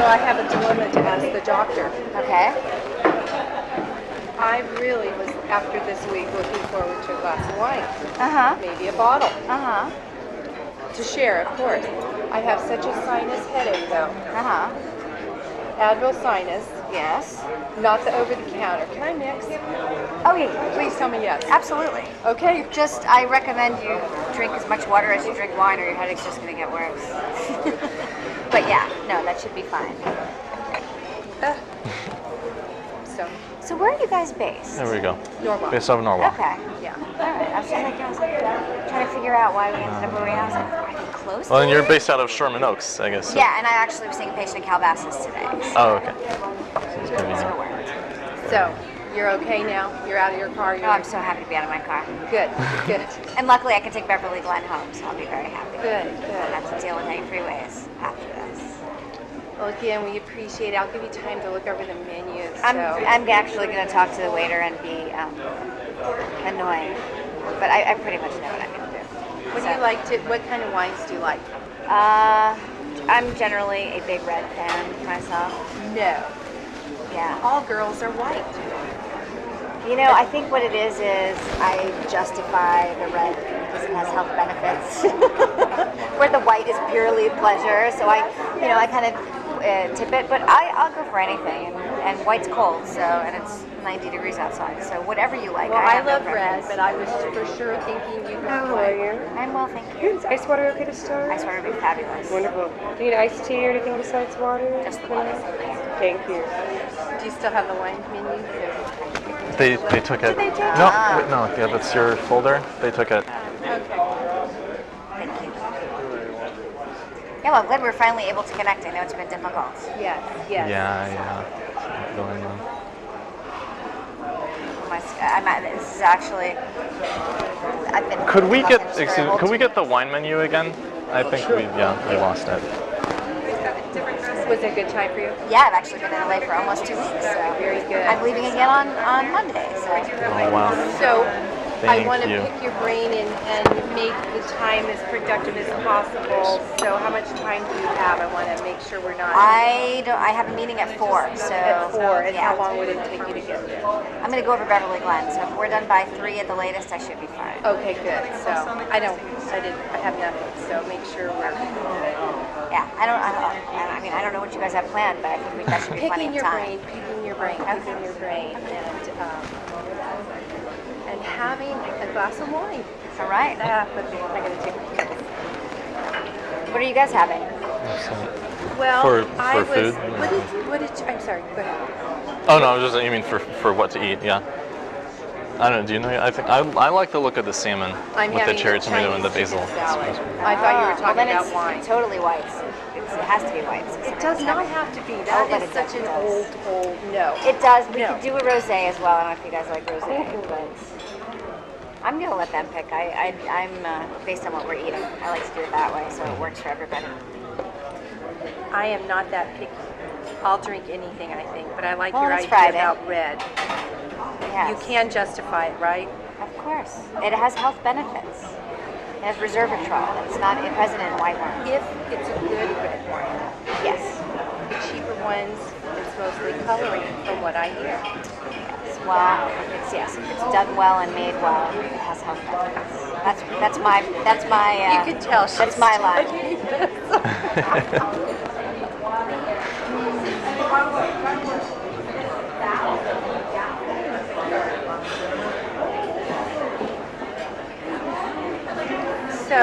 I have a dilemma to ask the doctor. Okay. I really was, after this week, looking forward to a glass of wine. Uh-huh. Maybe a bottle. Uh-huh. To share, of course. I have such a sinus headache, though. Uh-huh. Advil sinus, Yes. not the over-the-counter. Can I mix? Oh, yeah. Please tell me yes. Absolutely. Okay. Just, I recommend you drink as much water as you drink wine or your headache's just going to get worse. But yeah, no, that should be fine. So where are you guys based? There we go. Normal. Based out of Norwalk. Okay. Yeah. All right. I was trying to figure out why we ended up where we are. I was like, are they close? Well, and you're based out of Sherman Oaks, I guess. So. Yeah, and I actually was seeing a patient in Calabasas today. So Oh, okay. that's where we're at. So, you're okay now? You're out of your car? Oh, I'm so happy to be out of my car. Good, good. And luckily I can take Beverly Glen home, so I'll be very happy. Good, I good. don't have to deal with any freeways after this. Well, again, we appreciate it. I'll give you time to look over the menu. I'm actually going to talk to the waiter and be annoying, but I pretty much know what I'm going to do. What do you like to? What kind of wines do you like? I'm generally a big red fan myself. No. Yeah. All girls are white. You know, I think what it is I justify the red because it has health benefits, where the white is purely pleasure. So I kind of tip it, but I'll go for anything. And white's cold, so and it's 90 degrees outside. So whatever you like. Well, I love no red, preference. but I was for sure thinking you would How are like. you? I'm well, thank you. Is ice water okay to start? Ice water would be fabulous. Wonderful. Do you need iced tea or anything besides water? Just the water. Thank you. Do you still have the wine menu? They took it. Did they take it? No, wait, no. Yeah, that's your folder. They took it. Okay. Thank you. Yeah, well, I'm glad we're finally able to connect. I know it's been difficult. Yes, yes. Yeah. Going on. This is actually. I've been. Could we get for a whole could we 2 get the weeks. wine menu again? I think we lost it. Was it a good time for you? Yeah, I've actually been in LA for almost 2 weeks. So Very good. I'm leaving again on Monday. So Oh wow. So I Thank want to you. pick your brain and make the time as productive as possible. So how much time do you have? I want to make sure we're not I have a meeting at 4. So at 4. And yeah. how long would it take you to get there? I'm going to go over Beverly Glen. So if we're done by 3 at the latest, I should be fine. Okay, good. So I have nothing. So make sure we're Yeah, I don't know what you guys have planned, but I think that should be plenty picking of your time. picking your brain, and having a glass of wine. All right. But I'm going to take a picture. What are you guys having? Well, For I was. food? I'm sorry. Go ahead. Oh no, you mean for what to eat? Yeah. I don't know. Do you know? I think I like the look of the salmon I'm with the having cherry a tomato and the Chinese basil. chicken salad. I thought you were talking about wine. It's totally white. It has to be white. It does not have to be. That but is it such does, an it does. old no. It does. We No. could do a rosé as well. I don't know if you guys like rosé, but I'm gonna let them pick. I'm based on what we're eating. I like to do it that way, so it works for everybody. I am not that picky. I'll drink anything, I think, but I like Well, your it's idea Friday. about red. Yes. You can justify it, right? Of course. It has health benefits. It has resveratrol. It's not present in white wine. If it's a good red wine. Yes. The cheaper ones, it's mostly coloring, from what I hear. Yes. Well, if it's done well and made well, it has health benefits. That's my You can tell that's my line. So,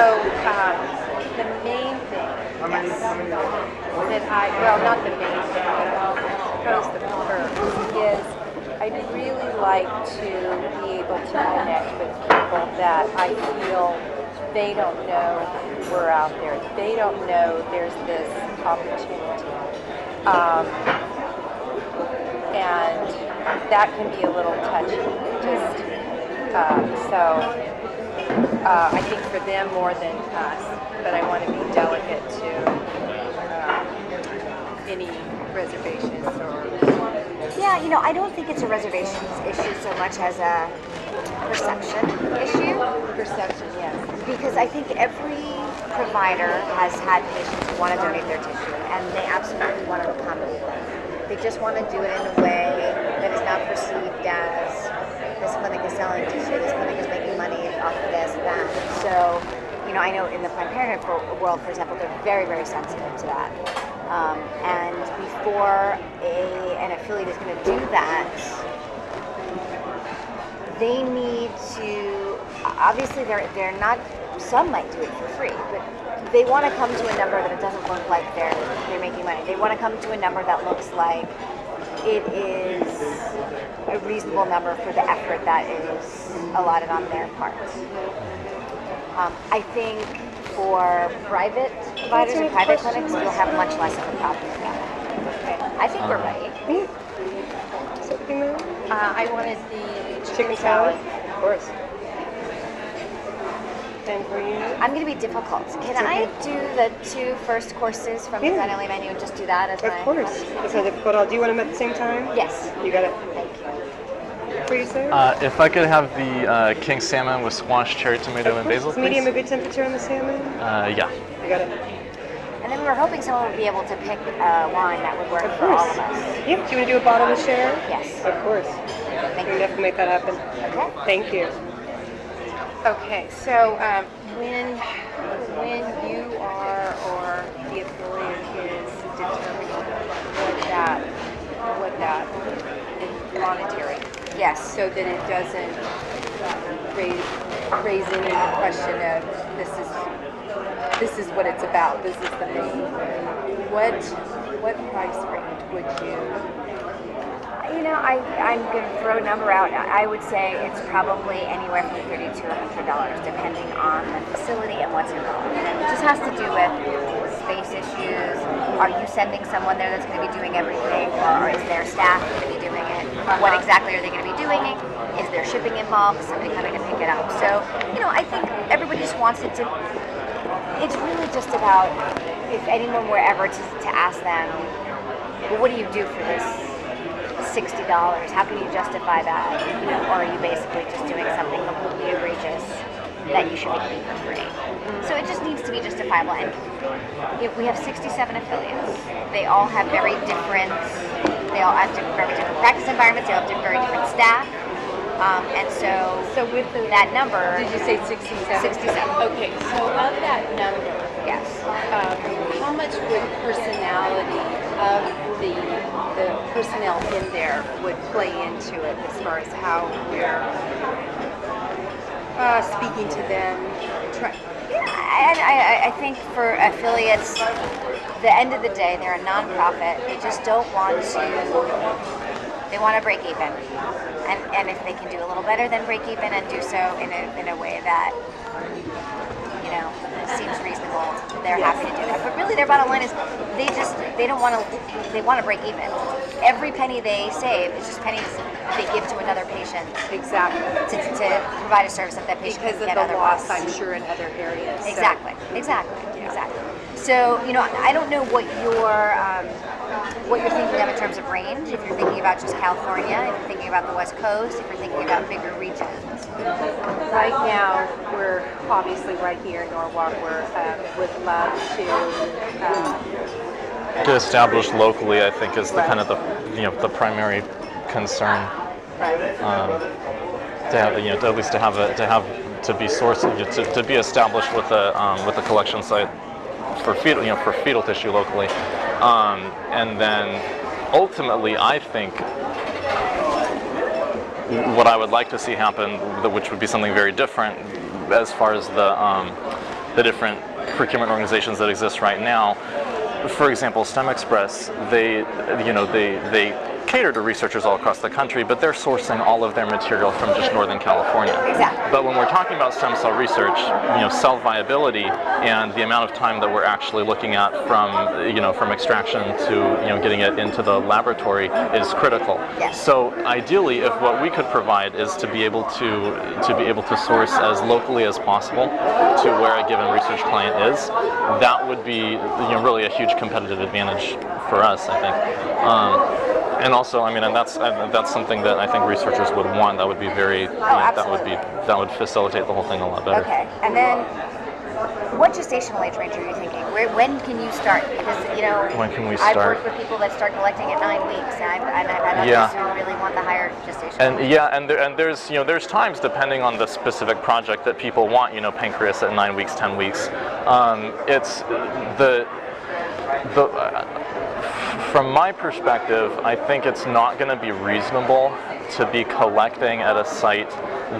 the main thing, not the main thing, but I suppose the first is I'd really like to be able to connect with people that I feel they don't know we're out there. They don't know there's this opportunity. And that can be a little touchy. I think for them more than us, but I want to be delicate to any reservations or... Yeah, I don't think it's a reservations issue so much as a perception issue. Perception, yes. because I think every provider has had patients who want to donate their tissue, and they absolutely want to accommodate them. They just want to do it in a way that is not perceived as this clinic is selling tissue, this clinic is making money off of this, that. So, I know in the Planned Parenthood world, for example, they're very, very sensitive to that. And before an affiliate is going to do that, they need to, obviously they're not, some might do it for free, but they want to come to a number that it doesn't look like they're making money. They want to come to a number that looks like it is a reasonable number for the effort that is allotted on their part. I think for private providers and private clinics, you'll have much less of a problem with that. Okay. I think we're ready. Something there? I wanted the Chicken salad? Of course. And for you? I'm going to be difficult. Can I do the 2 first courses from the Daniele menu and just do that as Of my... course. It's not difficult at all. Do you want them at the same time? Yes. You got it. Thank you. For you, sir? If I could have the king salmon with squash, cherry tomato, and basil, Is please. medium a good temperature on the salmon? Yeah. You got it. And then we were hoping someone would be able to pick wine that would work Of for all course. of us. Yep. Do you want to do a bottomless share? Yes. Of course. Thank We can you. definitely make that happen. Okay. Thank you. Okay, so when you are or the affiliate is determining what that is monetary, Yes. so that it doesn't raise any question of this is what it's about. This is the main. What price range would you? I'm going to throw a number out. I would say it's probably anywhere from $30 to $100, depending on the facility and what's involved. It just has to do with space issues. Are you sending someone there that's going to be doing everything, or is their staff going to be doing it? What exactly are they going to be doing? Is there shipping involved? Is somebody coming to pick it up? So, I think everybody just wants it to. It's really just about if anyone were ever to ask them, well, what do you do for this $60? How can you justify that? Or are you basically just doing something completely egregious that you should be doing for free? So it just needs to be justifiable. And we have 67 affiliates. They all have very different practice environments. They all have very different staff. And so with that number, did you say 67? 67. Okay, so of that number, Yes. how much would personality of the personnel in there would play into it as far as how we're speaking to them? And I think for affiliates, the end of the day, they're a nonprofit. They just don't want to. They want to break even, and if they can do a little better than break even and do so in a way that seems reasonable, they're happy to do that. But really, their bottom line is they want to break even. Every penny they save is just pennies they give to another patient. Exactly. To provide a service that patient Because can of get the loss, otherwise. I'm sure, in other areas. So- Exactly. So, I don't know what you're thinking of in terms of range. If you're thinking about just California, if you're thinking about the West Coast, if you're thinking about bigger regions. Right now, we're obviously right here in Norwalk. Would love To establish locally, I think, is the Right. kind of the primary concern. Right. To have at least to be sourced to be established with a collection site for fetal tissue locally, and then ultimately I think what I would like to see happen, which would be something very different as far as the different procurement organizations that exist right now. For example, STEM Express, they cater to researchers all across the country, but they're sourcing all of their material from just Northern California. Exactly. But when we're talking about stem cell research, cell viability and the amount of time that we're actually looking at from extraction to getting it into the laboratory is critical. Yes. So ideally, if what we could provide is to be able to source as locally as possible to where a given research client is, that would be really a huge competitive advantage for us, I think. And also, and that's something that I think researchers would want. That would be very, that absolutely. would facilitate the whole thing a lot better. Okay, and then What gestational age range are you thinking? When can you start? Because when can we I've start? worked with people that start collecting at 9 weeks, and I've had Yeah. others who really want the higher gestational. And there's times depending on the specific project that people want pancreas at 9 weeks, 10 weeks. It's from my perspective, I think it's not going to be reasonable to be collecting at a site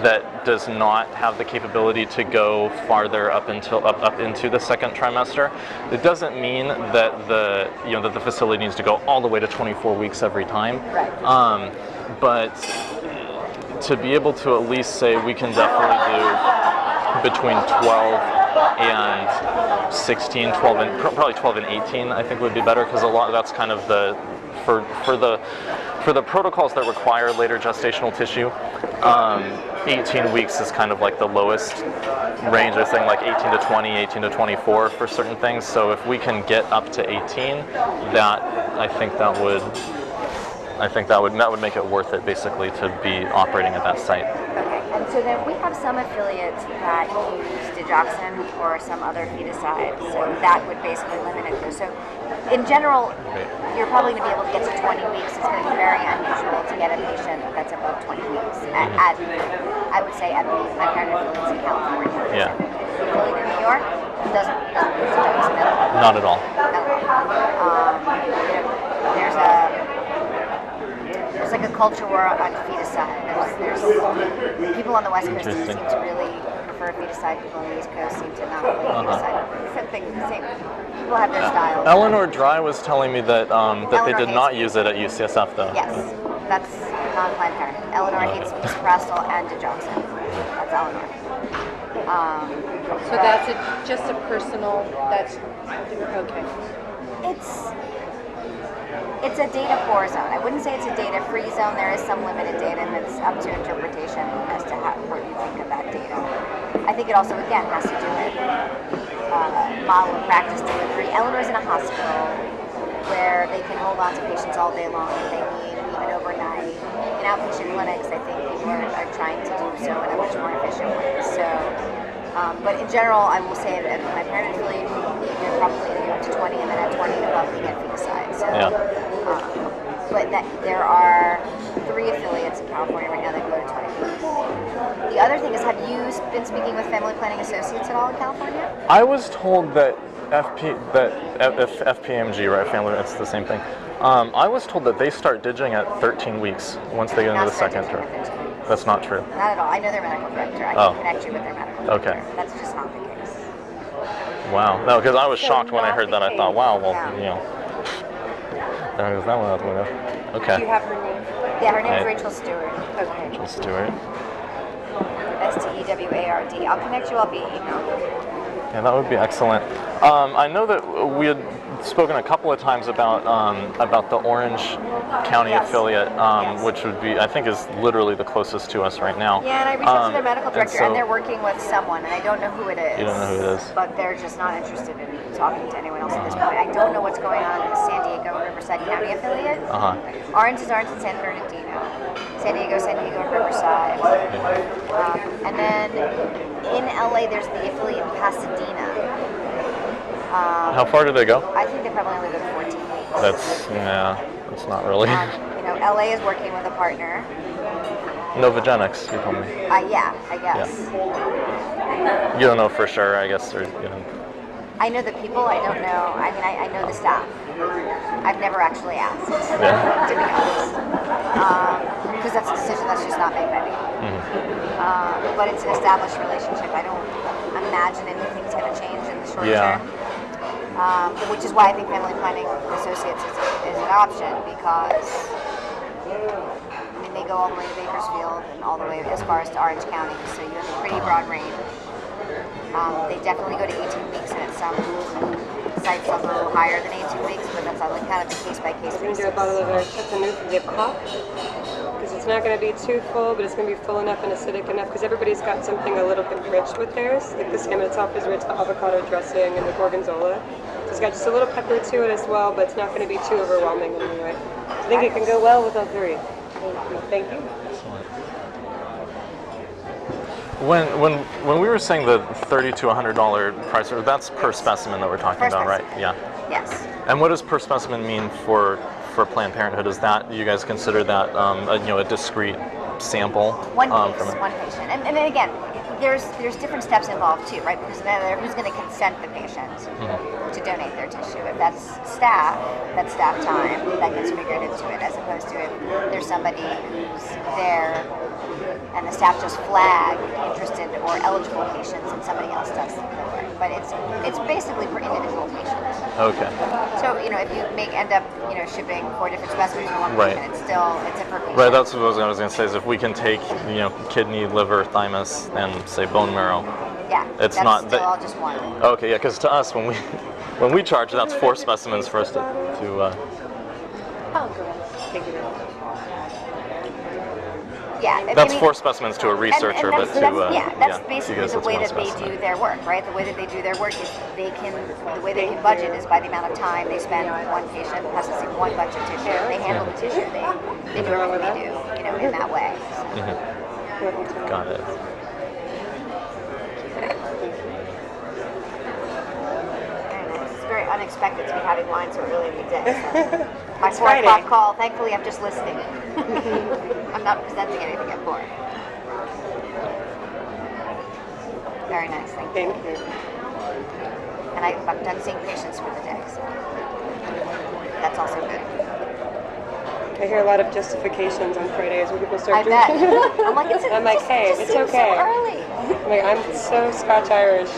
that does not have the capability to go farther up into the second trimester. It doesn't mean that the facility needs to go all the way to 24 weeks every time. Right. But to be able to at least say we can definitely do between 12 and 16, 12 and probably 12 and 18, I think would be better, because a lot that's kind of for the protocols that require later gestational tissue. 18 weeks is kind of like the lowest range. They're saying like 18 to 20, 18 to 24 for certain things. So if we can get up to 18, I think that would make it worth it, basically, to be operating at that site. Okay, and so then we have some affiliates that use digoxin or some other feticide, so that would basically limit it. So in general, you're probably going to be able to get to 20 weeks. It's going to be very unusual to get a patient that's above 20 weeks. I would say at the Planned Parenthood affiliates in California. Yeah. The affiliate in New York doesn't use digoxin at all. Not at all. There's like a culture war on feticide. There's people on the West Coast seem to really prefer feticide. People on the East Coast seem to not like feticide. Same. People have their styles. Eleanor Dry was telling me that they did not hates use it at UCSF though. Yes, that's non-Planned Parenthood. Eleanor hates misoprostol and digoxin. That's Eleanor. So that's just a personal. That's okay. It's a data poor zone. I wouldn't say it's a data free zone. There is some limited data, and it's up to interpretation as to what you think of that data. I think it also, again, has to do with model of practice delivery. Eleanor's in a hospital where they can hold on to patients all day long if they need, even overnight. In outpatient clinics, I think people are trying to do so in a much more efficient way. So, but in general, I will say that my parent affiliate, you're probably up to 20, and then at 20 and above, they get feticide. So, but there are 3 affiliates in California right now that go to 20 weeks. The other thing is, have you been speaking with Family Planning Associates at all in California? I was told that FPMG, right, family, it's the same thing. I was told that they start diging at 13 weeks once they get into the second term. That's not true. Not at all. I know their medical director. I can connect you with their medical director. Okay. That's just not the case. Wow. No, because I was shocked when I heard that. I thought, wow, well, Yeah. there goes that one out the window. Okay. Do you have her name? Yeah, her name is Rachel Stewart. Okay. Rachel Stewart. STEWARD. I'll connect you all via email. Yeah, that would be excellent. I know that we had spoken a couple of times about the Orange County affiliate, which would be, I think, is literally the closest to us right now. Yeah, and I reached out to their medical director, and they're working with someone, and I don't know who it is. You don't know who it is. But they're just not interested in talking to anyone else at this point. I don't know what's going on in the San Diego and Riverside County affiliate. Orange is Orange and San Bernardino. San Diego, and Riverside. And then in LA, there's the affiliate in Pasadena. How far do they go? I think they probably only go to 14 weeks. That's not really. LA is working with a partner. Novogenics, you told me. Yeah, I guess. Yeah. You don't know for sure, I guess, or I know the people. I don't know. I mean, I know the staff. I've never actually asked, to be honest, because that's a decision that's just not made by me. But it's an established relationship. I don't imagine anything's going to change in the short term. Which is why I think Family Planning Associates is an option, because they go all the way to Bakersfield and all the way as far as to Orange County, so you have a pretty broad range. They definitely go to 18 weeks, and at some sites a little higher than 18 weeks, but that's like kind of a case-by-case basis. We're going to do a bottle of our Dip Pop, because it's not going to be too full, but it's going to be full enough and acidic enough, because everybody's got something a little bit rich with theirs. Like the salmon itself is rich, the avocado dressing, and the gorgonzola. So it's got just a little pepper to it as well, but it's not going to be too overwhelming in any way. I think it can go well with all 3. Thank you. When we were saying the $30 to $100 price, that's per specimen that we're talking Per about, right? specimen. Yeah. Yes. And what does per specimen mean for Planned Parenthood? Is that you guys consider that a discrete sample? One case, one patient. And then again, there's different steps involved too, right? Because then who's going to consent the patient to donate their tissue? If that's staff time that gets figured into it, as opposed to if there's somebody who's there and the staff just flag interested or eligible patients and somebody else does the work. But it's basically for individual patients. Okay. So, if you end up shipping 4 different specimens for one patient, it's a per patient. Right, that's what I was going to say, is if we can take, kidney, liver, thymus, and say bone marrow. Yeah, it's that's not still all just one. Okay, yeah, because to us, when we charge, that's 4 specimens for us to Oh, good. Take it in. Yeah, that's 4 specimens to a researcher, and that's to basically the way that they do their work, right? The way that they do their work is the way they can budget is by the amount of time they spend. One patient has to see one bunch of tissue. They handle the tissue. They do everything they do, in that way. So. Got it. It's very unexpected to be having wine so early in the day. So. My 4 o'clock call, thankfully I'm just listening. I'm not presenting anything at 4. Very nice, thank you. Thank you. And I'm done seeing patients for the day, so that's also good. I hear a lot of justifications on Fridays when people start I bet. drinking. I'm like, hey, it's okay. So early. I'm like, I'm so Scotch-Irish.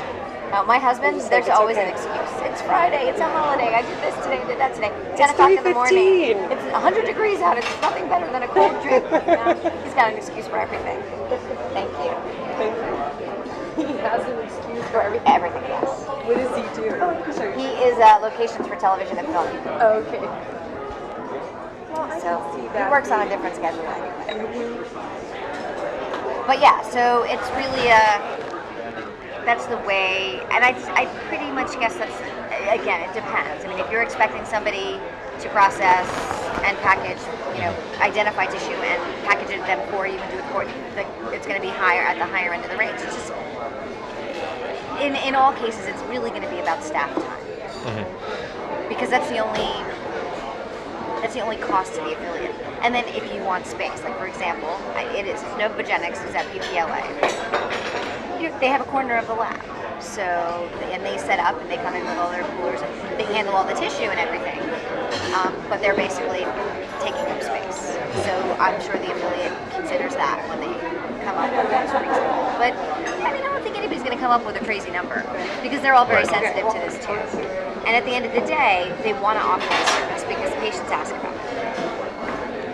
My husband, there's always an excuse. It's Friday, it's a holiday, I did this today, did that today. 10 o'clock in the morning. It's 100 degrees out, it's nothing better than a cold drink. He's got an excuse for everything. Thank you. He has an excuse for everything. Everything, yes. What does he do? He is locations for television and film. Okay. Well, So he works on a different schedule anyway. But yeah, so it's really that's the way, and I pretty much guess that's, again, it depends. I mean, if you're expecting somebody to process and package, identify tissue and package it them for you and do it for you, it's going to be at the higher end of the range. It's just, in all cases, it's really going to be about staff time. Because that's the only cost to the affiliate. And then if you want space, like for example, Novogenics is at PPLA. They have a corner of the lab, and they set up and they come in with all their coolers and they handle all the tissue and everything. But they're basically taking up space. So I'm sure the affiliate considers that when they come up with this reasonable. But I don't think anybody's going to come up with a crazy number because they're all very sensitive to this too. And at the end of the day, they want to offer the service because the patients ask about it.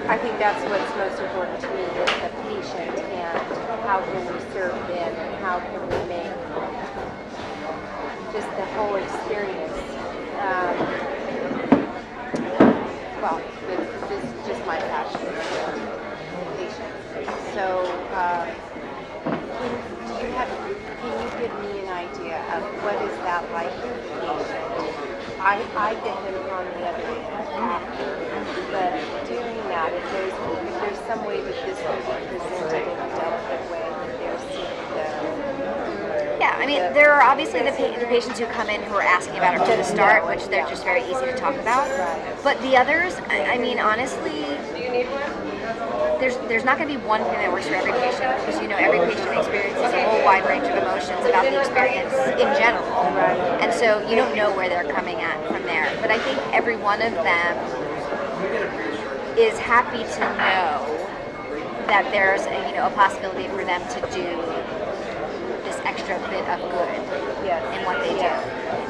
I think that's what's most important to me is the patient and how can we serve them and how can we make just the whole experience. This is just my passion for patients. So, can you give me an idea of what is that like for the patient? I get them on the other end after, but during that, if there's some way that this can be presented in a delicate way that they're seeing the... Yeah, I mean, there are obviously the patients who come in who are asking about it from the start, which they're just very easy to talk about. But the others, I mean, honestly, there's not going to be one thing that works for every patient because every patient experiences a whole wide range of emotions about the experience in general, and so you don't know where they're coming at from there. But I think every one of them is happy to know that there's a possibility for them to do this extra bit of good in what they do.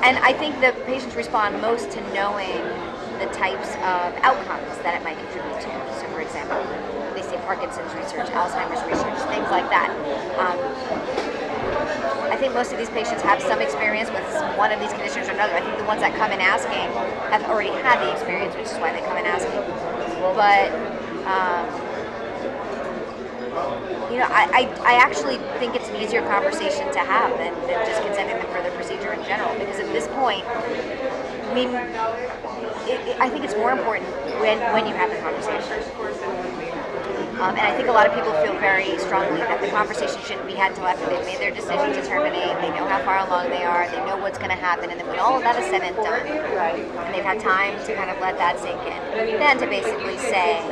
And I think the patients respond most to knowing the types of outcomes that it might contribute to. So, for example, they see Parkinson's research, Alzheimer's research, things like that. I think most of these patients have some experience with one of these conditions or another. I think the ones that come in asking have already had the experience, which is why they come in asking. But I actually think it's an easier conversation to have than just consenting them for the procedure in general. Because at this point, I mean, I think it's more important when you have the conversation. And I think a lot of people feel very strongly that the conversation shouldn't be had until after they've made their decision to terminate, they know how far along they are, they know what's going to happen, and then when all of that is said and done, and they've had time to kind of let that sink in, then to basically say,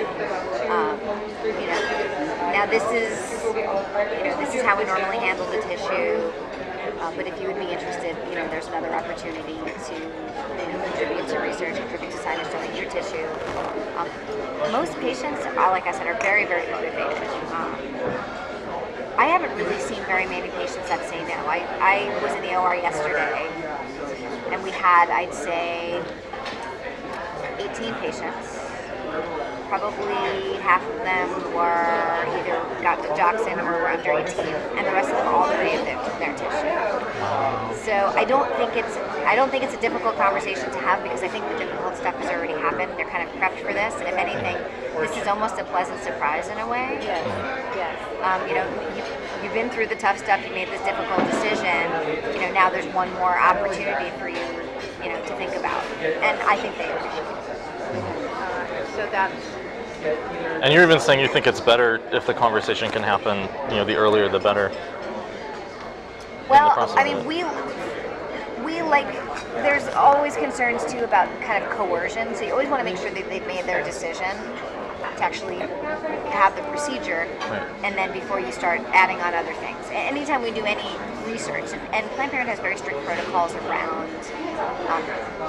now this is how we normally handle the tissue. But if you would be interested, there's another opportunity to contribute to research, contribute to science, donate your tissue. Most patients, like I said, are very, very motivated. I haven't really seen very many patients that say no. I was in the OR yesterday, and we had, I'd say, 18 patients. Probably half of them were either got the Digoxin or were under 18, and the rest of them all donated their tissue. So I don't think it's a difficult conversation to have, because I think the difficult stuff has already happened. They're kind of prepped for this, and if anything, this is almost a pleasant surprise in a way. Yes. You've been through the tough stuff. You made this difficult decision. Now there's one more opportunity for you, to think about, and I think they appreciate it. So that's. And you're even saying you think it's better if the conversation can happen, the earlier the better. Well, I mean, we like, there's always concerns too about kind of coercion, so you always want to make sure that they've made their decision to actually have the procedure, and then before you start adding on other things. Anytime we do any research, and Planned Parenthood has very strict protocols around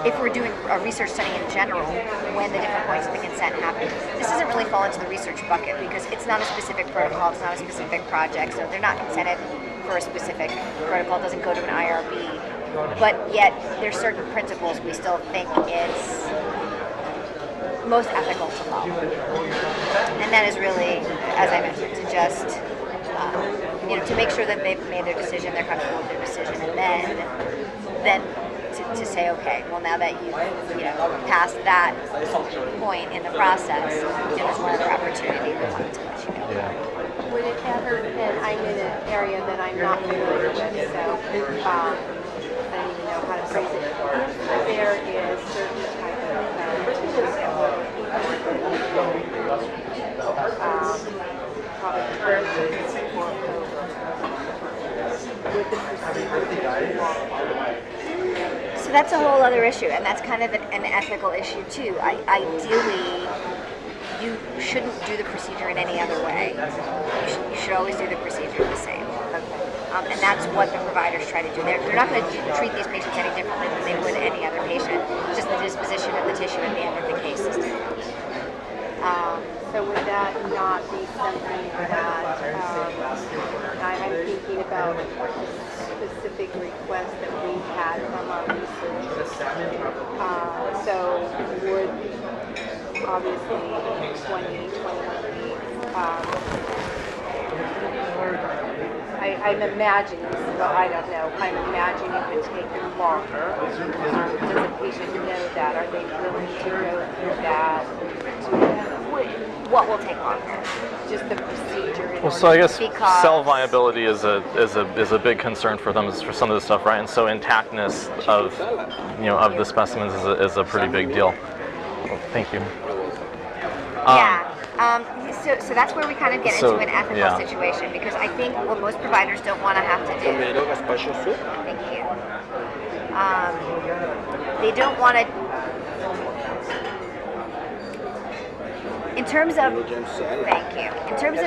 if we're doing a research study in general, when the different points of the consent happen. This doesn't really fall into the research bucket because it's not a specific protocol, it's not a specific project, so they're not consented for a specific protocol, it doesn't go to an IRB, but yet there's certain principles we still think it's most ethical to follow. And that is really, as I mentioned, to just to make sure that they've made their decision, they're comfortable with their decision, and then to say, okay, well, now that you've passed that point in the process, there's one other opportunity we wanted to let you know. Yeah. Would it ever, and I'm in an area that I'm not familiar with, so I don't even know how to phrase it. If there is certain type of probably first or would the procedure be So that's a whole other issue, and that's kind of an ethical issue too. Ideally, you shouldn't do the procedure in any other way. You should always do the procedure the same. And that's what the providers try to do. They're not going to treat these patients any differently than they would any other patient. Just the disposition of the tissue at the end of the case is different. So would that not be something that I'm thinking about a specific request that we had from our research. So would obviously 21 weeks. I'm imagining, well, I don't know, I'm imagining it would take longer. Does the patient know that? Are they willing to go through that? What will take longer? Just the procedure. Well, so I guess cell viability is a big concern for them for some of this stuff, right? And so intactness of the specimens is a pretty big deal. Well, thank you. So that's where we kind of get into an ethical situation, because I think what most providers don't want to have to do. Thank you. They don't want to. In terms of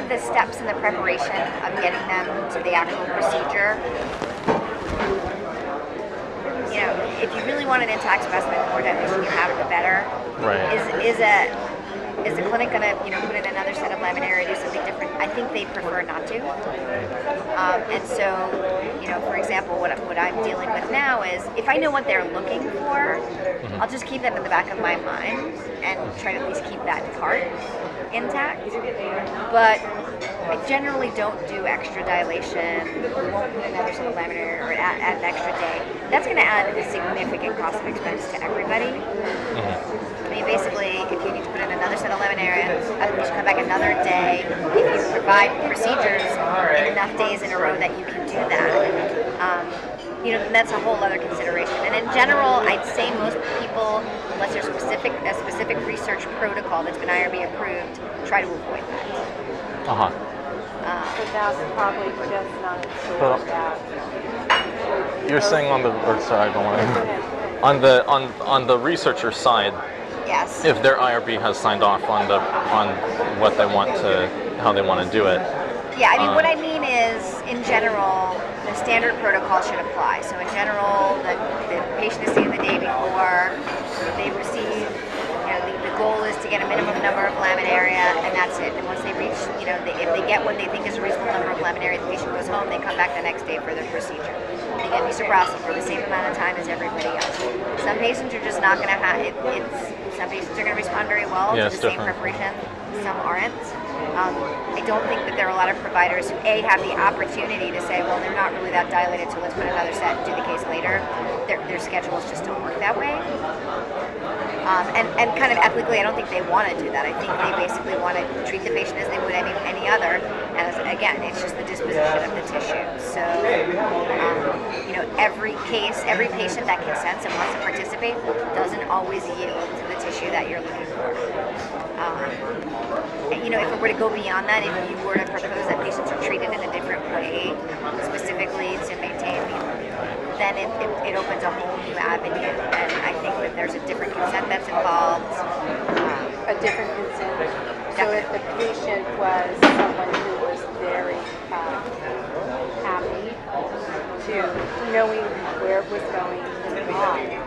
the steps in the preparation of getting them to the actual procedure, if you really want an intact specimen, the more dilution you have, the better. Right. Is the clinic going to put in another set of laminae or do something different? I think they prefer not to. And so, for example, what I'm dealing with now is if I know what they're looking for, I'll just keep them in the back of my mind and try to at least keep that part intact. But I generally don't do extra dilation. We won't put another set of laminae or add an extra day. That's going to add a significant cost and expense to everybody. I mean, basically, if you need to put in another set of laminae, you should come back another day. If you provide procedures in enough days in a row that you can do that, that's a whole other consideration. And in general, I'd say most people, unless there's a specific research protocol that's been IRB approved, try to avoid that. Uh-huh. But that's probably just not But, sure that. You're saying on the, or sorry, I don't want to. On the researcher side, Yes. if their IRB has signed off on what they want to, how they want to do it. Yeah, I mean, what I mean is, in general, the standard protocol should apply. So in general, the patient is seen the day before, they receive, the goal is to get a minimum number of laminaria, and that's it. And once they reach, if they get what they think is a reasonable number of laminaria, the patient goes home, they come back the next day for their procedure. They get misoprostol for the same amount of time as everybody else. Some patients are just not going to have it. Some patients are going to respond very well to the same preparation. Some aren't. I don't think that there are a lot of providers who have the opportunity to say, well, they're not really that dilated, so let's put another set and do the case later. Their schedules just don't work that way. And kind of ethically, I don't think they want to do that. I think they basically want to treat the patient as they would any other. As again, it's just the disposition of the tissue. So, every patient that consents and wants to participate doesn't always yield to the tissue that you're looking for. If it were to go beyond that, if you were to propose that patients are treated in a different way, specifically to maintain, then it opens a whole new avenue. And I think that there's a different consent that's involved. A different consent. So if the patient was someone who was very happy to knowing where it was going and why,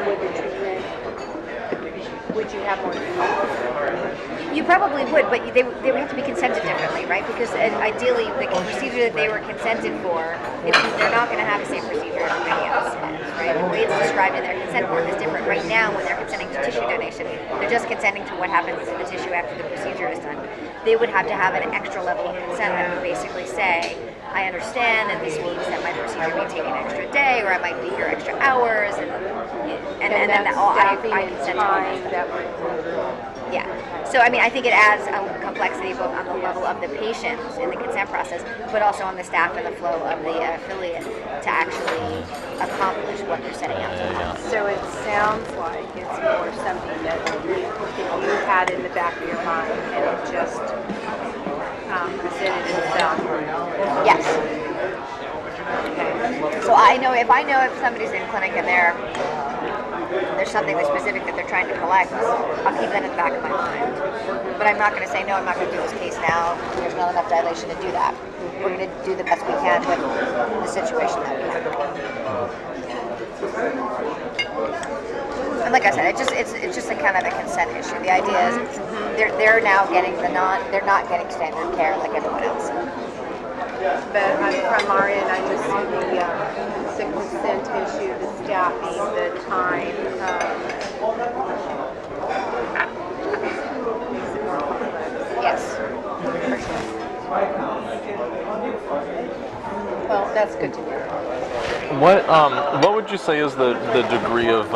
would the treatment, would you have more control? You probably would, but they would have to be consented differently, right? Because ideally, the procedure that they were consented for, they're not going to have the same procedure everybody else has, right? The way it's described in their consent form is different. Right now, when they're consenting to tissue donation, they're just consenting to what happens to the tissue after the procedure is done. They would have to have an extra level of consent that would basically say, I understand that this means that my procedure may take an extra day, or I might be here extra hours, and then I consent to all that. Yeah. So, I mean, I think it adds a complexity both on the level of the patient in the consent process, but also on the staff and the flow of the affiliate to actually accomplish what they're setting out to accomplish. So it sounds like it's more something that you had in the back of your mind and it just presented itself. Yes. Okay. So if I know if somebody's in clinic and there's something that's specific that they're trying to collect, I'll keep that in the back of my mind. But I'm not going to say, no, I'm not going to do this case now. There's not enough dilation to do that. We're going to do the best we can with the situation that we have. And like I said, it's just a kind of a consent issue. The idea is they're now getting they're not getting standard care like everyone else. But from our end, I just see the consent issue, the staffing, the time. Yes, for sure. Well, that's good to know. What would you say is the degree of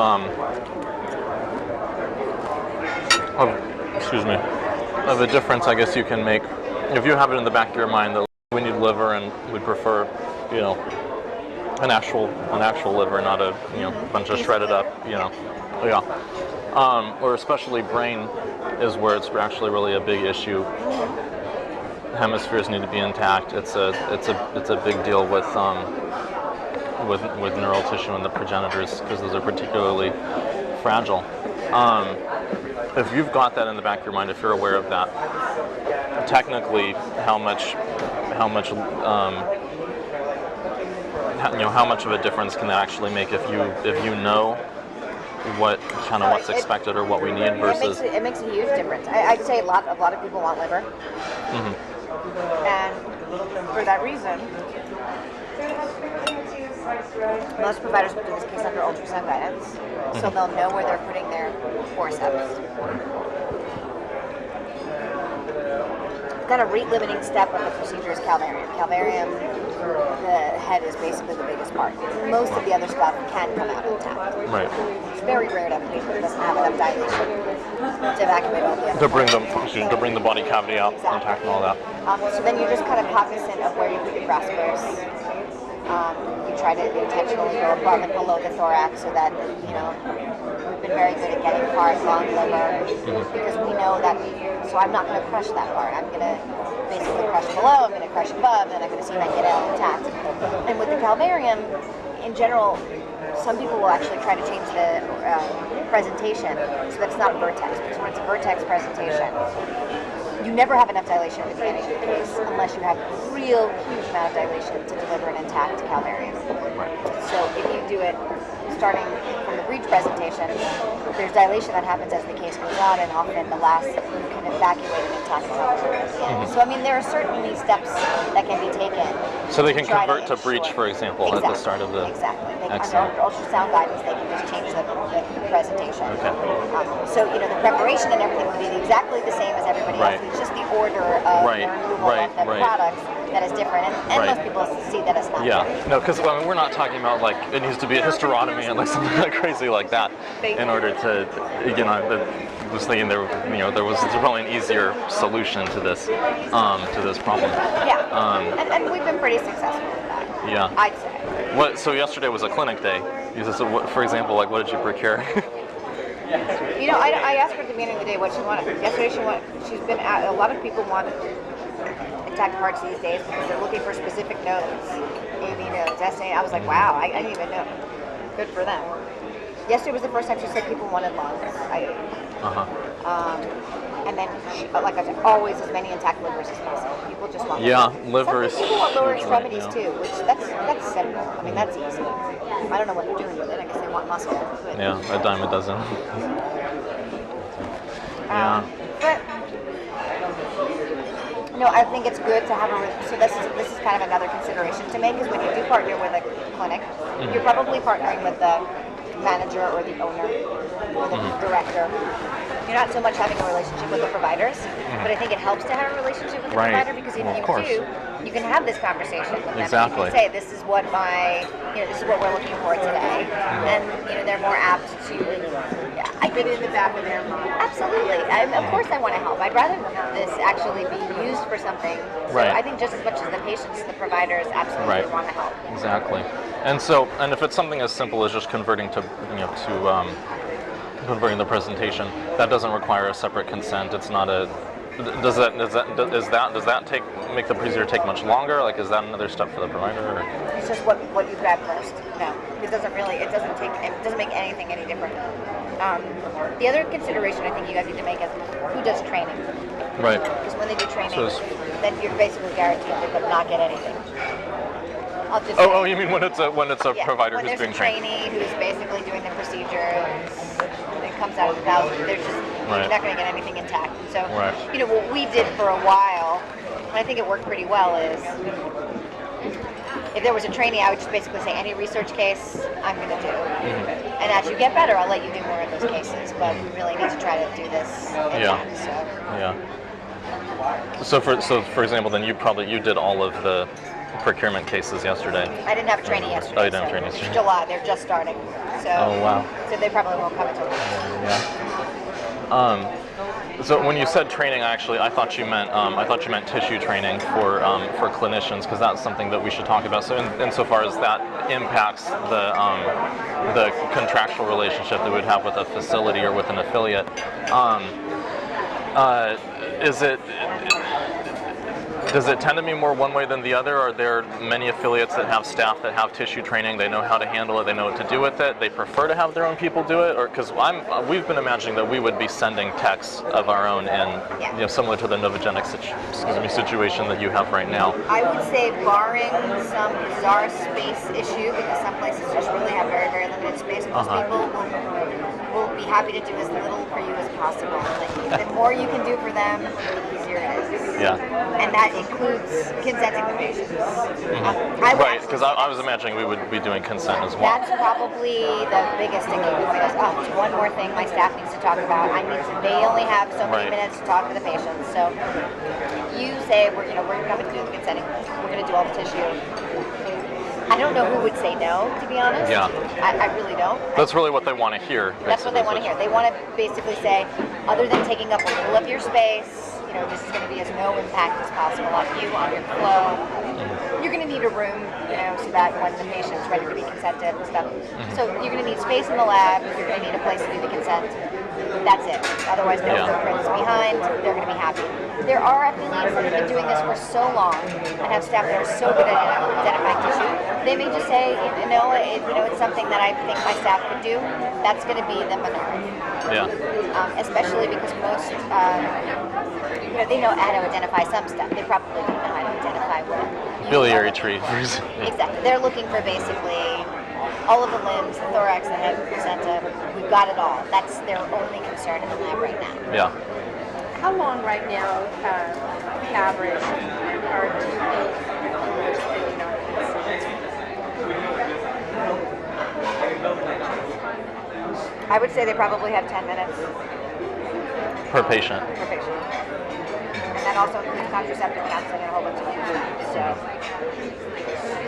a difference, I guess, you can make if you have it in the back of your mind that we need liver and we'd prefer, an actual liver, not a bunch of shredded up, or especially brain is where it's actually really a big issue. Hemispheres need to be intact. It's a big deal with neural tissue and the progenitors because those are particularly fragile. If you've got that in the back of your mind, if you're aware of that, technically, how much of a difference can that actually make if you know what's expected or what we need versus it makes a huge difference. I'd say a lot of people want liver, and for that reason, most providers will do this case under ultrasound guidance, so they'll know where they're putting their forceps. Kind of rate-limiting step of the procedure is calvarium. Calvarium, the head is basically the biggest part. Most of the other stuff can come out intact. right It's very rare to have a patient that doesn't have enough dilation to evacuate all the other to bring the body cavity out intact and all that. So then you're just kind of cognizant of where you put your graspers You try to intentionally go above and below the thorax so that, we've been very good at getting heart, lung, liver, because we know that, so I'm not going to crush that part. I'm going to basically crush below, I'm going to crush above, and I'm going to see my kid out intact. And with the calvarium, in general, some people will actually try to change the presentation so that it's not a vertex, because when it's a vertex presentation, you never have enough dilation at the beginning of the case unless you have a real huge amount of dilation to deliver an intact calvarium. Right. So if you do it starting from the breech presentation, there's dilation that happens as the case goes on, and often the last you can evacuate an intact calvarium at the end. So I mean, there are certainly steps that can be taken. So they can convert to ensure. breech, for example, at the start of the... Exactly. Under Excellent. ultrasound guidance, they can just change the presentation. Okay. So, the preparation and everything would be exactly the same as everybody else. It's just the order of the removal of the products that is different. And most people see that as not different. No, because we're not talking about like it needs to be a hysterotomy and like something like crazy like that in order to, I was thinking there was probably an easier solution to this problem. Yeah. And we've been pretty successful with that. Yeah. I'd say. So yesterday was a clinic day. So for example, like what did you procure? I asked her at the beginning of the day what she wanted. Yesterday she's been a lot of people want intact hearts these days because they're looking for specific nodes. AB nodes, SA. I was like, wow, I didn't even know. Good for them. Yesterday was the first time she said people wanted lungs. And then, like I said, always as many intact livers as possible. People just want livers. Some people want lower extremities too, which that's simple. I mean, that's easy. I don't know what they're doing with it. I guess they want muscle. But, a dime a dozen. But I think it's good to have so this is kind of another consideration to make, is when you do partner with a clinic, you're probably partnering with the manager or the owner or the director. You're not so much having a relationship with the providers, but I think it helps to have a relationship with the provider, because if you do, you can have this conversation with them. Exactly. You can say, this is what this is what we're looking for today, and they're more apt to. I fit in the back of their mind. Absolutely. Of course I want to help. I'd rather this actually be used for something. So I think just as much as the patients, the providers absolutely want to help. Exactly. And if it's something as simple as just converting to converting the presentation, that doesn't require a separate consent. It's not a. Does that make the procedure take much longer? Like, is that another step for the provider? Or? It's just what you grab first. No, it doesn't make anything any different. The other consideration I think you guys need to make is who does training. Right. Because when they do training, then you're basically guaranteed they're going to not get anything. I'll just you mean when it's a provider who's being trained? When there's a trainee who's basically doing the procedure, and it comes out of the mouth, you're not going to get anything intact. So, what we did for a while, and I think it worked pretty well, is if there was a trainee, I would just basically say, any research case, I'm going to do. And as you get better, I'll let you do more of those cases, but we really need to try to do this intact. So for example, then you did all of the procurement cases yesterday. I didn't have a trainee yesterday. Oh, you didn't have a trainee yesterday. July, they're just starting. So, so they probably won't come until So when you said training, I thought you meant tissue training for clinicians, because that's something that we should talk about. So insofar as that impacts the contractual relationship that we would have with a facility or with an affiliate, does it tend to be more one way than the other? Are there many affiliates that have staff that have tissue training? They know how to handle it. They know what to do with it. They prefer to have their own people do it, or because we've been imagining that we would be sending techs of our own in, similar to the Novogenic situation that you have right now. I would say, barring some bizarre space issue, because some places just really have very, very limited space, most people will be happy to do as little for you as possible. Like, the more you can do for them, the easier it is. And that includes consenting the patients. Right, because I was imagining we would be doing consent as well. That's probably the biggest sticking point. Is, one more thing my staff needs to talk about. They only have so many minutes to talk to the patients. So you say we're coming to do the consenting. We're going to do all the tissue. I don't know who would say no, to be honest. I really don't. That's really what they want to hear. That's what they want to hear. They want to basically say, other than taking up a little of your space, this is going to be as no impact as possible on you, on your flow. you're going to need a room, so that when the patient's ready to be consented and stuff. So you're going to need space in the lab. You're going to need a place to do the consent. That's it. Otherwise, no footprints behind. They're going to be happy. There are affiliates that have been doing this for so long and have staff that are so good at identifying tissue. They may just say, it's something that I think my staff could do. That's going to be the minority. Yeah. Especially because most, they know how to identify some stuff. They probably don't know how to identify what. Biliary tree. Exactly. They're looking for basically all of the limbs, the thorax, the head, the placenta. We've got it all. That's their only concern in the lab right now. Yeah. How long right now, average, are two spinning on consent? I would say they probably have 10 minutes Per patient. per patient. And that also includes contraceptive counseling and a whole bunch of things. So.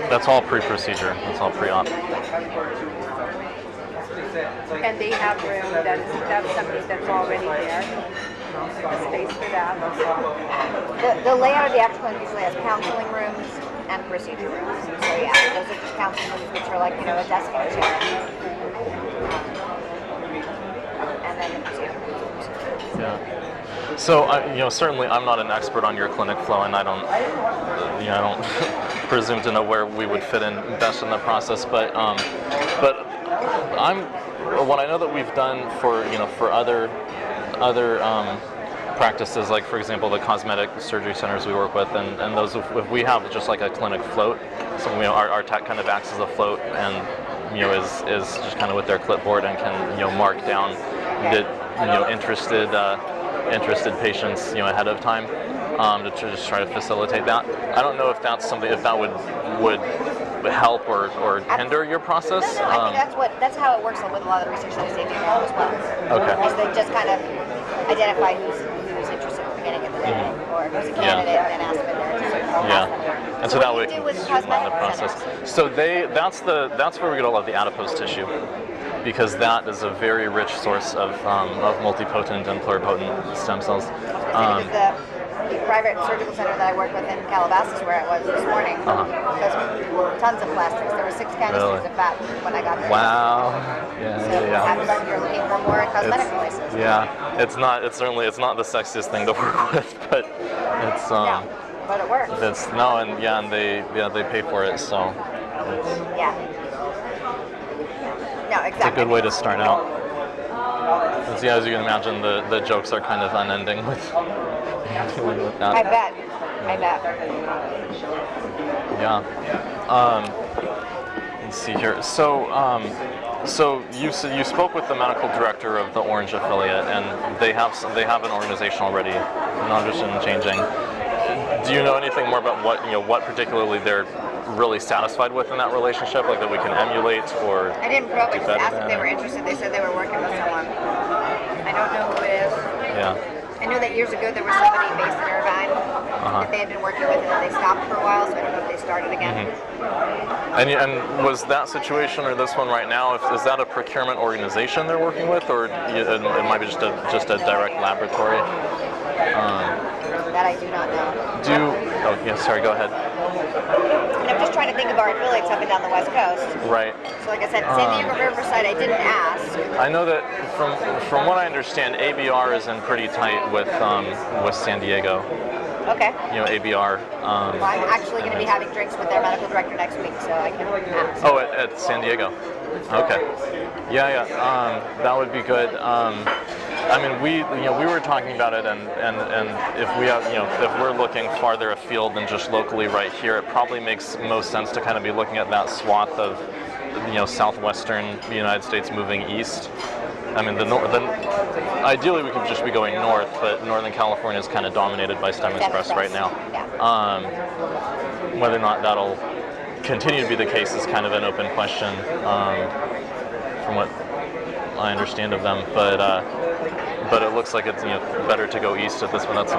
That's all pre-procedure. That's all pre-op. And they have room, that's somebody that's already there, space for that. The layout of the actual clinic usually has counseling rooms and procedure rooms. So yeah, those are just counseling rooms, which are like, a desk and a chair. And then the procedure rooms. Yeah. So, certainly I'm not an expert on your clinic flow, and I don't presume to know where we would fit in best in the process. But what I know that we've done for other practices, like for example the cosmetic surgery centers we work with, and those if we have just like a clinic float, so our tech kind of acts as a float, and is just kind of with their clipboard and can mark down the interested patients ahead of time to just try to facilitate that. I don't know if that's something that would help or hinder your process. No, I think that's how it works with a lot of the research that I say as well. Okay. Is they just kind of identify who's interested at the beginning of the day, or who's a candidate, and ask them their interest. Yeah. And so that way do with streamline the cosmetic process. So that's where we get a lot of the adipose tissue, because that is a very rich source of multipotent and pluripotent stem cells. The private surgical center that I work with in Calabasas, where I was this morning, there's tons of plastics. There were 6 canisters of fat when I got there. Wow. Yeah. So you're looking for more cosmetic places. Yeah. It's not the sexiest thing to work with, but it's No, but it works. and they pay for it, so Yeah. No, exactly. it's a good way to start out. As you can imagine, the jokes are kind of unending with dealing with that. I bet. Yeah. Let's see here. So you spoke with the medical director of the Orange affiliate, and they have an organization already, not interested in changing. Do you know anything more about what particularly they're really satisfied with in that relationship, like that we can emulate, or I didn't probe it, do just better asked if than? they were interested. They said they were working with someone. I don't know who it is. Yeah. I know that years ago there was somebody based in Irvine that they had been working with, and then they stopped for a while, so I don't know if they started again. And was that situation or this one right now? Is that a procurement organization they're working with, or it might be just a direct laboratory? That I do not know. Sorry, go ahead. And I'm just trying to think of our affiliates up and down the West Coast. Right. So like I said, San Diego Riverside, I didn't ask. I know that from what I understand, ABR is in pretty tight with San Diego. Okay. ABR. Well, I'm actually going to be having drinks with their medical director next week, so I can ask. Oh, at San Diego. Okay. Yeah. That would be good. We were talking about it, and if we have, if we're looking farther afield than just locally right here, it probably makes most sense to kind of be looking at that swath of, southwestern United States moving east. Ideally we could just be going north, but Northern California is kind of dominated by STEM Express right now. Yeah. Whether or not that'll continue to be the case is kind of an open question, from what I understand of them. But it looks like it's better to go east at this one. That's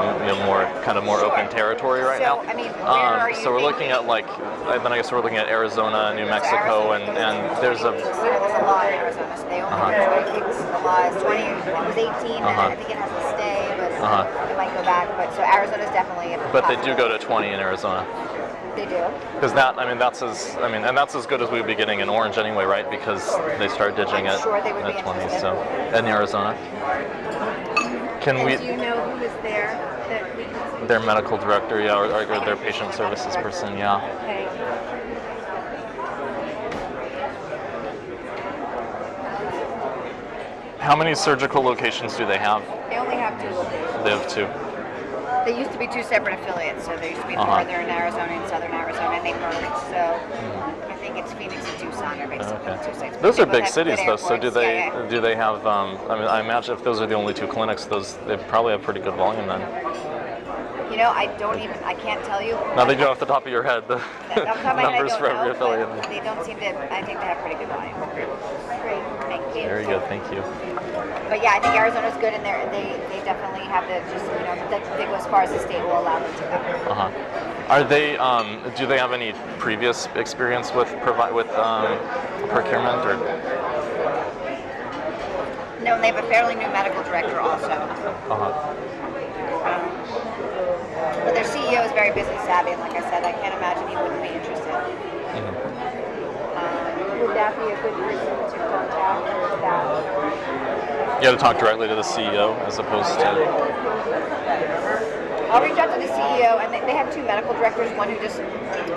more open territory right now. Where are you? So we're looking at then I guess we're looking at Arizona, New Mexico, and there's a. There's a law in Arizona, so they only the law is 20. It was 18, and I think it has to stay, but it might go back. But so Arizona's definitely. But they do go to 20 in Arizona. They do. Because and that's as good as we would be getting in Orange anyway, right? Because they start ditching I'm it sure they would at be 20. interested. So in Arizona, can And we? do you know who is there? That we can Their medical director, yeah, or their patient services person, yeah. Okay. How many surgical locations do they have? They only have 2 locations. They have 2. They used to be 2 separate affiliates, so there used to be Uh-huh. Northern Arizona and Southern Arizona, and they merged. So I think it's Phoenix and Tucson are basically the 2 sites. Those They are both big have cities, good though. So airports. do they Yeah, yeah. do they have? I imagine if those are the only 2 clinics, they probably have pretty good volume then. You know, I can't tell you. Now they do off the top of your head the Off the top of my head, I numbers don't for every know, affiliate. but they don't seem to. I think they have pretty good volume. Great, thank you. Very good, thank you. But yeah, I think Arizona's good, and they definitely have the they go as far as the state will allow them to go. Uh-huh. Are they? Do they have any previous experience with procurement or? No, and they have a fairly new medical director also. Uh-huh. But their CEO is very business savvy, and like I said, I can't imagine he wouldn't be interested. Would that be a good person to contact, or is that? You got to talk directly to the CEO as opposed to. I'll reach out to the CEO, and they have 2 medical directors, one who just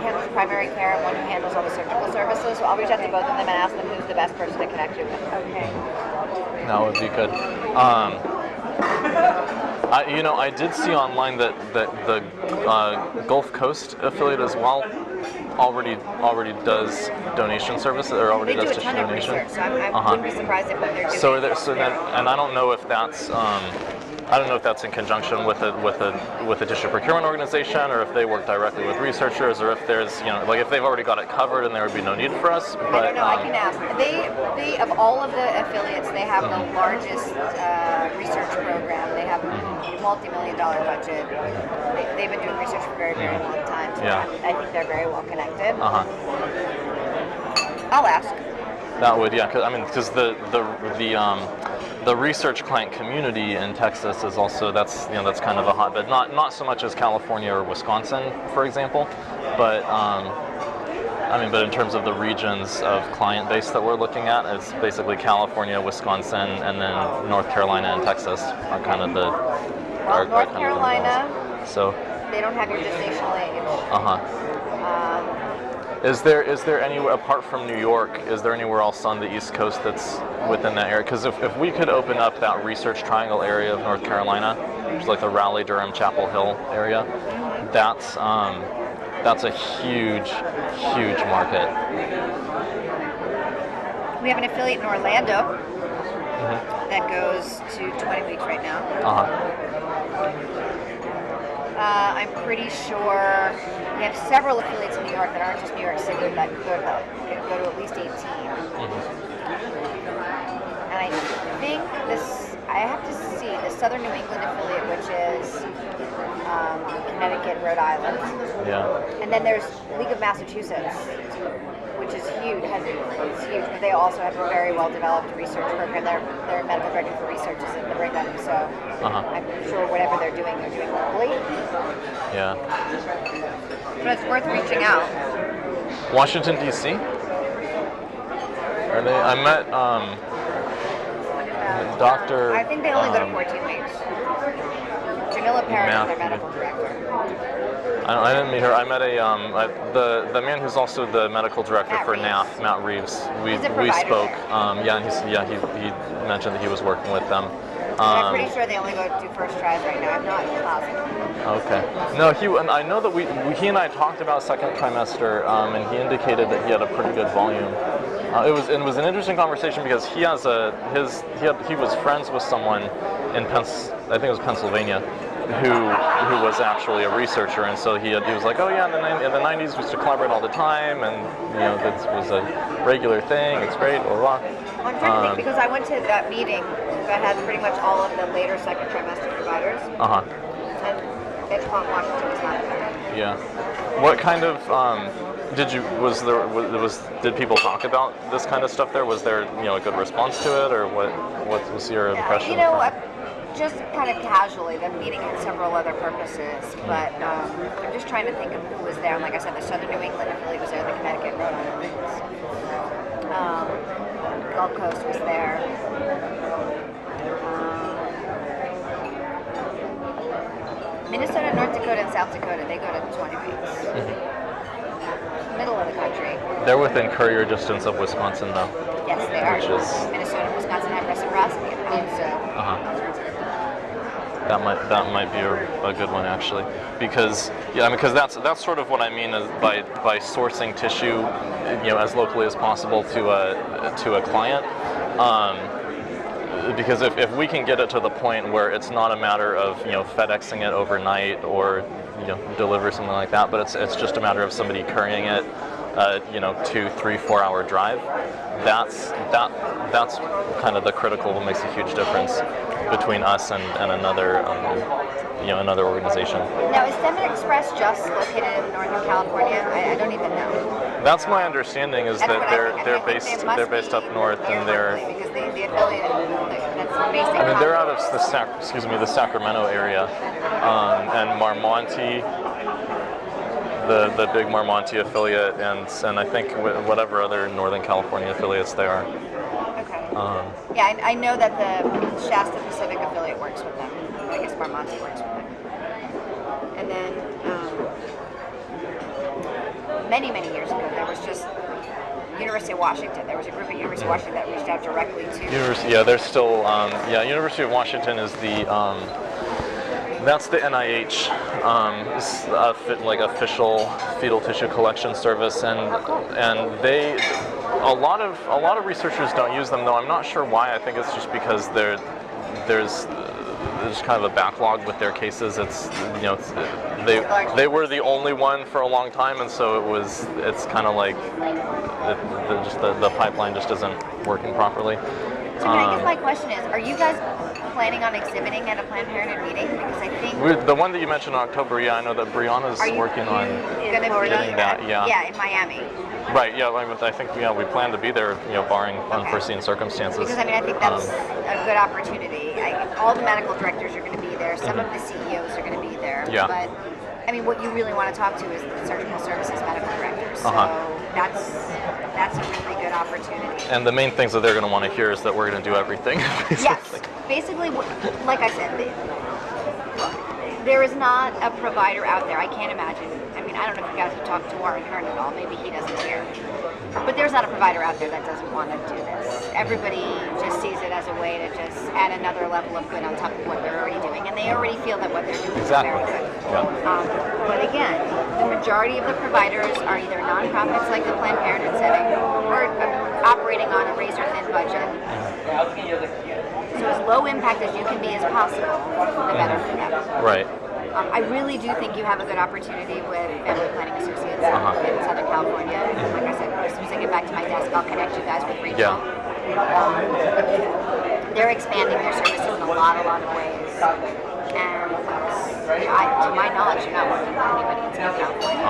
handles primary care and one who handles all the surgical services. So I'll reach out to both of them and ask them who's the best person to connect you with. Okay. That would be good. I did see online that the Gulf Coast affiliate as well already does donation services, or already They do does a ton tissue of donation. research, so I wouldn't be surprised if what they're doing. So then, and I don't know if that's in conjunction with a tissue procurement organization, or if they work directly with researchers, or if there's like if they've already got it covered and there would be no need for us. But I don't know. I can ask. They of all of the affiliates, they have the largest research program. They have a multi-million-dollar budget. They've been doing research for a very, very long time. So Yeah. I think they're very well connected. Uh-huh. I'll ask. That would, yeah, because the research client community in Texas is also that's kind of a hotbed. Not so much as California or Wisconsin, for example, but but in terms of the regions of client base that we're looking at, it's basically California, Wisconsin, and then North Carolina and Texas are kind of the. Well, North Carolina. So. They don't have your gestational age. Is there anywhere apart from New York? Is there anywhere else on the East Coast that's within that area? Because if we could open up that Research Triangle area of North Carolina, which is like the Raleigh, Durham, Chapel Hill area, that's a huge market. We have an affiliate in Orlando that goes to 20 weeks right now. I'm pretty sure we have several affiliates in New York that aren't just New York City that go to at least 18. And I think I have to see the Southern New England affiliate, which is Connecticut, Rhode Island. Yeah. And then there's League of Massachusetts, which is huge. It's huge, but they also have a very well-developed research program. Their medical director for research is in the Brigham, so I'm sure whatever they're doing locally. Yeah. But it's worth reaching out. Washington D.C. Are they? I met Dr. I think they only go to 14 weeks. Jamila Parrish is their medical director. I didn't meet her. I met the man who's also the medical director for NAF, Matt Reeves. We spoke. He mentioned that he was working with them. I'm pretty sure they only go to 2 first tries right now. I'm not positive. Okay. No, I know that he and I talked about second trimester, and he indicated that he had a pretty good volume. It was an interesting conversation because he was friends with someone in I think it was Pennsylvania, who was actually a researcher, and so he was like, oh yeah, in the 90s we used to collaborate all the time, and this was a regular thing. It's great, blah blah. I'm trying to think because I went to that meeting that had pretty much all of the later second trimester providers. And Edgemont, Washington was not there. Yeah. What kind of did people talk about this kind of stuff there? Was there a good response to it, or what was your impression? just kind of casually. The meeting had several other purposes, but I'm just trying to think of who was there. And like I said, the Southern New England affiliate was there, the Connecticut, Rhode Island, Gulf Coast was there. Minnesota, North Dakota, and South Dakota, they go to 20 weeks. Middle of the country. They're within courier distance of Wisconsin, though. Yes, they are. Which is Minnesota and Wisconsin have reciprocity, so. That might be a good one, actually, because because that's sort of what I mean is by sourcing tissue, as locally as possible to a client. Because if we can get it to the point where it's not a matter of FedExing it overnight or deliver something like that, but it's just a matter of somebody carrying it, 2, 3, 4 hour drive. That's kind of the critical what makes a huge difference between us and another another organization. Now, is Standard Express just located in Northern California? I don't even know. That's my understanding is that they're based up north and they're because the affiliate that's based in they're out of the Sacramento area, and Marmonte, the big Marmonte affiliate, and I think whatever other Northern California affiliates they are. Okay. Yeah, I know that the Shasta Pacific affiliate works with them. I guess Marmonte works with them. And then many years ago, there was just University of Washington. There was a group at University of Washington that reached out directly to. There's still University of Washington is the that's the NIH official fetal tissue collection service, and they a lot of researchers don't use them, though I'm not sure why. I think it's just because there's kind of a backlog with their cases. It's they were the only one for a long time, and so it's kind of like the pipeline just isn't working properly. So I guess my question is, are you guys planning on exhibiting at a Planned Parenthood meeting? Because I think the one that you mentioned in October, I know that Brianna's working on getting that. Yeah, in Miami. Right. Yeah. I think we plan to be there. Barring unforeseen circumstances. Because I think that's a good opportunity. All the medical directors are going to be there. Some of the CEOs are going to be there. Yeah. But what you really want to talk to is the surgical services medical directors. So that's a really good opportunity. And the main things that they're going to want to hear is that we're going to do everything. Yes. Basically, like I said, there is not a provider out there. I can't imagine. I don't know if you guys have talked to Warren Hearn at all. Maybe he doesn't care. But there's not a provider out there that doesn't want to do this. Everybody just sees it as a way to just add another level of good on top of what they're already doing. And they already feel that what they're doing is very good. Yeah. But again, the majority of the providers are either nonprofits like the Planned Parenthood setting or operating on a razor-thin budget. So as low impact as you can be as possible, the better for them. Right. I really do think you have a good opportunity with Family Planning Associates in Southern California. And like I said, as soon as I get back to my desk, I'll connect you guys with Rachel. They're expanding their services in a lot of ways. And to my knowledge, you're not working with anybody in Southern California.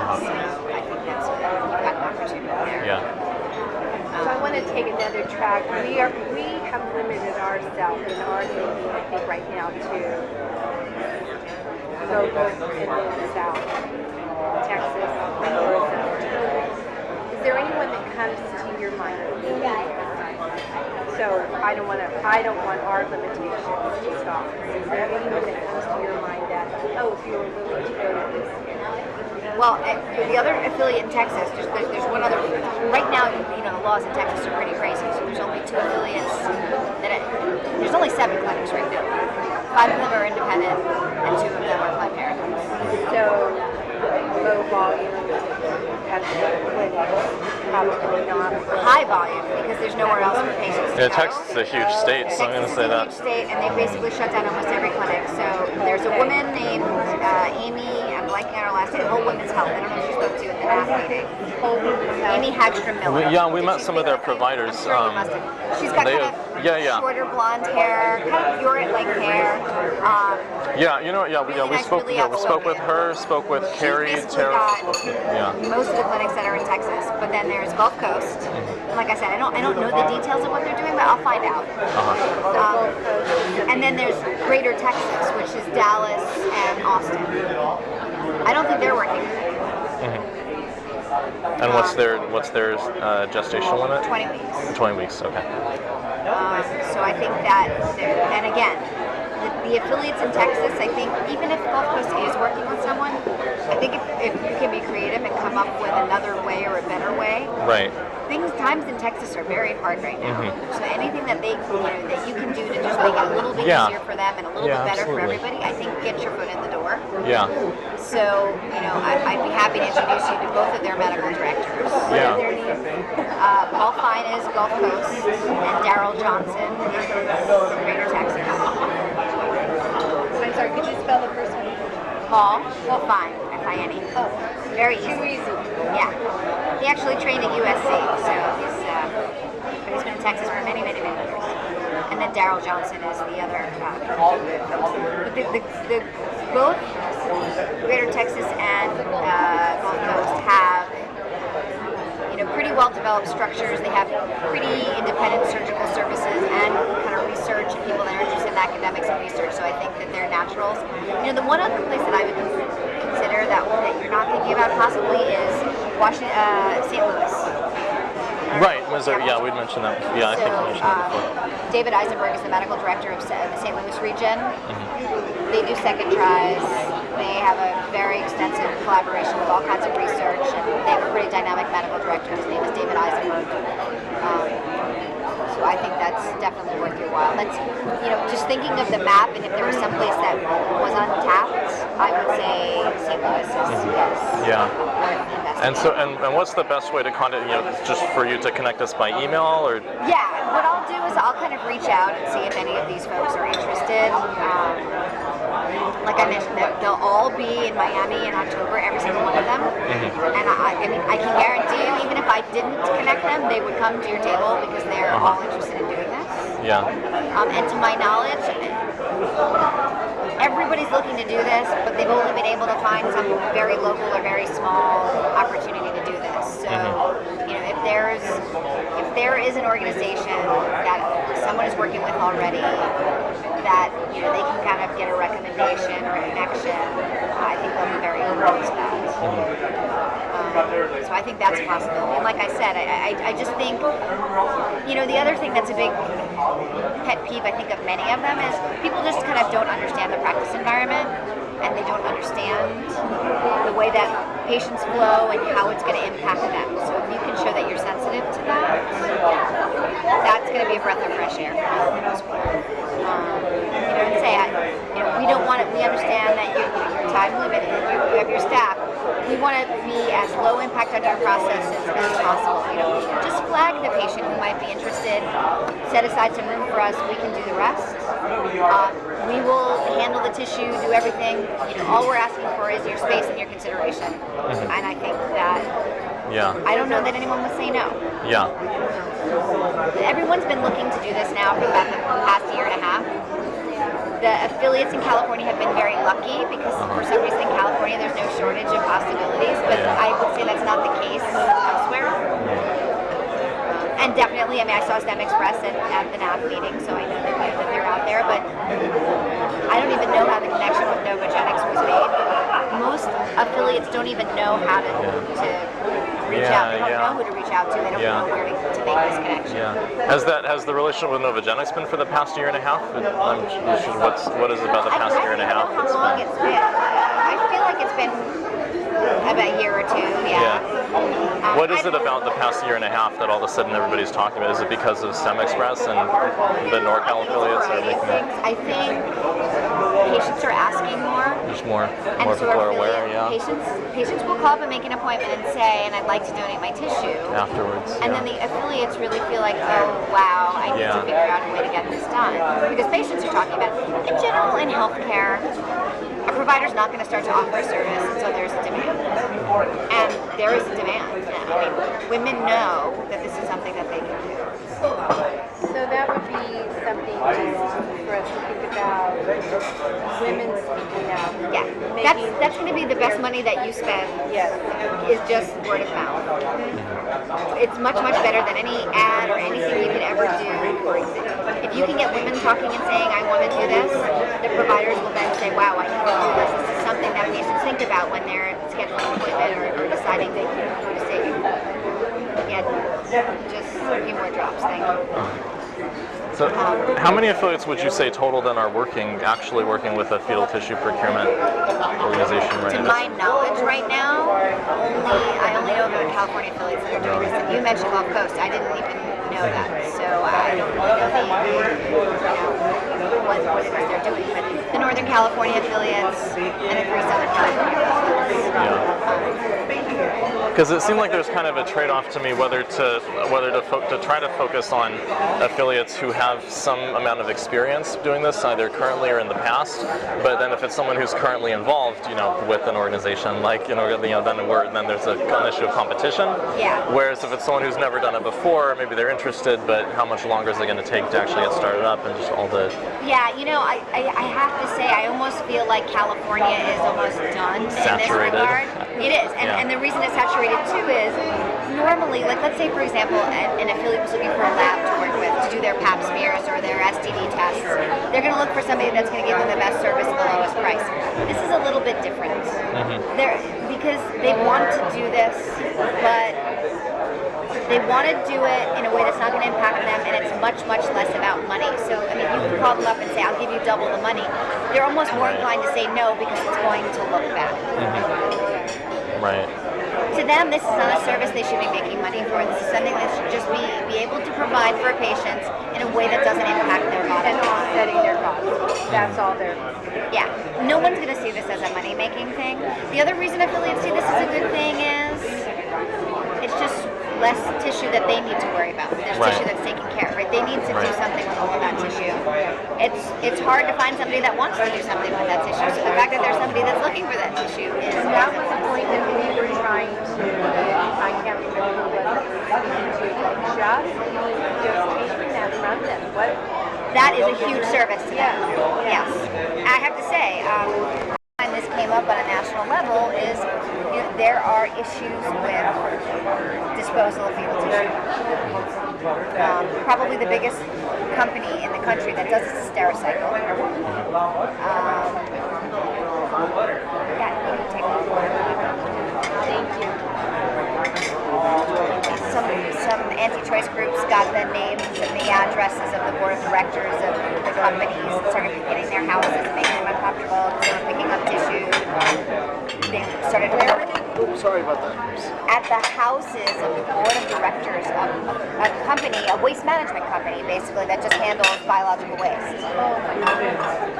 So I think you've got an opportunity there. Yeah. So I want to take another track. We have limited ourselves in our thinking, I think, right now to local in the South, Texas, Arizona. Is there anyone that comes to your mind? So I don't want our limitations to stop. Is there anyone that comes to your mind that, if you were willing to go to this? Well, the other affiliate in Texas, there's one other. Right now, the laws in Texas are pretty crazy. So there's only 2 affiliates. There's only 7 clinics right now. 5 of them are independent, and 2 of them are Planned Parenthood. So low volume kind of clinics, probably not. High volume because there's nowhere else for patients to go. Texas is a huge state, so I'm going to say that. Texas is a huge state, and they basically shut down almost every clinic. So there's a woman named Amy. I'm blanking on her last name. Whole Women's Health. I don't know if you spoke to at the last meeting. Amy Hagstrom Miller. We met some of their providers. She's got kind of shorter blonde hair, kind of Puritan-like hair. We spoke with her, spoke with Carrie, Tara. Most of the clinics that are in Texas, but then there's Gulf Coast. And like I said, I don't know the details of what they're doing, but I'll find out. And then there's Greater Texas, which is Dallas and Austin. I don't think they're working with it. And what's their gestational limit? 20 weeks. 20 weeks. Okay. So I think that, and again, the affiliates in Texas, I think, even if Gulf Coast is working with someone, I think if you can be creative and come up with another way or a better way, Right. times in Texas are very hard right now. So anything that that you can do to just make it a little bit easier for them and a little bit better for everybody, I think get your foot in the door. Yeah. So, I'd be happy to introduce you to both of their medical directors. Yeah. Paul Fine is Gulf Coast, and Daryl Johnson is Greater Texas. I'm sorry, could you spell the first one? Paul Fine, F-I-N-E. Oh, Very easy. too easy. Yeah. He actually trained at USC, so he's been in Texas for many, many, many years. And then Daryl Johnson is the other. Both Greater Texas and Gulf Coast have pretty well-developed structures. They have pretty independent surgical services and kind of research and people that are interested in academics and research. So I think that they're naturals. The one other place that I would consider that you're not thinking about possibly is St. Louis. Right, Missouri. Yeah, we'd mentioned that. Yeah, I think we mentioned that before. David Eisenberg is the medical director of the St. Louis region. They do second tries. They have a very extensive collaboration with all kinds of research, and they have a pretty dynamic medical director. His name is David Eisenberg. So I think that's definitely worth your while. That's, just thinking of the map, and if there was some place that was untapped, I would say St. Louis is Yeah. worth investing. And so, and what's the best way to contact? Just for you to connect us by email, or? Yeah, what I'll do is I'll kind of reach out and see if any of these folks are interested. Like I mentioned, they'll all be in Miami in October, every single one of them. And I can guarantee you, even if I didn't connect them, they would come to your table because they're all interested in doing this. Yeah. And to my knowledge, everybody's looking to do this, but they've only been able to find some very local or very small opportunity to do this. So, if there is an organization that someone is working with already, that they can kind of get a recommendation or a connection, I think they'll be very open to that. So I think that's a possibility. And like I said, I just think, the other thing that's a big pet peeve, I think, of many of them is people just kind of don't understand the practice environment, and they don't understand the way that patients flow and how it's going to impact them. So if you can show that you're sensitive to that, that's going to be a breath of fresh air for the most part. And say, we don't want it. We understand that you're time limited. You have your staff. We want to be as low impact on your process as possible. Just flag the patient who might be interested. Set aside some room for us. We can do the rest. We will handle the tissue, do everything. All we're asking for is your space and your consideration. And I think that. Yeah. I don't know that anyone would say no. Yeah. Everyone's been looking to do this now for about the past year and a half. The affiliates in California have been very lucky because for some reason in California there's no shortage of possibilities, but I would say that's not the case elsewhere. And definitely, I saw STEM Express at the NAF meeting, so I know that they're out there, but I don't even know how the connection with Novogenics was made. Most affiliates don't even know how to reach out. They don't know who to reach out to. They don't know where to make this connection. Yeah. Has the relationship with Novogenics been for the past year and a half? What is it about the past year and a half? I don't know how long it's been. I feel like it's been about a year or two. Yeah. What is it about the past year and a half that all of a sudden everybody's talking about? Is it because of STEM Express and the NorCal affiliates? I think patients are asking more. There's more And so people are aware. Patients will call up and make an appointment and say, and I'd like to donate my tissue. Afterwards. And then the affiliates really feel like, oh wow, I need to figure out a way to get this done. Because patients are talking about, in general, in healthcare, a provider's not going to start to offer a service until there's a demand. And there is a demand. Women know that this is something that they can do. So that would be something just for us to think about, women speaking out. Yeah, that's going to be the best money that you spend. Yes. Is just word of mouth. It's much, much better than any ad or anything you could ever do. If you can get women talking and saying, I want to do this. The providers will then say, wow, I can do this. This is something that patients think about when they're scheduling an appointment or deciding who to see. Yeah, just a few more drops, thank you. So, how many affiliates would you say total then are actually working with a fetal tissue procurement organization right now? To my knowledge right now, I only know the California affiliates that are doing this. And you mentioned Gulf Coast. I didn't even know that. So I don't know what it is they're doing. But the Northern California affiliates and the 3 Southern California affiliates. Because it seemed like there's kind of a trade-off to me whether to try to focus on affiliates who have some amount of experience doing this, either currently or in the past. But then if it's someone who's currently involved, with an organization, like then there's an issue of competition. Yeah. Whereas if it's someone who's never done it before, maybe they're interested, but how much longer is it going to take to actually get started up and just all the. Yeah, I have to say I almost feel like California is almost done Saturated. in this regard. It is, and the reason it's saturated too is normally, like let's say for example, an affiliate was looking for a lab to work with to do their pap smears or their STD tests. They're going to look for somebody that's going to give them the best service at the lowest price. This is a little bit different. Because they want to do this, but they want to do it in a way that's not going to impact them, and it's much, much less about money. So, I mean, you can call them up and say, I'll give you double the money. They're almost more inclined to say no because it's going to look bad. Right. To them, this is not a service they should be making money for. This is something they should just be able to provide for patients in a way that doesn't impact their bottom And line. offsetting their costs. That's all they're. Yeah, no one's going to see this as a money-making thing. The other reason affiliates see this as a good thing is it's just less tissue that they need to worry about. There's tissue that's taken care of, right? They need to do something with all of that tissue. It's hard to find somebody that wants to do something with that tissue. So the fact that there's somebody that's looking for that tissue is. And that was the point that we were trying to. I can't remember who was speaking to, but just taking that from them. What? That is a huge service to them. Yes. I have to say, when this came up on a national level is there are issues with disposal of fetal tissue. Probably the biggest company in the country that does this is Stericycle. Thank you. Some anti-choice groups got the names and the addresses of the board of directors of the companies and started getting their houses and making them uncomfortable because they were picking up tissue. They started Sorry about that. at the houses of the board of directors of a company, a waste management company, basically, that just handles biological waste.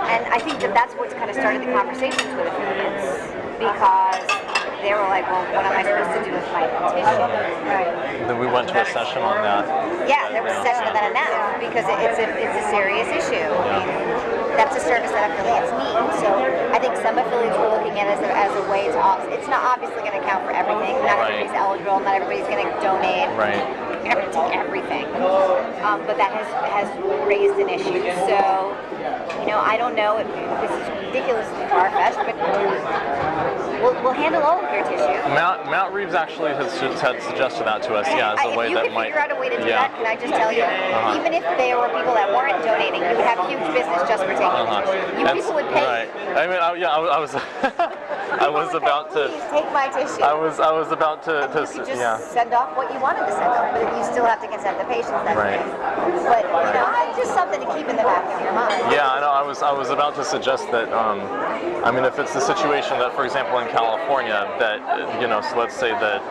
And I think that's what kind of started the conversations with affiliates, because they were like, well, what am I supposed to do with my tissue? Right. Then we went to a session on that. Yeah, there was a session on that enough, because it's a serious issue. I mean, that's a service that affiliates need. So I think some affiliates were looking at it as a way to, it's not obviously going to count for everything. Not everybody's eligible, not everybody's going to donate. Right. You're not going to take everything. But that has raised an issue. So, I don't know if this is ridiculously far-fetched, but we'll handle all of your tissue. Matt Reeves actually had suggested that to us, as a way that might. If you could figure out a way to do that, can I just tell you, even if there were people that weren't donating, you would have huge business just for taking the tissue. People would pay. Right. I mean, I was. I was about to. Please take my tissue. I was about to. You could just send off what you wanted to send off, but you still have to consent the patients. Right. But just something to keep in the back of your mind. Yeah, I know. I was about to suggest that. I mean, if it's the situation that, for example, in California, that so let's say that.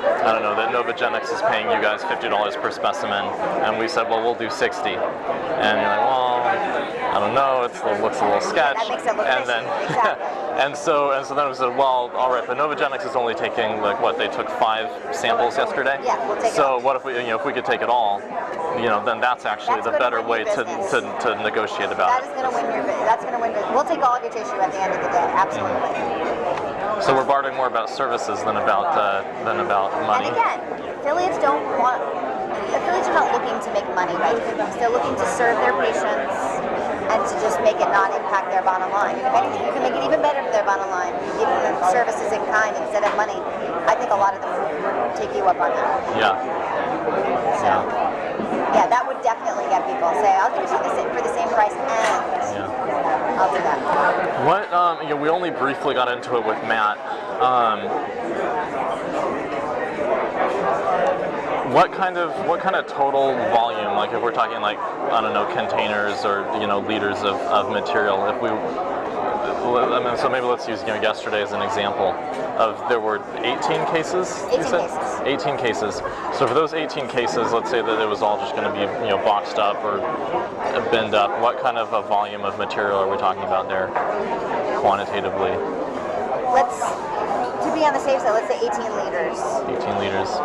I don't know, that Novogenics is paying you guys $50 per specimen, and we said, well, we'll do 60. And you're like, well, I don't know, it looks a little sketch. That makes it look and then, exactly. and so then we said, well, all right, but Novogenics is only taking they took 5 samples yesterday. Yeah, we'll take it all. So what if we, if we could take it all, then that's actually the better way to negotiate about it. That is going to win your business. That's going to win. We'll take all of your tissue at the end of the day. Absolutely. So we're bartering more about services than about money. And again, affiliates are not looking to make money, right? They're looking to serve their patients and to just make it not impact their bottom line. And if anything, you can make it even better for their bottom line, giving them services in kind instead of money. I think a lot of them will take you up on that. Yeah. So. Yeah, that would definitely get people say, I'll give it to you for the same price, and I'll do that. What, we only briefly got into it with Matt. What kind of total volume, like if we're talking like, I don't know, containers or, liters of material, if we, so maybe let's use, yesterday as an example there were 18 cases? 18 cases. 18 cases. So for those 18 cases, let's say that it was all just going to be, boxed up or binned up, what kind of a volume of material are we talking about there, quantitatively? To be on the safe side, let's say 18 liters. 18 liters.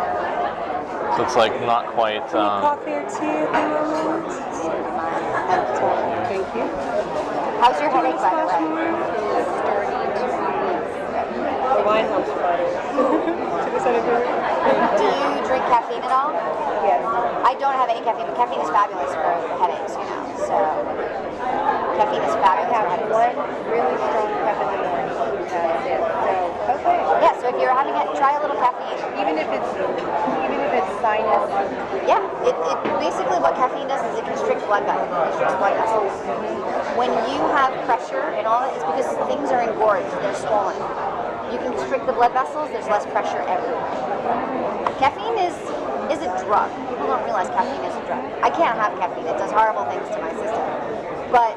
So it's like not quite... Coffee or tea at the moment? Thank you. How's your headache, by the way? The wine helps Friday. To the center group. Do you drink caffeine at all? Yes. I don't have any caffeine, but caffeine is fabulous for the headaches, So caffeine is fabulous for headaches. One really strong cup in the morning. That's it. So, okay. Yeah, so if you're having it, try a little caffeine. Even if it's sinus. Yeah, it basically what caffeine does is it constricts blood vessels. When you have pressure and all, it's because things are engorged, they're swollen. You can constrict the blood vessels, there's less pressure everywhere. Caffeine is a drug. People don't realize caffeine is a drug. I can't have caffeine, it does horrible things to my system. But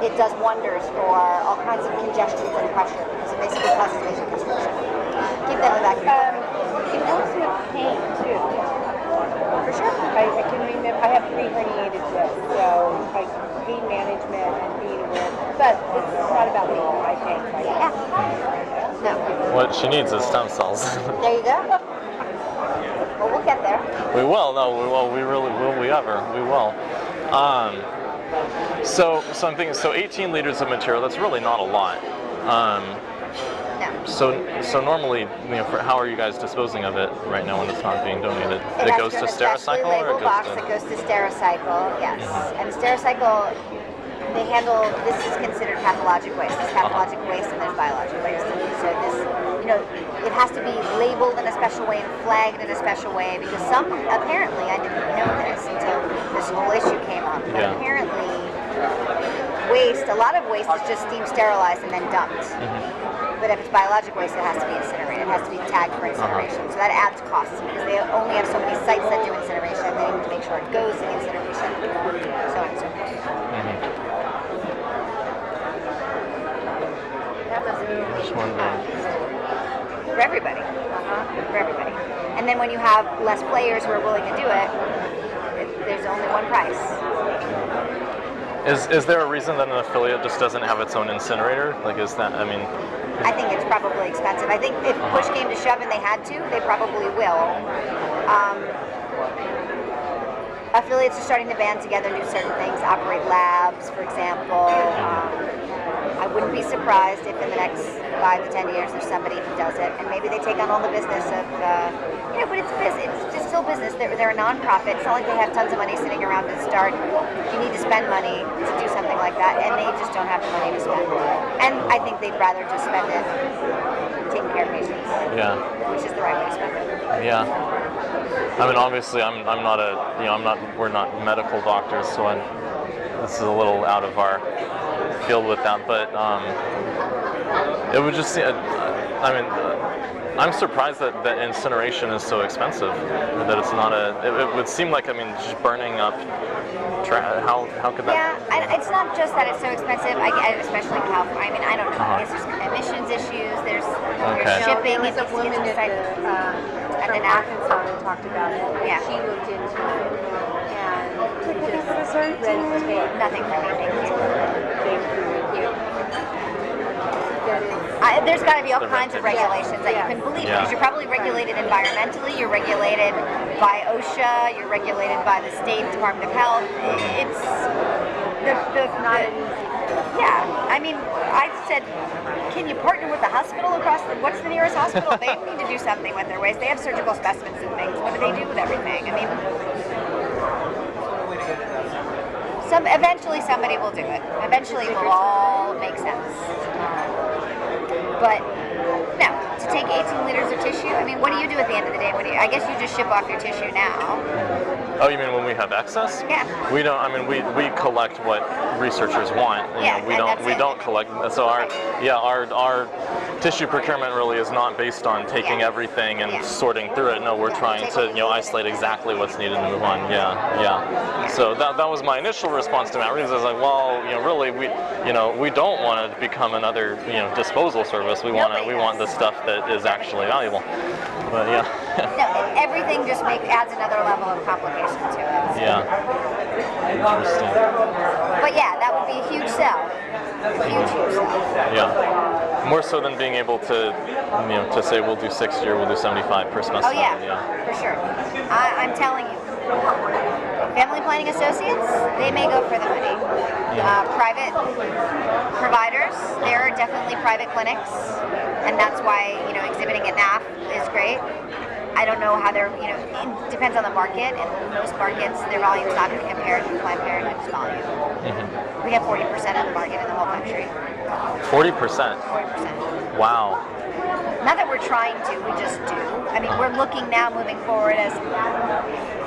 it does wonders for all kinds of congestions and pressure because it basically causes vasoconstriction. Keep that in the back of your head. It helps with pain too. For sure. I can remember, I have 3 herniated discs, so like pain management and being aware. But it's not about me, I think. Yeah. No. What she needs is stem cells. There you go. Well, we'll get there. We will. No, we will. We really will. We ever. We will. So I'm thinking. So 18 liters of material. That's really not a lot. No. So normally, how are you guys disposing of it right now when it's not being donated? It goes to Stericycle, or it goes to? It goes to Stericycle. Yes. And Stericycle, they handle. This is considered pathologic waste. There's pathologic waste and there's biologic waste. So this, it has to be labeled in a special way and flagged in a special way because apparently, I didn't know this until this whole issue came up. But apparently, a lot of waste is just steam sterilized and then dumped. But if it's biologic waste, it has to be incinerated. It has to be tagged for incineration. So that adds costs because they only have so many sites that do incineration. They need to make sure it goes to incineration, so on and so forth. Just wondering. For everybody. For everybody. And then when you have less players who are willing to do it, there's only one price. Is there a reason that an affiliate just doesn't have its own incinerator? Like, is that? I mean. I think it's probably expensive. I think if push came to shove and they had to, they probably will. Affiliates are starting to band together, do certain things, operate labs, for example. I wouldn't be surprised if in the next 5 to 10 years there's somebody who does it, and maybe they take on all the business of, but it's business. It's just still business. They're a non-profit. It's not like they have tons of money sitting around to start. You need to spend money to do something like that, and they just don't have the money to spend. And I think they'd rather just spend it taking care of patients. Yeah. Which is the right way to spend it. Yeah. I mean, obviously, we're not medical doctors, so this is a little out of our field with that, but it would just, I'm surprised that incineration is so expensive, or that it's not it would seem like, just burning up, how could that? Yeah, it's not just that it's so expensive, especially in California, I don't know, I guess there's emissions issues, there's shipping, There was a woman at from Arkansas who talked about it. Yeah. She looked into it and just red tape. Nothing for me, thank you. Thank you. There's got to be all kinds of regulations that you can believe because you're probably regulated environmentally, you're regulated by OSHA, you're regulated by the State Department of Health. It's not an easy. Yeah, I said, can you partner with the hospital what's the nearest hospital? They need to do something with their waste. They have surgical specimens and things. What do they do with everything? Eventually somebody will do it. Eventually it will all make sense. But no, to take 18 liters of tissue, what do you do at the end of the day? I guess you just ship off your tissue now. Oh, you mean when we have excess? Yeah. We don't. I mean, we collect what researchers want. You Yeah, know, we and don't that's we it. don't collect. So our tissue procurement really is not based on taking Yeah. everything and Yeah. sorting through it. No, we're Yeah, trying take to what we need isolate and- exactly what's needed and move on. Yeah. So that was my initial response to Matt Reeves. I was like, well, really we don't want to become another disposal service. We want Nobody the does. stuff that is actually valuable. But yeah. No, everything just adds another level of complication to it. Yeah. Interesting. But yeah, that would be a huge sell. Huge sell. Yeah. More so than being able to, to say we'll do 60 or we'll do 75 per specimen. Oh yeah, for sure. I'm telling you, family planning associates, they may go for the money. Private providers, there are definitely private clinics, and that's why exhibiting at NAF is great. I don't know how they're, it depends on the market. In most markets, their volume is not going to compare to Planned Parenthood's volume. Mm-hmm. We have 40% of the market in the whole country. 40%? 40%. Wow. Not that we're trying to, we just do. I mean, we're looking now, moving forward, as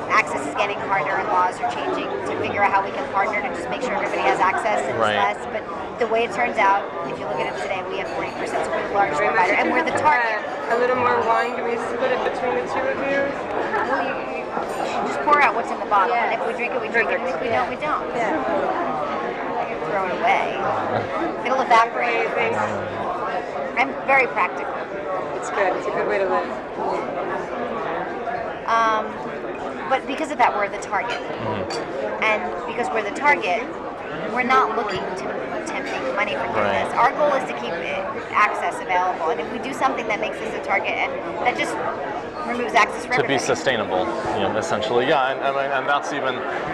access is getting harder and laws are changing, to figure out how we can partner to just make sure everybody has access and Right. less. But the way it turns out, if you look at it today, we have 40%, so we're the largest provider, and we're the target. A little more wine, can we split it between the two of you? Well, you should just pour out what's in the bottle, and if we drink it, we drink it, and if we don't, we don't. Yeah. Throw it away. It'll evaporate. Thanks. I'm very practical. It's good. It's a good way to live. But because of that, we're the target. And because we're the target, we're not looking to make money from doing Right. this. Our goal is to keep access available. And if we do something that makes us a target, and that just removes access for To be everybody. sustainable, essentially, yeah, and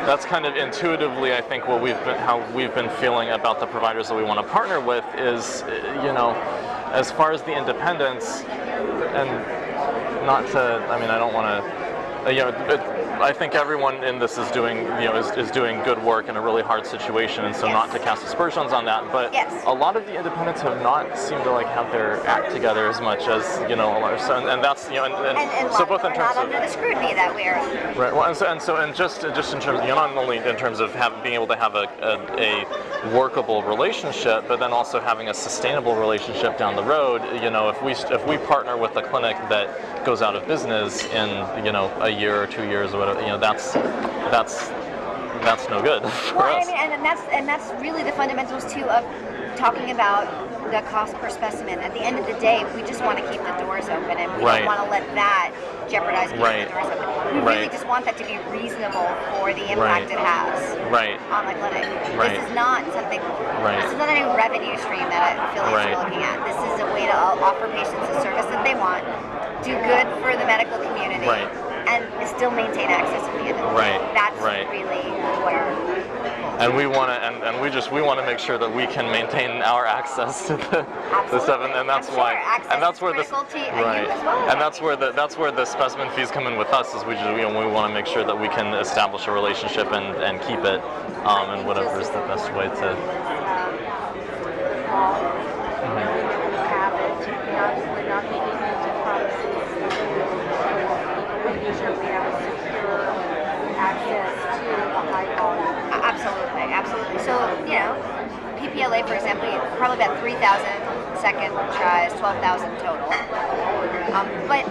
that's kind of intuitively, I think, how we've been feeling about the providers that we want to partner with is, as far as the independence, and not to, I don't want to, I think everyone in this is doing, is doing good work in a really hard situation, and so Yes. not to cast aspersions on that, but Yes. a lot of the independents have not seemed to have their act together as much as a lot of, and that's And so both in we're terms not of under the scrutiny that we are. right, well, and just in terms, not only in terms of being able to have a workable relationship, but then also having a sustainable relationship down the road. If we partner with a clinic that goes out of business in a year or 2 years or whatever, that's no good for Well, us. and that's really the fundamentals too of talking about the cost per specimen. At the end of the day, we just want to keep the doors open, and we Right. don't want to let that jeopize keeping Right. the doors open. We really Right. just want that to be reasonable for the impact Right. it has Right. on the clinic. Right. This is not something. Right. This is not a new revenue stream that affiliates Right. are looking at. This is a way to offer patients a service that they want, do good for the medical community, Right. and still maintain access at the end of the day. Right. That's Right. really what our. And we want to, we want to make sure that we can maintain our access to the stuff, and that's I'm why, sure. Access and that's is where this, critical to you right, as well. and that's where the specimen fees come in with us. Is we want to make sure that we can establish a relationship and keep it, and whatever is the best way to. We're not making major promises. Making sure we have a secure access to a high volume. Absolutely. So, PPLA, for example, probably about 3,000 second tries, 12,000 total. But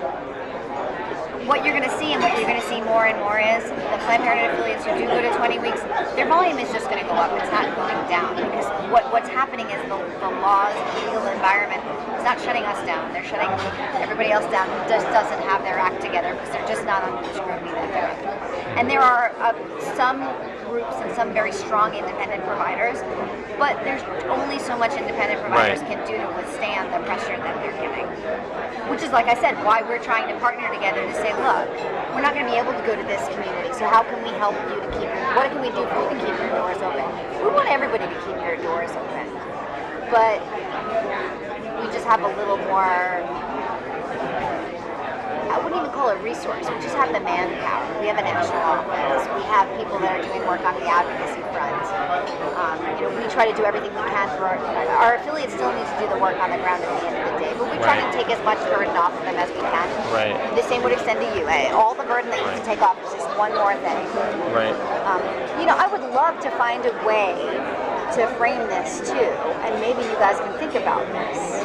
what you're going to see, and what you're going to see more and more, is the Planned Parenthood affiliates who do go to 20 weeks, their volume is just going to go up. It's not going down, because what's happening is the laws, the legal environment is not shutting us down. They're shutting everybody else down who just doesn't have their act together, because they're just not under the scrutiny that they're in. And there are some groups and some very strong independent providers, but there's only so much independent providers Right. can do to withstand the pressure that they're getting. Which is, like I said, why we're trying to partner together to say, look, we're not going to be able to go to this community, so how can we help you to keep what can we do for you to keep your doors open? We want everybody to keep their doors open, but we just have a little more, I wouldn't even call it resource, we just have the manpower. We have an extra office, we have people that are doing work on the advocacy front. we try to do everything we can for our affiliates. Still need to do the work on the ground at the end of the day, but we try to take as much burden off of them as we can. Right. The same would extend to you. All the burden that you can take off is just one more thing. Right. I would love to find a way to frame this too, and maybe you guys can think about this.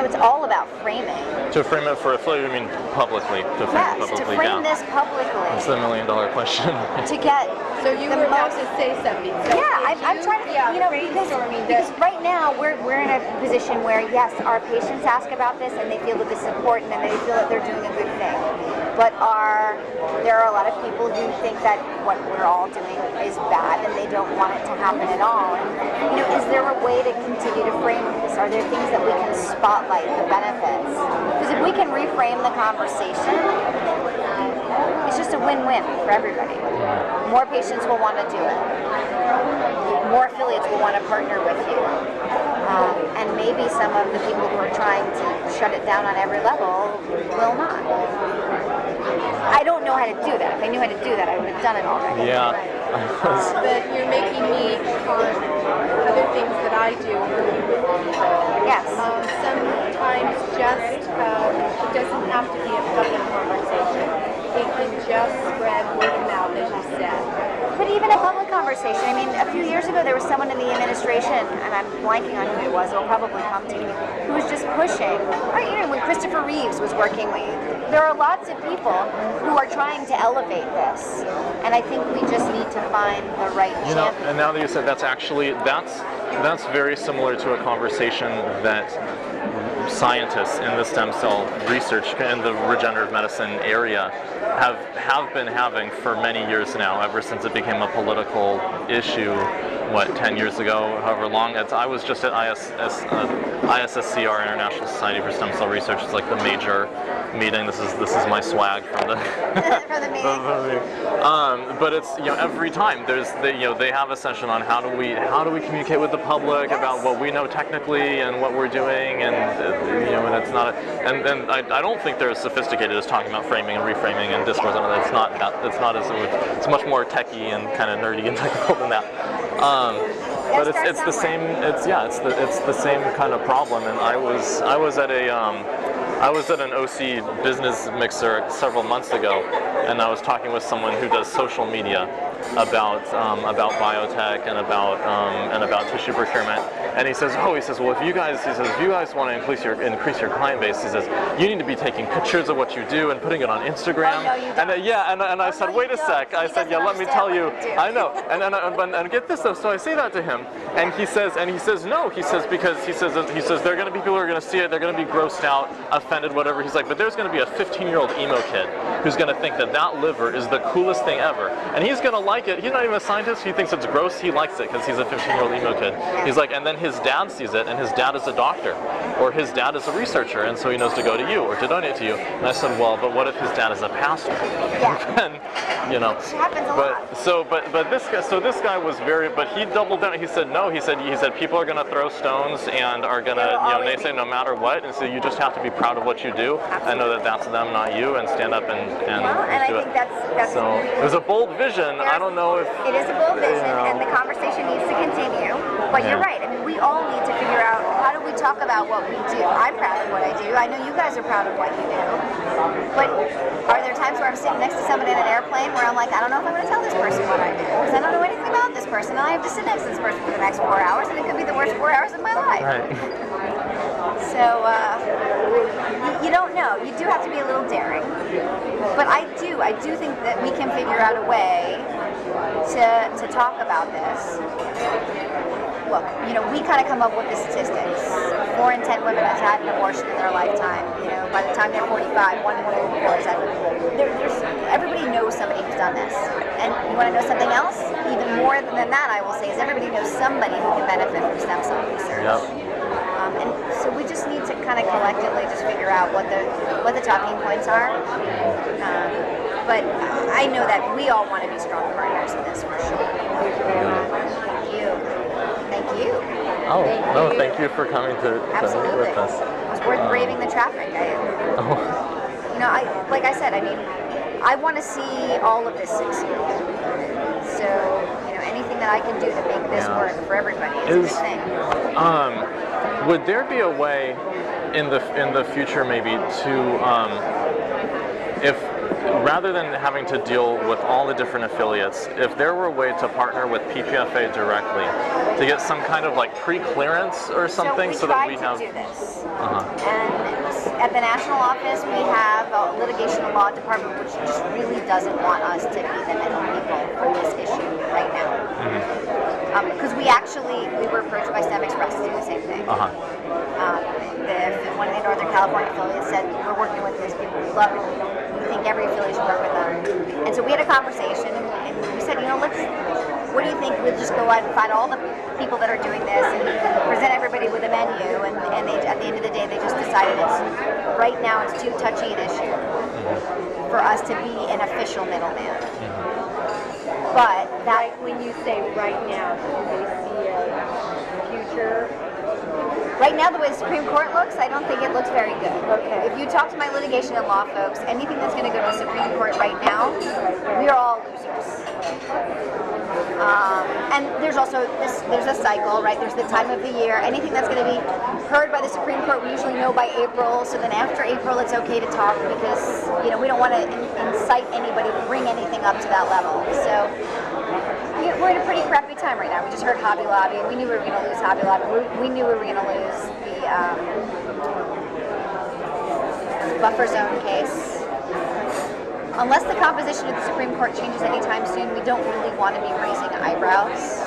It's all about framing. To frame it for affiliate, you mean publicly? To frame it publicly, to frame this publicly. That's the $1 million question. To get So you were about to say something. So I'm trying to, because right now we're in a position where yes, our patients ask about this and they feel that this is important and they feel that they're doing a good thing. But there are a lot of people who think that what we're all doing is bad and they don't want it to happen at all. And, is there a way to continue to frame this? Are there things that we can spotlight the benefits? Because if we can reframe the conversation, it's just a win-win for everybody. More patients will want to do it. More affiliates will want to partner with you. And maybe some of the people who are trying to shut it down on every level will not. I don't know how to do that. If I knew how to do that, I would have done it already. Yeah. But you're making me on other things that I do working with people. Yes. Sometimes just, it doesn't have to be a public conversation. It can just spread word of mouth, as you said. But even a public conversation. I mean, a few years ago there was someone in the administration, and I'm blanking on who it was, it'll probably come to me, who was just pushing. When Christopher Reeves was working with, there are lots of people who are trying to elevate this, and I think we just need to find the right champion. And now that you said that's very similar to a conversation that scientists in the stem cell research in the regenerative medicine area have been having for many years now, ever since it became a political issue, 10 years ago, however long. I was just at ISSCR, International Society for Stem Cell Research. It's like the major meeting. This is my swag from the For the meeting. but it's every time they have a session on how do we communicate with the public about what we know technically and what we're doing, and and it's not and I don't think they're as sophisticated as talking about framing and reframing and discourse. It's not it's much more techy and kind of nerdy and technical than that. But it's the same. It's the same kind of problem. And I was at an OC business mixer several months ago, and I was talking with someone who does social media about biotech and about tissue procurement. And he says, well, if you guys want to increase your client base, he says, you need to be taking pictures of what you do and putting it on Instagram. Oh, no, you don't. And I said, wait a sec. I said, let me tell you. I know. And get this though. So I say that to him, and he says no. He says because he says there are going to be people who are going to see it. They're going to be grossed out, offended, whatever. He's like, but there's going to be a 15-year-old emo kid who's going to think that liver is the coolest thing ever, and he's going to like it. He's not even a scientist. He thinks it's gross. He likes it because he's a 15-year-old emo kid. He's like, and then his dad sees it, and his dad is a doctor, or his dad is a researcher, and so he knows to go to you or to donate to you. And I said, well, but what if his dad is a pastor? Yeah. And, Which happens a lot. But this guy was but he doubled down. He said no. He said people are going to throw stones and are going to they say no matter what, and so you just have to be proud of what you do. Absolutely. And know that that's them, not you, and stand up and I do think it. that's So it was a bold vision. I don't know if it is a bold vision, and the conversation needs to continue. But you're right. I mean, we all need to figure out how do we talk about what we do. I'm proud of what I do. I know you guys are proud of what you do. But are there times where I'm sitting next to someone in an airplane where I'm like, I don't know if I'm going to tell this person what I do because I don't know anything about this person, and I have to sit next to this person for the next 4 hours, and it could be the worst 4 hours of my life. right. So you don't know. You do have to be a little daring. But I do think that we can figure out a way to talk about this. Look, we kind of come up with the statistics. 4 in 10 women have had an abortion in their lifetime. By the time they're 45, 1 woman in 4 is everybody knows somebody who's done this. And you want to know something else? Even more than that, I will say, is everybody knows somebody who can benefit from stem cell research. Yep. And so we just need to kind of collectively just figure out what the talking points are. But I know that we all want to be strong partners in this for sure. Thank you. Oh, thank you for coming to meet with us. It was worth braving the traffic. Like I said, I mean, I want to see all of this succeed. So, anything that I can do to make this work for everybody is a good thing. Would there be a way in the future maybe to if rather than having to deal with all the different affiliates, if there were a way to partner with PPFA directly to get some kind of like pre-clearance or something, so that we have. Do this. And at the national office, we have a litigation and law department, which just really doesn't want us to be the middle people for this issue right now. Because we were approached by STEM Express to do the same thing. One of the Northern California affiliates said, we're working with these people, we love it, we think every affiliate should work with them. And so we had a conversation, and we said, what do you think, we'll just go out and find all the people that are doing this and present everybody with a menu, and they, at the end of the day, they just decided right now it's too touchy an issue for us to be an official middleman. But that, when you say right now, do they see a future? Right now, the way the Supreme Court looks, I don't think it looks very good. Okay. If you talk to my litigation and law folks, anything that's going to go to the Supreme Court right now, we are all losers. And there's also there's a cycle, right? There's the time of the year. Anything that's going to be heard by the Supreme Court, we usually know by April. So then after April, it's okay to talk because we don't want to incite anybody to bring anything up to that level. So we're in a pretty crappy time right now. We just heard Hobby Lobby. We knew we were going to lose Hobby Lobby. We knew we were going to lose the buffer zone case. Unless the composition of the Supreme Court changes anytime soon, we don't really want to be raising eyebrows.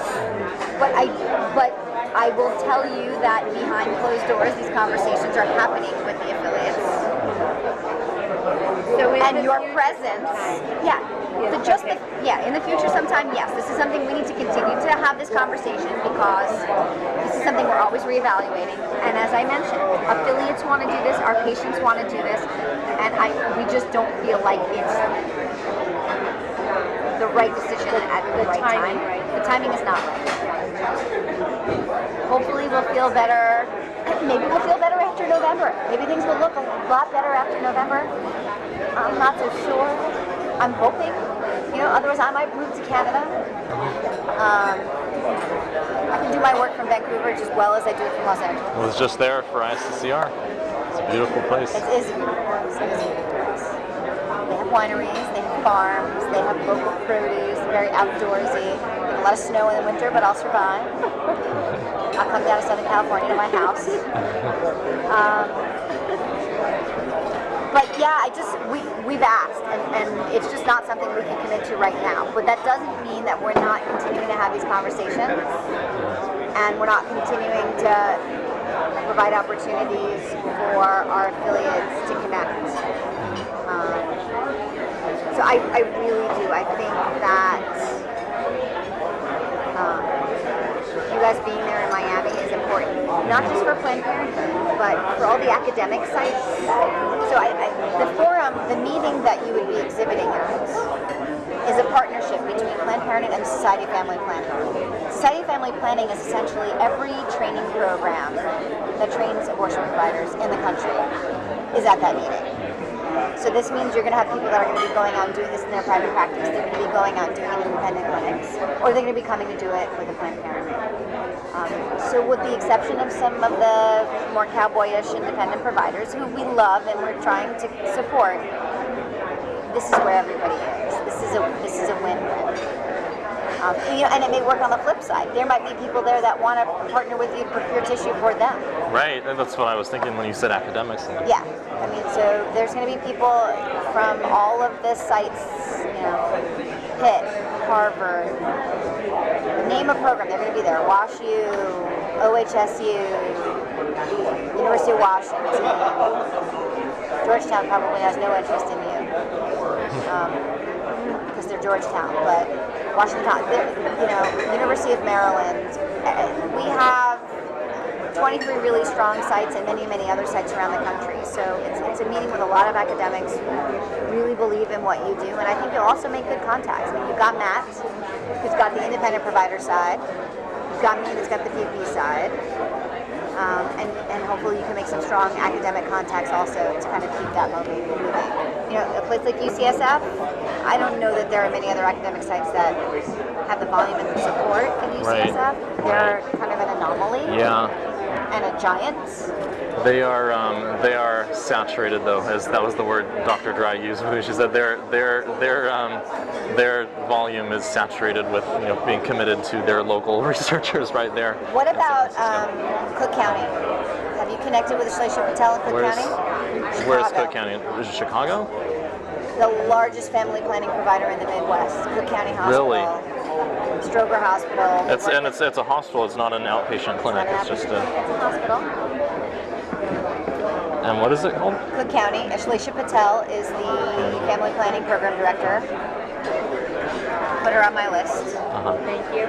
But I will tell you that behind closed doors, these conversations are happening with the affiliates. So and your presence, in the future sometime, yes, this is something we need to continue to have this conversation because this is something we're always reevaluating. And as I mentioned, affiliates want to do this, our patients want to do this, and we just don't feel like it's the right decision at the right time. Right. The timing is not right. Hopefully we'll feel better. Maybe we'll feel better after November. Maybe things will look a lot better after November. I'm not so sure. I'm hoping. Otherwise I might move to Canada. I can do my work from Vancouver just as well as I do it from Los Angeles. I was just there for ISCCR. It's a beautiful place. It is a beautiful place. It is a beautiful place. They have wineries, they have farms, they have local produce, very outdoorsy. We have a lot of snow in the winter, but I'll survive. I'll come down to Southern California to my house. But yeah, we've asked, and it's just not something we can commit to right now. But that doesn't mean that we're not continuing to have these conversations, and we're not continuing to provide opportunities for our affiliates to connect. So I really do. I think that you guys being there in Miami is important, not just for Planned Parenthood, but for all the academic sites. So the forum, the meeting that you would be exhibiting at is a partnership between Planned Parenthood and Society of Family Planning. Society of Family Planning is essentially every training program that trains abortion providers in the country is at that meeting. So this means you're going to have people that are going to be going out and doing this in their private practice. They're going to be going out and doing it in independent clinics, or they're going to be coming to do it with a Planned Parenthood. So with the exception of some of the more cowboyish independent providers who we love and we're trying to support, this is where everybody is. This is a win-win. And it may work on the flip side. There might be people there that want to partner with you to procure tissue for them. Right, and that's what I was thinking when you said academics. Yeah, I mean, so there's going to be people from all of the sites, Pitt, Harvard, name a program, they're going to be there. WashU, OHSU, University of Washington. Georgetown probably has no interest in you because they're Georgetown, but Washington, University of Maryland. We have 23 really strong sites and many, many other sites around the country. So it's a meeting with a lot of academics who really believe in what you do, and I think you'll also make good contacts. I mean, you've got Matt, who's got the independent provider side. You've got me that's got the PP side. And hopefully you can make some strong academic contacts also to kind of keep that momentum moving. You know, a place like UCSF, I don't know that there are many other academic sites that have the volume and the support in UCSF. Right. They're kind of an anomaly. Yeah. And a giant. They are saturated though, as that was the word Dr. Dry used. She said their volume is saturated with being committed to their local researchers right there. What about Cook County? Have you connected with Ashleisha Patel in Cook County? Where's Cook County? Is it Chicago? The largest family planning provider in the Midwest, Cook County Hospital. Really? Stroger Hospital. It's a hospital. It's not an outpatient clinic. It's just a. It's a hospital. And what is it called? Cook County. Ashleisha Patel is the family planning program director. Put her on my list. Thank you.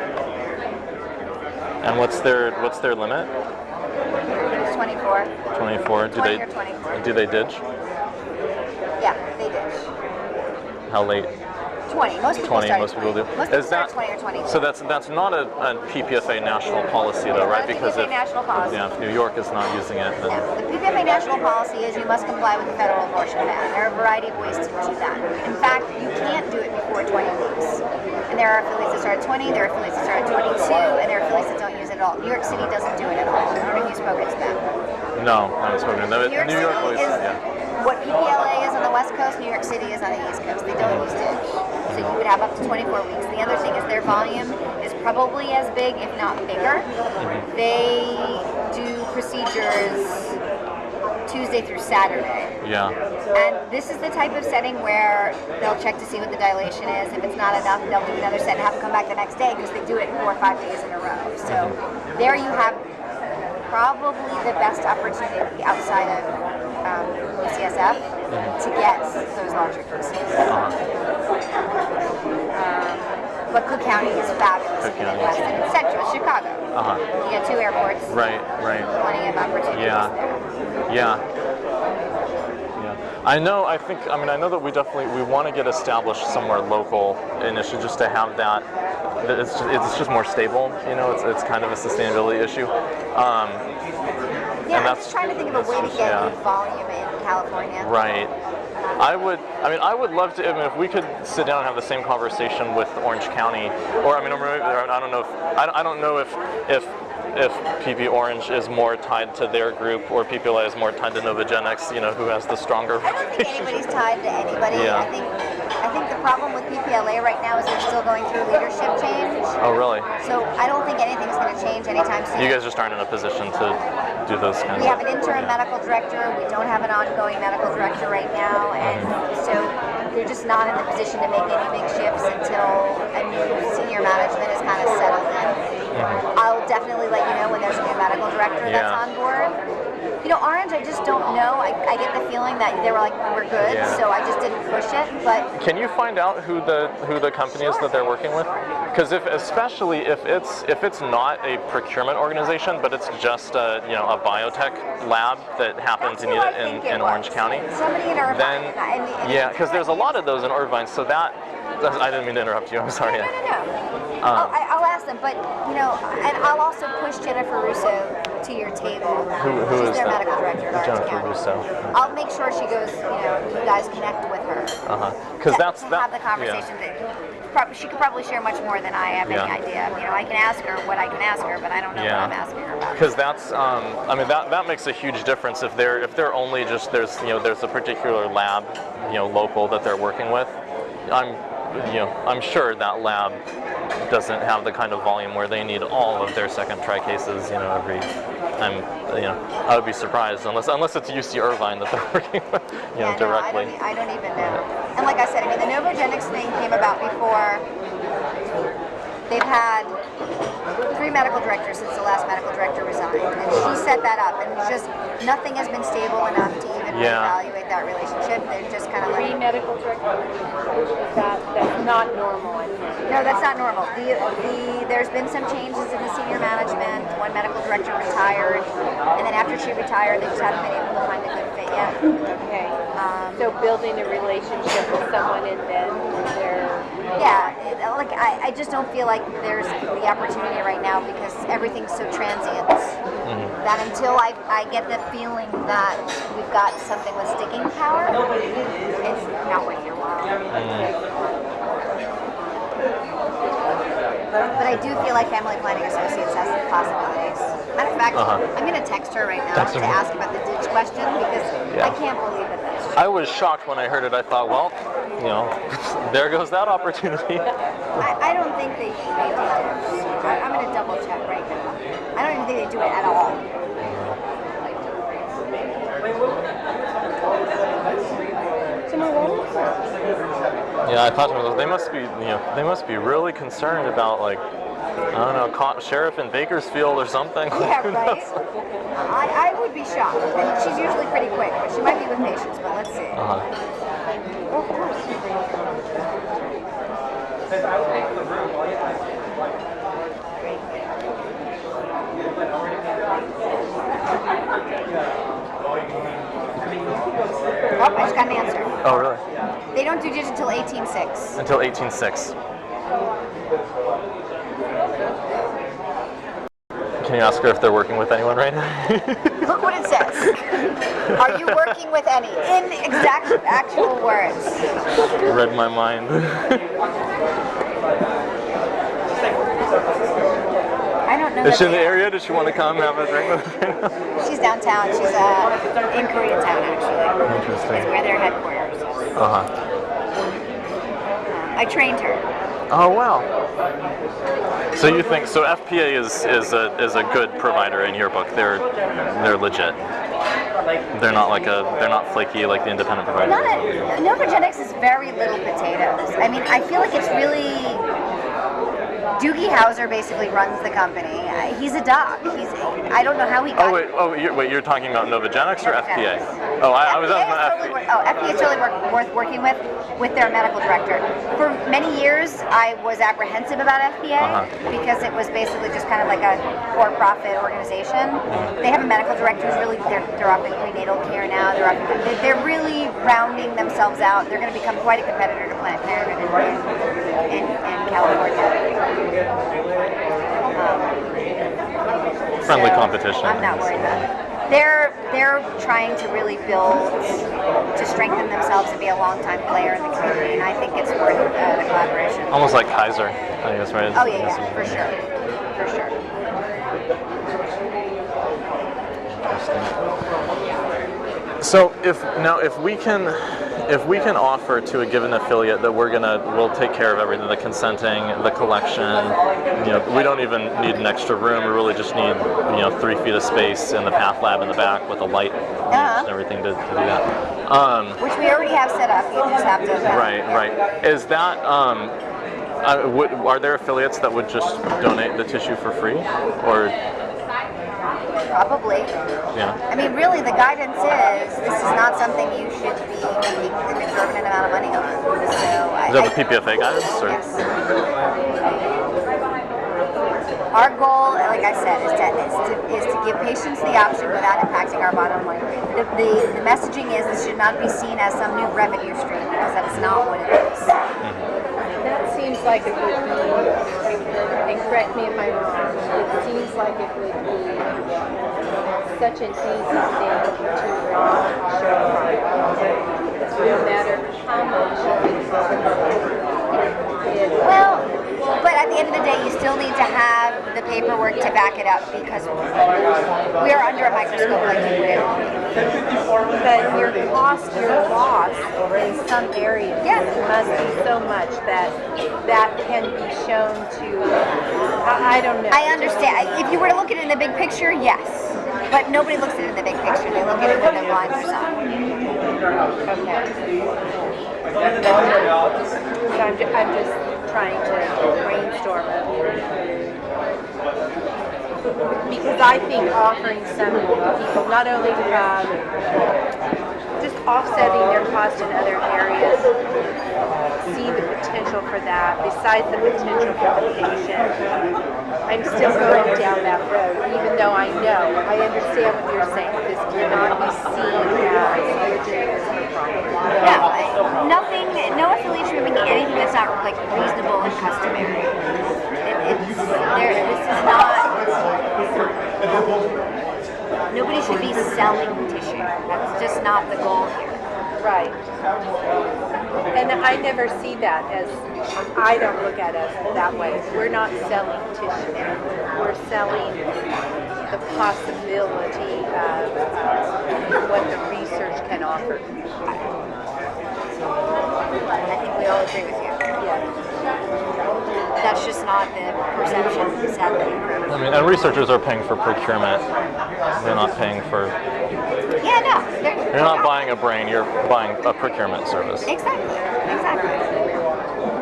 And what's their limit? It's 24. 24. 20 or 24. Do they ditch? Yeah, they did. How late? 20. Most people 20. start Most at people 20. do. Most people start at 20 or 22. So that's not a PPFA national policy though, right? Because PPFA national policy. If New York is not using it, then Yeah. The PPFA national policy is you must comply with the federal abortion ban. There are a variety of ways to do that. In fact, you can't do it before 20 weeks. And there are affiliates that start at 20, there are affiliates that start at 22, and there are affiliates that don't use it at all. New York City doesn't do it at all. I don't know if you've spoken to them. no, I haven't spoken to them. New York City always, is yeah. what PPLA is on the West Coast, New York City is on the East Coast. They don't use it. So you would have up to 24 weeks. The other thing is their volume is probably as big, if not bigger. They do procedures Tuesday through Saturday. Yeah. And this is the type of setting where they'll check to see what the dilation is. If it's not enough, they'll do another set and have them come back the next day because they do it 4 or 5 days in a row. So there you have probably the best opportunity outside of UCSF to get those larger cases. But Cook County is fabulous in the Midwest and Central Chicago. You get 2 airports. Right. Plenty of opportunities there. Yeah. I know that we want to get established somewhere local initially, just to have that. It's just more stable. It's kind of a sustainability issue. I'm just trying to think of a way to get volume in California. Right. I would love to. If we could sit down and have the same conversation with Orange County, or I don't know if PP Orange is more tied to their group or PPLA is more tied to Novogenics. Who has the stronger. I don't think anybody's tied to anybody. Yeah. I think the problem with PPLA right now is they're still going through leadership change. Oh, really? So I don't think anything's going to change anytime soon. You guys just aren't in a position to do those kinds of. We have an interim medical director. We don't have an ongoing medical director right now, and so they're just not in the position to make any big shifts until a new senior management is kind of settled in. I'll definitely let you know when there's a new medical director that's on board. Orange, I just don't know. I get the feeling that they were like, we're good, so I just didn't push it. But can you find out who the company is that they're working with? Because especially if it's not a procurement organization, but it's just a biotech lab that happened to need it in Orange County. Somebody in Irvine. Then because there's a lot of those in Irvine, so that I didn't mean to interrupt you. I'm sorry. No. I'll ask them, but and I'll also push Jennifer Russo to your table. Who She's is their that? medical director at Orange Jennifer County. Russo. I'll make sure she goes. You guys connect with her. Because that's have the conversation. She could probably share much more than I have any idea. I can ask her what I can ask her, but I don't know what I'm asking her about. Because that's, that makes a huge difference if they're only just there's a particular lab, local that they're working with. I'm sure that lab doesn't have the kind of volume where they need all of their second try cases, every time. I would be surprised unless it's UC Irvine that they're working with, directly. I don't even know. And like I said, the Novogenics thing came about before. They've had 3 medical directors since the last medical director resigned, and she set that up, and just nothing has been stable enough to even evaluate that relationship. They're just kind of 3 medical directors. That's not normal. No, that's not normal. There's been some changes in the senior management. One medical director retired, and then after she retired, they just haven't been able to find a good fit yet. Okay. So building a relationship with someone and then they're like I just don't feel like there's the opportunity right now because everything's so transient that until I get the feeling that we've got something with sticking power, it's not worth your while. But I do feel like Family Planning Associates has some possibilities. Matter of fact, I'm going to text her right now to ask about the ditch question because I can't believe that that's true. I was shocked when I heard it. I thought, well, you know, there goes that opportunity. I don't think they do ditch. I'm going to double check right now. I don't even think they do it at all. Yeah, I thought to myself, they must be, you know, they must be really concerned about, like, I don't know, sheriff in Bakersfield or something. Yeah, right. I would be shocked, and she's usually pretty quick, but she might be with patients. But let's see. Of course. Oh, I just got an answer. Oh, really? They don't do ditch until 18.6. Until 18.6. Can you ask her if they're working with anyone right now? Look what it says. Are you working with any? In exact actual words. Read my mind. I don't know. Is she in the area? Does she want to come have a drink with us right now? She's downtown. She's in Koreatown, actually. Interesting. It's where their headquarters is. I trained her. Oh, wow. So you think, so FPA is a good provider in your book. They're legit. They're not like they're not flaky like the independent providers. Novogenics is very little potatoes. I mean, I feel like it's really Doogie Howser basically runs the company. He's a doc. I don't know how he got. Wait, you're talking about Novogenics or FPA? Oh, I was asking about FPA. FPA is totally worth working with their medical director. For many years, I was apprehensive about FPA because it was basically just kind of like a for-profit organization. They have a medical director who's really they're offering prenatal care now. They're really rounding themselves out. They're going to become quite a competitor to Planned Parenthood in California. Friendly competition. I'm not worried about it. They're trying to really build to strengthen themselves and be a long-time player in the community, and I think it's worth the collaboration. Almost like Kaiser, I guess, right? Oh yeah, for sure. So if we can offer to a given affiliate that we'll take care of everything, the consenting, the collection, we don't even need an extra room. We really just need 3 feet of space and the path lab in the back with a light and everything to do that. Which we already have set up. You just have to. Right. Is that are there affiliates that would just donate the tissue for free, or? Probably. Yeah. I mean, really, the guidance is this is not something you should be making an exorbitant amount of money on. So is that the PPFA guidance? Or? Yes. Our goal, like I said, is to give patients the option without impacting our bottom line. The messaging is this should not be seen as some new revenue stream because that is not what it is. That seems like it would be, and correct me if I'm wrong, it seems like it would be such an easy thing to not show progress, no matter how much Well, but at the end of the day, you still need to have the paperwork to back it up because we are under a microscope like you would. But your loss in some areas must be so much that can be shown to, I don't know. I understand. If you were to look at it in the big picture, yes. But nobody looks at it in the big picture. They look at it with their blinders on. Okay. So I'm just trying to brainstorm because I think offering some people not only just offsetting their cost in other areas, see the potential for that besides the potential for the patient. I'm still going down that road, even though I understand what you're saying. This cannot be seen as a legitimate problem. No, nothing, no affiliation would mean anything that's not like reasonable and customary. This is not. Nobody should be selling tissue. That's just not the goal here. Right. And I never see that as, I don't look at it that way. We're not selling tissue. We're selling the possibility of what the research can offer. I think we all agree with you. Yes. That's just not the perception, sadly. I mean, and researchers are paying for procurement. They're not paying for. Yeah, no. You're not buying a brain. You're buying a procurement service. Exactly.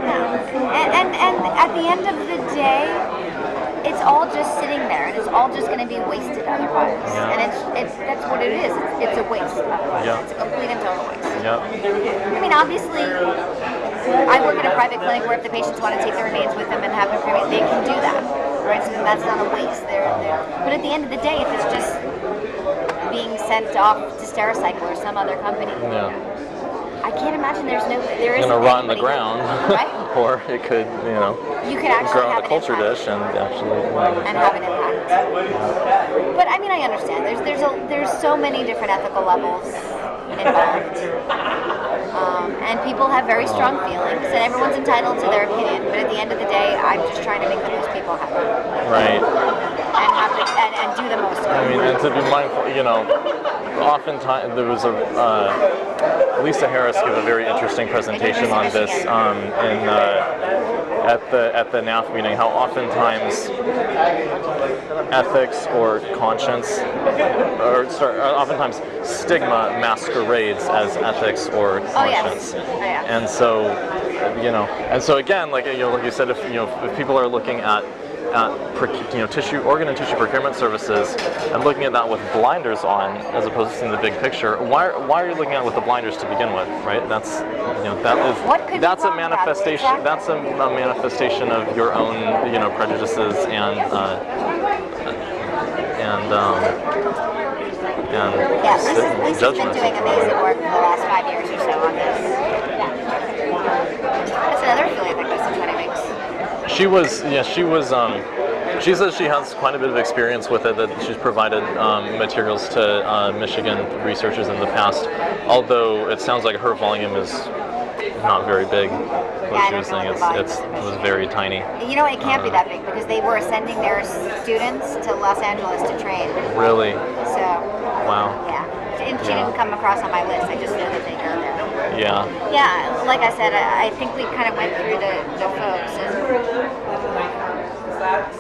No. And at the end of the day, it's all just sitting there, and it's all just going to be wasted otherwise. Yeah. And it's that's what it is. It's a waste otherwise. Yeah. It's a complete and total waste. Yep. I mean, obviously, I work in a private clinic where if the patients want to take their remains with them and have them cremated, they can do that, right? So that's not a waste. But at the end of the day, if it's just being sent off to Stericycle or some other company, Yeah. I can't imagine there It's isn't gonna rot in the anybody- ground, right? or it could, You could actually grow in have a an culture impact. dish and actually. And have an impact. But I mean, I understand. There's so many different ethical levels involved, and people have very strong feelings, and everyone's entitled to their opinion. But at the end of the day, I'm just trying to make the most people happy Right. and do the most. I mean, and to be mindful, oftentimes there was Lisa Harris gave a very interesting presentation on this at the NAF meeting. How oftentimes ethics or conscience, oftentimes stigma masquerades as ethics or conscience. Oh, yes. And so again, like you said, if people are looking at organ and tissue procurement services and looking at that with blinders on as opposed to seeing the big picture, why are you looking at it with the blinders to begin with, right? That's that's a manifestation. That's a manifestation of your own prejudices and Lisa's been judgments. doing amazing work for the last 5 years or so on this. That's another affiliate that goes to 20 weeks. She says she has quite a bit of experience with it, that she's provided materials to Michigan researchers in the past, although it sounds like her volume is not very big. What she was saying, it was very tiny. It can't be that big because they were sending their students to Los Angeles to train. Really? So. Wow. Yeah. And she didn't come across on my list. I just know that they go there. Yeah. Yeah, like I said, I think we kind of went through the folks.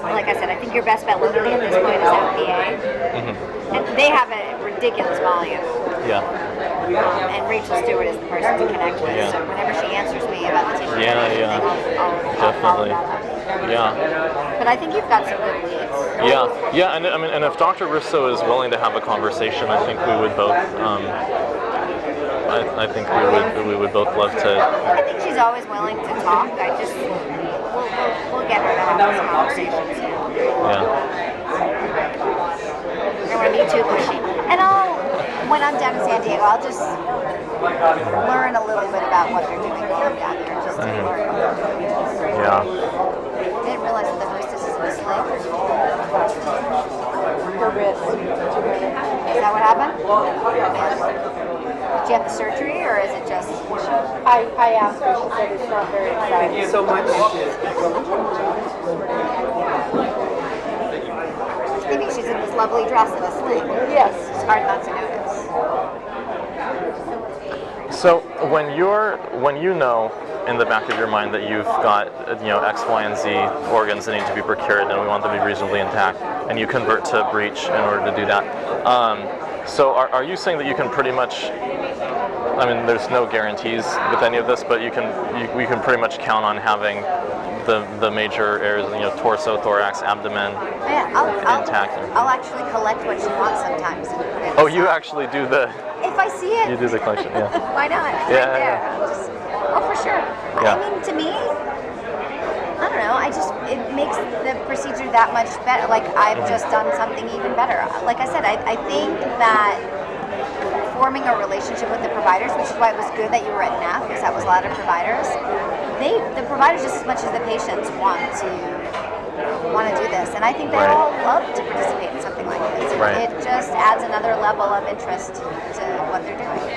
And like I said, I think your best bet literally at this point is FPA. Mm-hmm. And they have a ridiculous volume. Yeah. And Rachel Stewart is the person to connect with. Yeah. So whenever she answers me about the tissue, Definitely. follow that up. Yeah. But I think you've got some good leads. Yeah, and I mean, and if Dr. Russo is willing to have a conversation, I think we would both. I think we would both love to. I think she's always willing to talk. We'll get her to have those conversations. Yeah. I don't want to be too pushy. And when I'm down in San Diego, I'll just learn a little bit about what they're doing down there, just to learn. Yeah. I didn't realize that the hostess is a slave. Her wrist. Is that what happened? Did you have the surgery, or is it just? I asked her, she said it's not very exciting. Thank you so much. Maybe she's in this lovely dress and a sling. Yes. It's hard not to notice. So when you know in the back of your mind that you've got X, Y, and Z organs that need to be procured and we want them to be reasonably intact, and you convert to breech in order to do that. So are you saying that you can pretty much? I mean, there's no guarantees with any of this, but we can pretty much count on having the major areas, torso, thorax, abdomen intact. I'll actually collect what she wants sometimes. Oh, you actually do the. If I see it. You do the collection, yeah. Why not? It's Yeah, right there. yeah. For sure. Yeah. I mean, to me, I don't know. It makes the procedure that much better. Like I've just done something even better. Like I said, I think that forming a relationship with the providers, which is why it was good that you were at NAF, because that was a lot of providers. The providers, just as much as the patients, want to do this, and I think they Right. all love to participate in something like this. Right. It just adds another level of interest to what they're doing.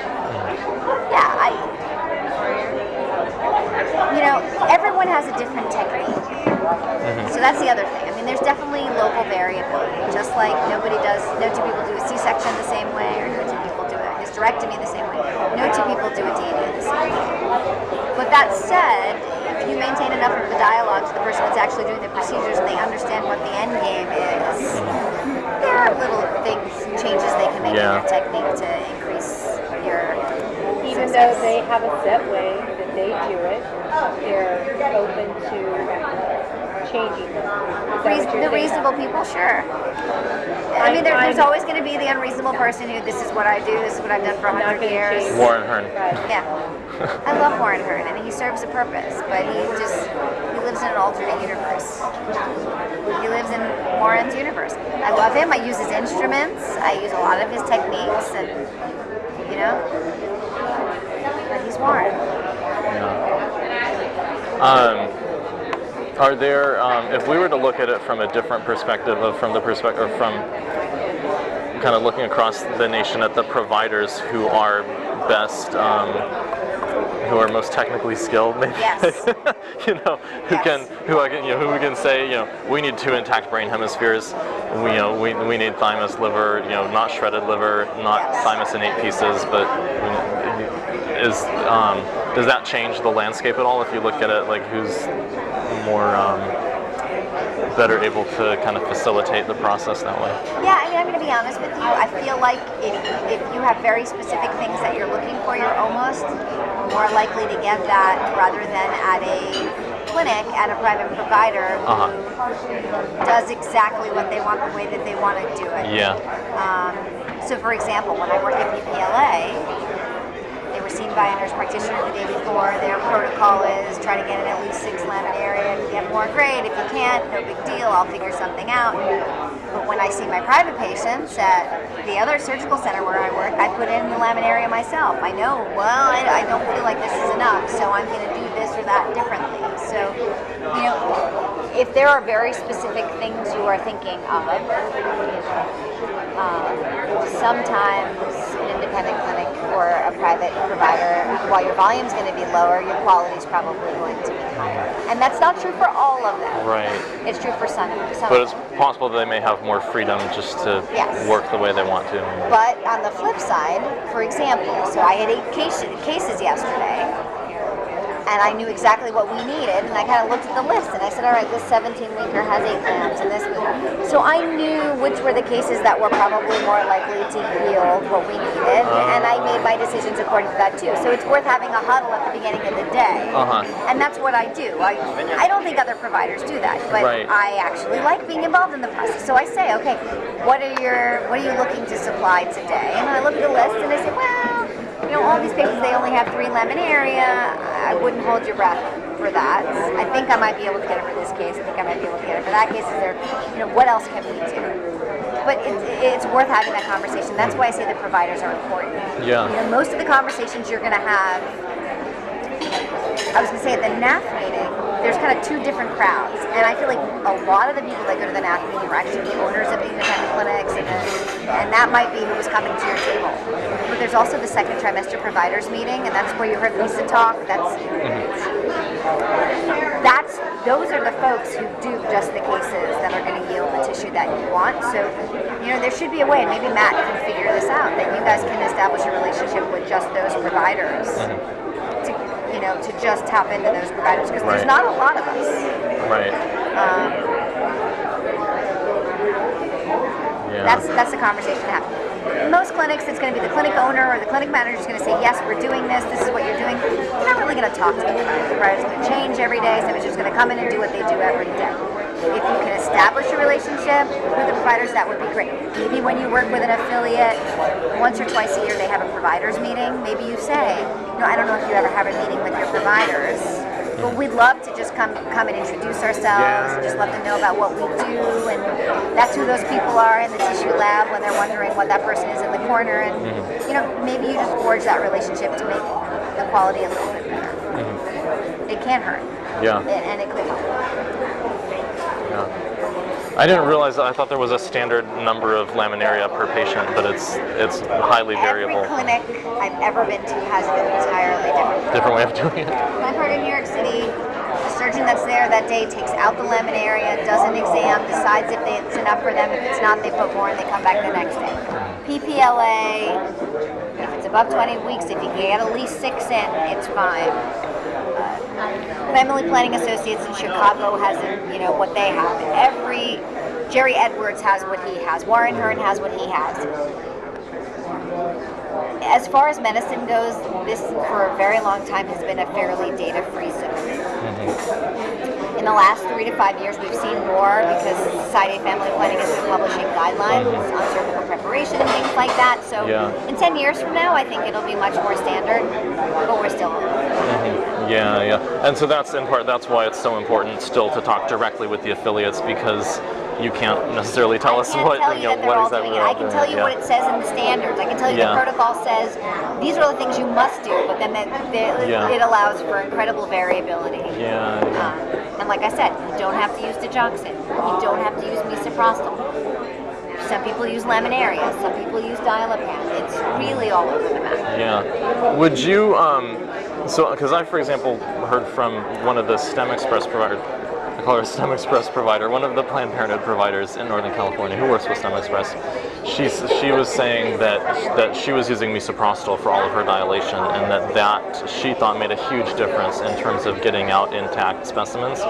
Yeah, everyone has a different technique. So that's the other thing. I mean, there's definitely local variability. Just like no two people do a C-section the same way, or no two people do a hysterectomy the same way. No two people do a DNA the same way. But that said, if you maintain enough of the dialogue to the person that's actually doing the procedures and they understand what the end game is, there are little changes they can make in your technique to increase your Even success. though they have a set way that they do it, they're open to changing them. Is that what you're The saying? reasonable people, sure. I mean, there's always going to be the unreasonable person who, this is what I do, this is what I've done for Not 100 gonna years. change. Warren Hearn. Right. Yeah. I love Warren Hearn. I mean, he serves a purpose, but he lives in an alternate universe. He lives in Warren's universe. I love him. I use his instruments. I use a lot of his techniques, and, but he's Warren. Are there, if we were to look at it from a different perspective, from kind of looking across the nation at the providers who are best, who are most technically skilled, maybe, Yes. who we can say, we need 2 intact brain hemispheres, we need thymus, liver, not shredded liver, not thymus in 8 pieces, but does that change the landscape at all if you look at it like who's more better able to kind of facilitate the process that way? Yeah, I mean, I'm going to be honest with you. I feel like if you have very specific things that you're looking for, you're almost more likely to get that rather than at a clinic at a private provider who does exactly what they want the way that they want to do it. Yeah. So, for example, when I worked at PPLA, they were seen by a nurse practitioner the day before. Their protocol is try to get in at least 6 laminaria. If you get more, great. If you can't, no big deal. I'll figure something out. But when I see my private patients at the other surgical center where I work, I put in the laminaria myself. I know, I don't feel like this is enough, so I'm going to do this or that differently. So, if there are very specific things you are thinking of, sometimes an independent clinic or a private provider, while your volume is going to be lower, your quality is probably going to be higher. And that's not true for all of them. Right. It's true for some But of it's them. possible that they may have more freedom just to Yes. work the way they want to. But on the flip side, for example, so I had 8 cases yesterday, and I knew exactly what we needed, and I kind of looked at the list, and I said, all right, this 17-weeker has 8 grams, and this. So I knew which were the cases that were probably more likely to yield what we needed, and I made my decisions according to that too. So it's worth having a huddle at the beginning of the day, and that's what I do. I don't think other providers do that, but Right. I actually like being involved in the process. So I say, okay, what are you looking to supply today? And I look at the list, and I say, well, all these patients, they only have 3 laminaria. I wouldn't hold your breath for that. I think I might be able to get it for this case. I think I might be able to get it for that case. Is there, what else can we do? But it's worth having that conversation. That's why I say the providers are important. Yeah. Most of the conversations you're going to have, I was going to say at the NAF meeting, there's kind of 2 different crowds. And I feel like a lot of the people that go to the NAF meeting are actually the owners of the independent clinics, and that might be who was coming to your table. But there's also the second trimester providers meeting, and that's where you heard Lisa talk. Those are the folks who do just the cases that are going to yield the tissue that you want. So, there should be a way, and maybe Matt can figure this out, that you guys can establish a relationship with just those providers to just tap into those providers, because there's not a lot of us. Right. That's the conversation to have. In most clinics, it's going to be the clinic owner or the clinic manager is going to say, yes, we're doing this, this is what you're doing. You're not really going to talk to the provider. The provider's going to change every day, so it's just going to come in and do what they do every day. If you can establish a relationship with the providers, that would be great. Maybe when you work with an affiliate, once or twice a year they have a providers meeting, maybe you say, I don't know if you ever have a meeting with your providers, But we'd love to just come and introduce ourselves and just let them know about what we do, and that's who those people are in the tissue lab when they're wondering what that person is in the corner, and maybe you just forge that relationship to make the quality a little bit better. It can hurt. Yeah. And it could help. Yeah. I didn't realize that. I thought there was a standard number of laminaria per patient, but it's highly variable. Every clinic I've ever been to has an entirely Different way of doing it. Planned Parenthood in New York City, the surgeon that's there that day takes out the laminaria, does an exam, decides if it's enough for them. If it's not, they put more and they come back the next day. PPLA, if it's above 20 weeks, if you can get at least 6 in, it's fine. Family Planning Associates in Chicago has, what they have. Jerry Edwards has what he has. Warren Hearn has what he has. As far as medicine goes, this for a very long time has been a fairly data-free zone. In the last 3 to 5 years, we've seen more because Society of Family Planning has been publishing guidelines on cervical preparation and things like that. So in 10 years from now, I think it'll be much more standard, but we're still Yeah. And so that's in part, that's why it's so important still to talk directly with the affiliates, because you can't necessarily tell us what exactly I can tell you what it says in the standards. I can tell you the protocol says these are the things you must do, but then it allows for incredible variability. And like I said, you don't have to use digoxin. You don't have to use misoprostol. Some people use laminaria. Some people use diazepam. It's really all over the map. Yeah. Would you, because I, for example, heard from one of the STEM Express providers, I call her a STEM Express provider, one of the Planned Parenthood providers in Northern California who works with STEM Express. She was saying that she was using misoprostol for all of her dilation, and that she thought made a huge difference in terms of getting out intact specimens.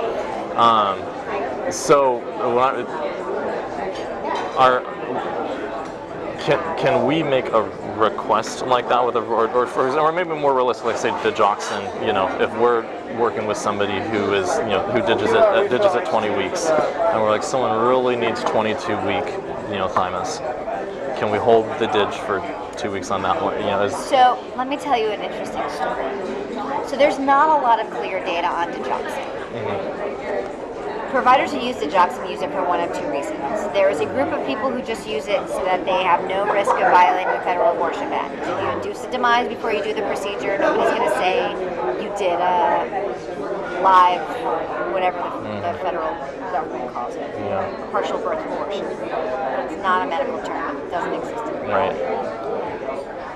Can we make a request like that with or maybe more realistically, say digoxin? If we're working with somebody who is who diges at 20 weeks, and we're like, someone really needs 22-week thymus. Can we hold the dig for 2 weeks on that one? So let me tell you an interesting story. So there's not a lot of clear data on digoxin. Providers who use digoxin use it for one of two reasons. There is a group of people who just use it so that they have no risk of violating the federal abortion ban. If you induce a demise before you do the procedure, nobody's going to say you did a live, whatever the federal government calls it, partial birth abortion. It's not a medical term. It doesn't exist in the Right.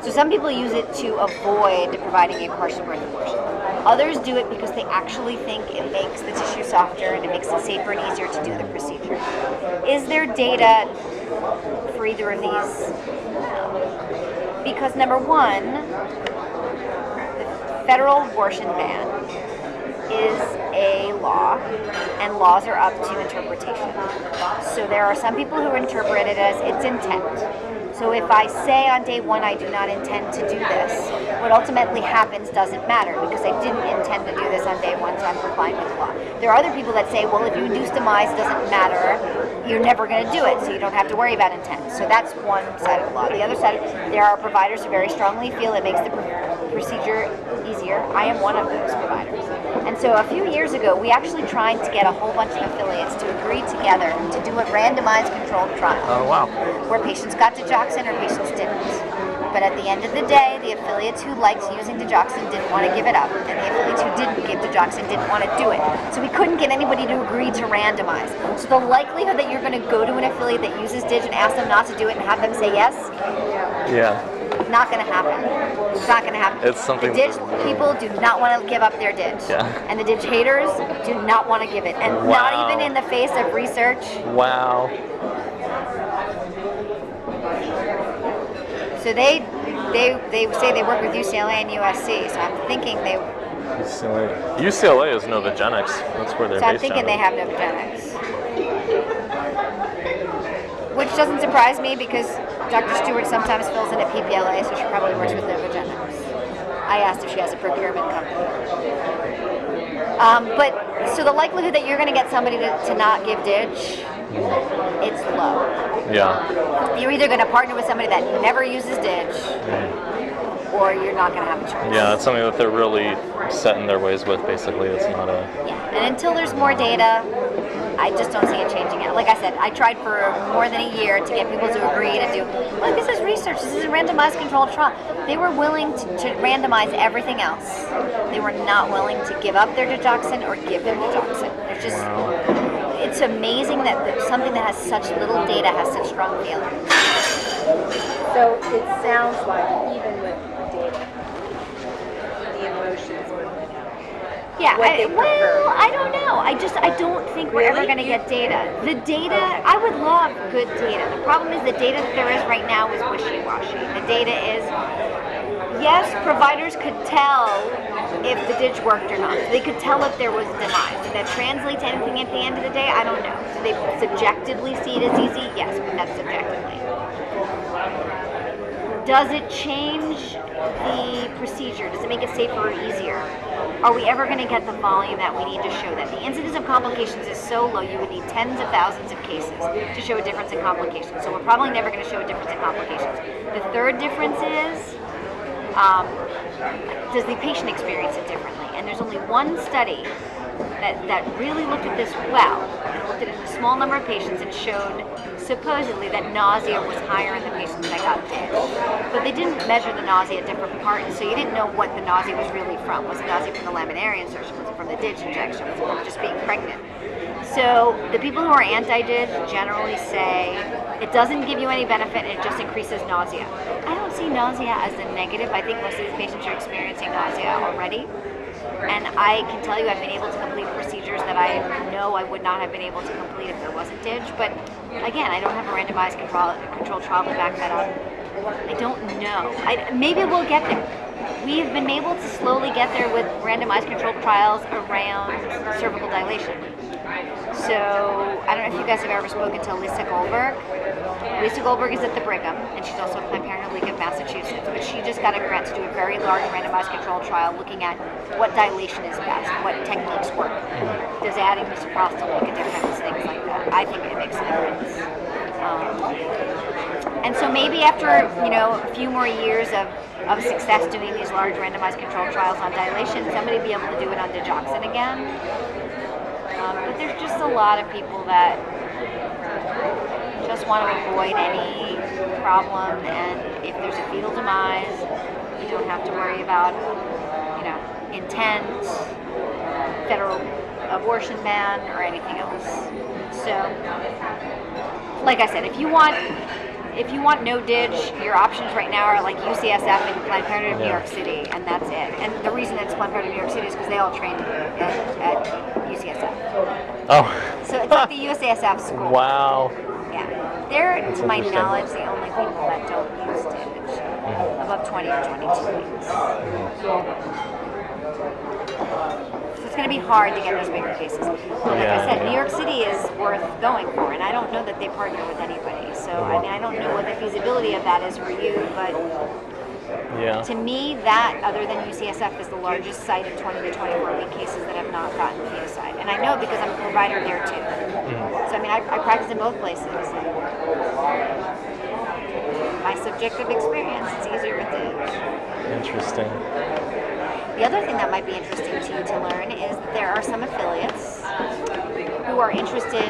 So some people use it to avoid providing a partial birth abortion. Others do it because they actually think it makes the tissue softer and it makes it safer and easier to do the procedure. Is there data for either of these? No. Because number one, the federal abortion ban is a law, and laws are up to interpretation. So there are some people who interpret it as its intent. So if I say on day one I do not intend to do this, what ultimately happens doesn't matter because I didn't intend to do this on day one, so I'm complying with the law. There are other people that say, well, if you induce demise, it doesn't matter. You're never going to do it, so you don't have to worry about intent. So that's one side of the law. The other side, there are providers who very strongly feel it makes the procedure easier. I am one of those providers. And so a few years ago, we actually tried to get a whole bunch of affiliates to agree together to do a randomized controlled trial. Oh, wow. Where patients got digoxin or patients didn't. But at the end of the day, the affiliates who liked using digoxin didn't want to give it up, and the affiliates who didn't give digoxin didn't want to do it. So we couldn't get anybody to agree to randomize. So the likelihood that you're going to go to an affiliate that uses dig and ask them not to do it and have them say yes, not going to happen. It's not going to happen. It's something. The dig people do not want to give up their dig, and the dig haters do not want to give it, and not even in the face of research. Wow. So they say they work with UCLA and USC. So I'm thinking they. UCLA is Novogenics. That's where they're based. So I'm thinking they have Novogenics, which doesn't surprise me because Dr. Stewart sometimes fills in at PPLA, so she probably works with Novogenics. I asked if she has a procurement company. But so the likelihood that you're going to get somebody to not give dig, it's low. Yeah. You're either going to partner with somebody that never uses dig, or you're not going to have a choice. Yeah, it's something that they're really set in their ways with, basically. It's not a... Yeah, and until there's more data, I just don't see it changing it. Like I said, I tried for more than a year to get people to agree to do, look, this is research, this is a randomized controlled trial. They were willing to randomize everything else. They were not willing to give up their digoxin or give them digoxin. It's just, it's amazing that something that has such little data has such strong feelings. So it sounds like even with data, the emotions would win out. Yeah, What they prefer. well, I don't know. I don't think we're ever Really? going to get data. The data, I would love good data. The problem is the data that there is right now is wishy-washy. The data is, yes, providers could tell if the ditch worked or not. They could tell if there was demise. Did that translate to anything at the end of the day? I don't know. Do they subjectively see it as easy? Yes, but that's subjectively. Does it change the procedure? Does it make it safer or easier? Are we ever going to get the volume that we need to show that? The incidence of complications is so low, you would need tens of thousands of cases to show a difference in complications. So we're probably never going to show a difference in complications. The third difference is, does the patient experience it differently? And there's only one study that really looked at this well, and looked at it in a small number of patients and showed supposedly that nausea was higher in the patients that got ditched. But they didn't measure the nausea at different parts, so you didn't know what the nausea was really from. Was it nausea from the laminary insertion? Was it from the ditch injection? Was it from just being pregnant? So the people who are anti-DID generally say it doesn't give you any benefit and it just increases nausea. I don't see nausea as a negative. I think most of these patients are experiencing nausea already. And I can tell you I've been able to complete procedures that I know I would not have been able to complete if there wasn't DID. But again, I don't have a randomized controlled trial to back that up. I don't know. Maybe we'll get there. We've been able to slowly get there with randomized controlled trials around cervical dilation. So I don't know if you guys have ever spoken to Lisa Goldberg. Lisa Goldberg is at the Brigham, and she's also at Planned Parenthood League of Massachusetts. But she just got a grant to do a very large randomized controlled trial looking at what dilation is best, what techniques work. Does adding misoprostol make a difference, things like that. I think it makes a difference. And so maybe after a few more years of success doing these large randomized controlled trials on dilation, somebody will be able to do it on digoxin again. But there's just a lot of people that just want to avoid any problem, and if there's a fetal demise, you don't have to worry about, intent, federal abortion ban, or anything else. So, like I said, if you want no ditch, your options right now are like UCSF and Planned Parenthood of New York City, and that's it. And the reason it's Planned Parenthood of New York City is because they all train at UCSF. Oh. So it's like the UCSF school. Wow. Yeah. They're, That's to my interesting. knowledge, the only people that don't use ditch above 20 or 22 weeks. So it's going to be hard to get those bigger cases. Like I said, New York City is worth going for, and I don't know that they partner with anybody. So, I don't know what the feasibility of that is for you, but to me, that, other than UCSF, is the largest site of 20 to 24-week cases that have not gotten feticide. And I know because I'm a provider there, too. So, I practice in both places. My subjective experience, it's easier with ditch. Interesting. The other thing that might be interesting to you to learn is that there are some affiliates who are interested.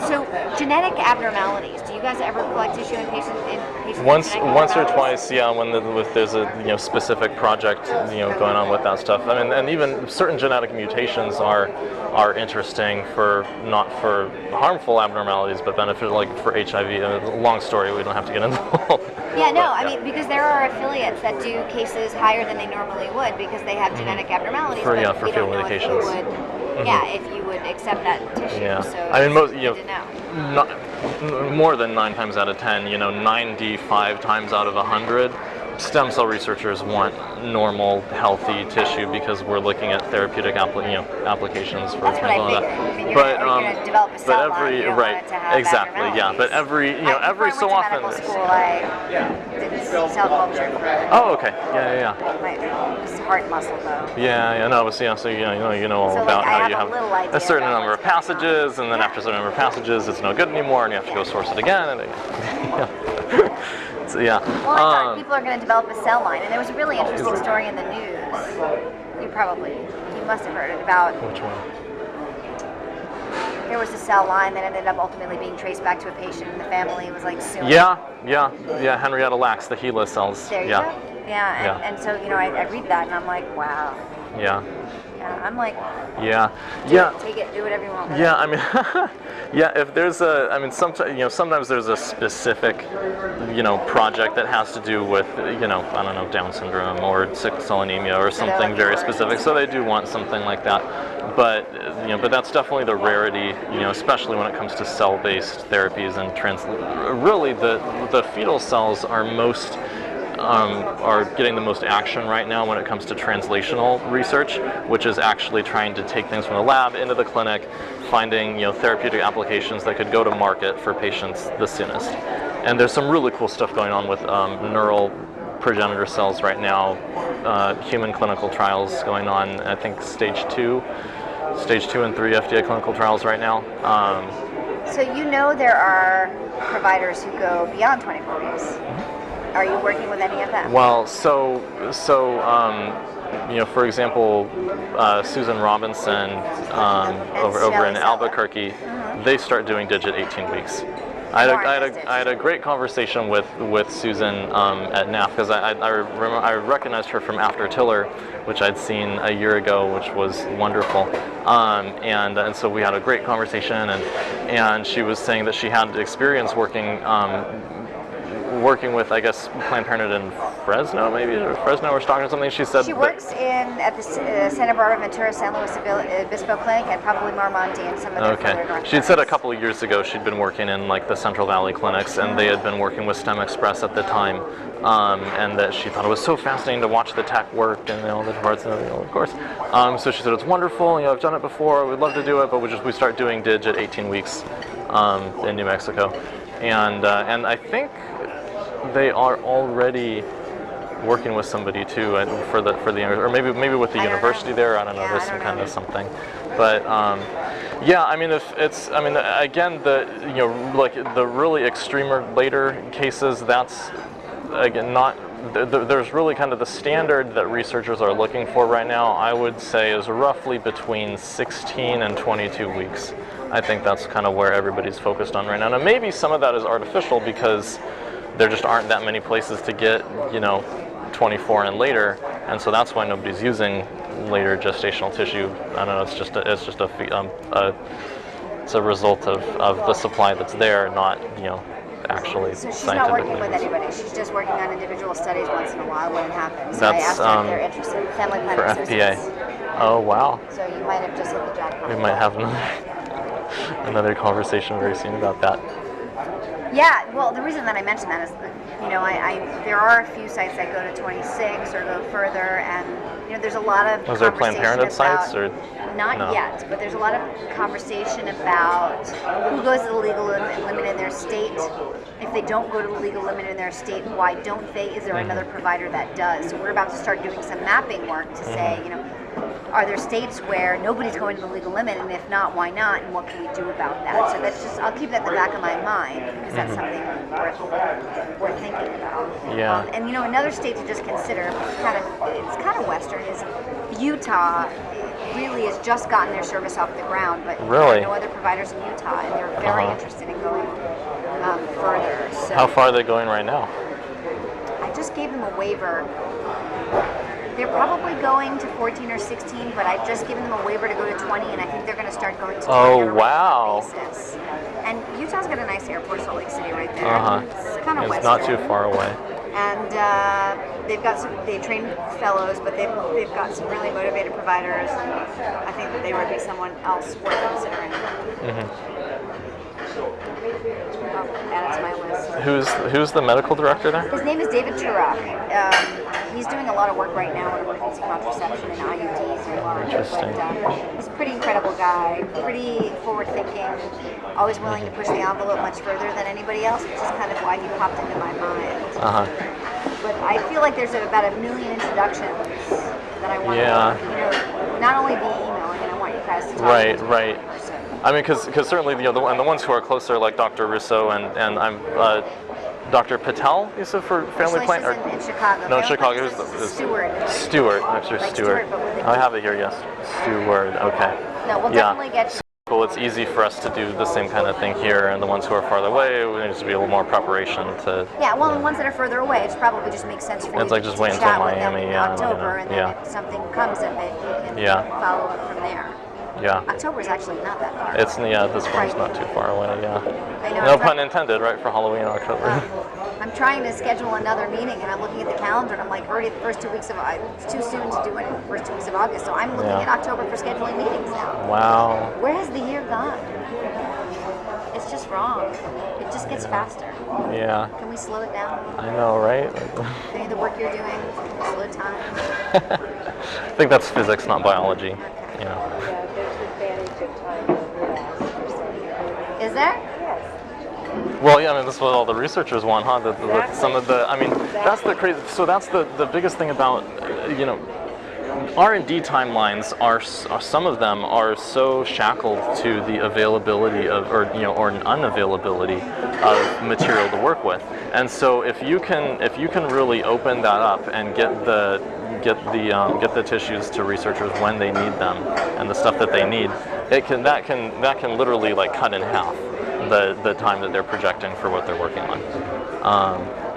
So genetic abnormalities. Do you guys ever collect tissue in patients? Once or twice, yeah. When there's a specific project going on with that stuff. And even certain genetic mutations are interesting not for harmful abnormalities, but benefit like for HIV. Long story. We don't have to get into. Yeah, no. Because there are affiliates that do cases higher than they normally would because they have genetic abnormalities. For we fetal don't know medications. if you would accept that tissue. Yeah. So Most know. more than 9 times out of 10, 95 times out of 100, stem cell researchers want normal, healthy tissue because we're looking at therapeutic applications for That's what I figured. You're going to develop a cell line. You don't want it to have exactly, yeah. But every so often. Before I went to medical school, I did cell culture. Oh, okay. Yeah. It's heart muscle though. Yeah. No, but so you know all about how you have a certain number of passages, and then after a certain number of passages, it's no good anymore, and you have to go source it again. And So, yeah. Well, I thought people are going to develop a cell line, and there was a really interesting story in the news. You must have heard it about. Which one? There was a cell line that ended up ultimately being traced back to a patient, and the family was like suing. Yeah. Henrietta Lacks, the HeLa cells. There you go. Yeah, and so I read that, and I'm like, wow. Yeah. Yeah, I'm like, take it, do whatever you want with it. I mean, if there's sometimes there's a specific, project that has to do with, I don't know, Down syndrome or sickle cell anemia or something very specific. So they do want something like that. But, but that's definitely the rarity, especially when it comes to cell-based therapies and really the fetal cells are are getting the most action right now when it comes to translational research, which is actually trying to take things from the lab into the clinic, finding therapeutic applications that could go to market for patients the soonest. And there's some really cool stuff going on with neural progenitor cells right now, human clinical trials going on, I think stage 2 and 3 FDA clinical trials right now. So there are providers who go beyond 24 weeks. Are you working with any of them? Well, for example, Susan Robinson over in Albuquerque, they start doing digit 18 weeks. I had a great conversation with Susan at NAF because I recognized her from After Tiller, which I'd seen a year ago, which was wonderful. And so we had a great conversation, and she was saying that she had experience working with, I guess, Planned Parenthood in Fresno, or Stockton or something. She said she works at the Santa Barbara, Ventura, San Luis Obispo Clinic, and probably Marmonte and some of the further north. She'd said a couple of years ago she'd been working in the Central Valley clinics, and they had been working with STEM Express at the time, and that she thought it was so fascinating to watch the tech work and all the parts, of course. So she said it's wonderful. I've done it before. We'd love to do it, but we start doing dig at 18 weeks in New Mexico, and I think they are already working with somebody too, and for the or maybe with the university there. I don't know. There's some kind of something, but if it's again the the really extreme or later cases, that's again not. There's really kind of the standard that researchers are looking for right now, I would say, is roughly between 16 and 22 weeks. I think that's kind of where everybody's focused on right now. Now maybe some of that is artificial because there just aren't that many places to get 24 and later, and so that's why nobody's using later gestational tissue. I don't know. It's a result of the supply that's there, not actually. So she's not working with anybody. She's just working on individual studies once in a while when it happens. That's, I asked her if they're interested in family planning for FPA. Oh wow. So you might have just hit the jackpot. We might have another conversation very soon about that. Yeah, well, the reason that I mentioned that is that, there are a few sites that go to 26 or go further, and there's a lot of Was there Planned Parenthood sites or not yet, but there's a lot of conversation about who goes to the legal limit in their state. If they don't go to the legal limit in their state, why don't they? Is there another provider that does? So we're about to start doing some mapping work to say, are there states where nobody's going to the legal limit, and if not, why not, and what can we do about that? So that's I'll keep that in the back of my mind, because that's something worth thinking about. Yeah. And another state to just consider, it's kind of Western, is Utah. Really has just gotten their service off the ground, but there are no other providers in Utah, and they're very interested in going further. So how far are they going right now? I just gave them a waiver. They're probably going to 14 or 16, but I've just given them a waiver to go to 20, and I think they're going to start going to 20 on a regular basis. And Utah's got a nice airport, Salt Lake City, right there. It's kind of It's western. not too far away. And they train fellows, but they've got some really motivated providers, and I think that they would be someone else worth considering. I'll add it to my list. Who's the medical director there? His name is David Turok. He's doing a lot of work right now on emergency contraception and IUDs and large. Interesting. But he's a pretty incredible guy, pretty forward-thinking, always willing to push the envelope much further than anybody else, which is kind of why he popped into my mind. But I feel like there's about 1 million introductions that I want to, not only via email, I want you guys to talk to Right. I mean, because certainly, and the ones who are closer, like Dr. Russo and I'm Dr. Patel, you said, for family plan? She's in Chicago. No, Family Chicago. Plan is Stewart. Stewart, Dr. Like Stewart. Stewart, but with a I D. have it here, yes. Stewart, okay. No, we'll Yeah. definitely get. Well, it's easy for us to do the same kind of thing here, and the ones who are farther away, we need to be a little more preparation to. Yeah, well, the ones that are further away, it probably just makes sense for you It's like just to wait until chat with them Miami, in yeah, October, and then yeah. if something comes of it, you can Yeah. follow up from there. Yeah. October is actually not that far. It's this one's not too far away. Yeah. I know, No I'm pun intended, right? For Halloween in October. I'm trying to schedule another meeting, and I'm looking at the calendar, and I'm like, already the first 2 weeks of it's too soon to do it in the first 2 weeks of August. So I'm looking Yeah. at October for scheduling meetings now. Wow. Where has the year gone? It's just wrong. It just gets faster. Yeah. Can we slow it down? I know, right? Maybe the work you're doing, slow time. I think that's physics, not biology. Okay. Yeah. Yeah, there's advantage of time in the Is there? Yes. Well, yeah, I mean, that's what all the researchers want, huh? Some of the, I mean, that's the crazy. So that's the biggest thing about, R&D timelines are some of them are so shackled to the availability of, or an unavailability of material to work with. And so if you can really open that up and get the tissues to researchers when they need them and the stuff that they need, that can literally like cut in half the time that they're projecting for what they're working on.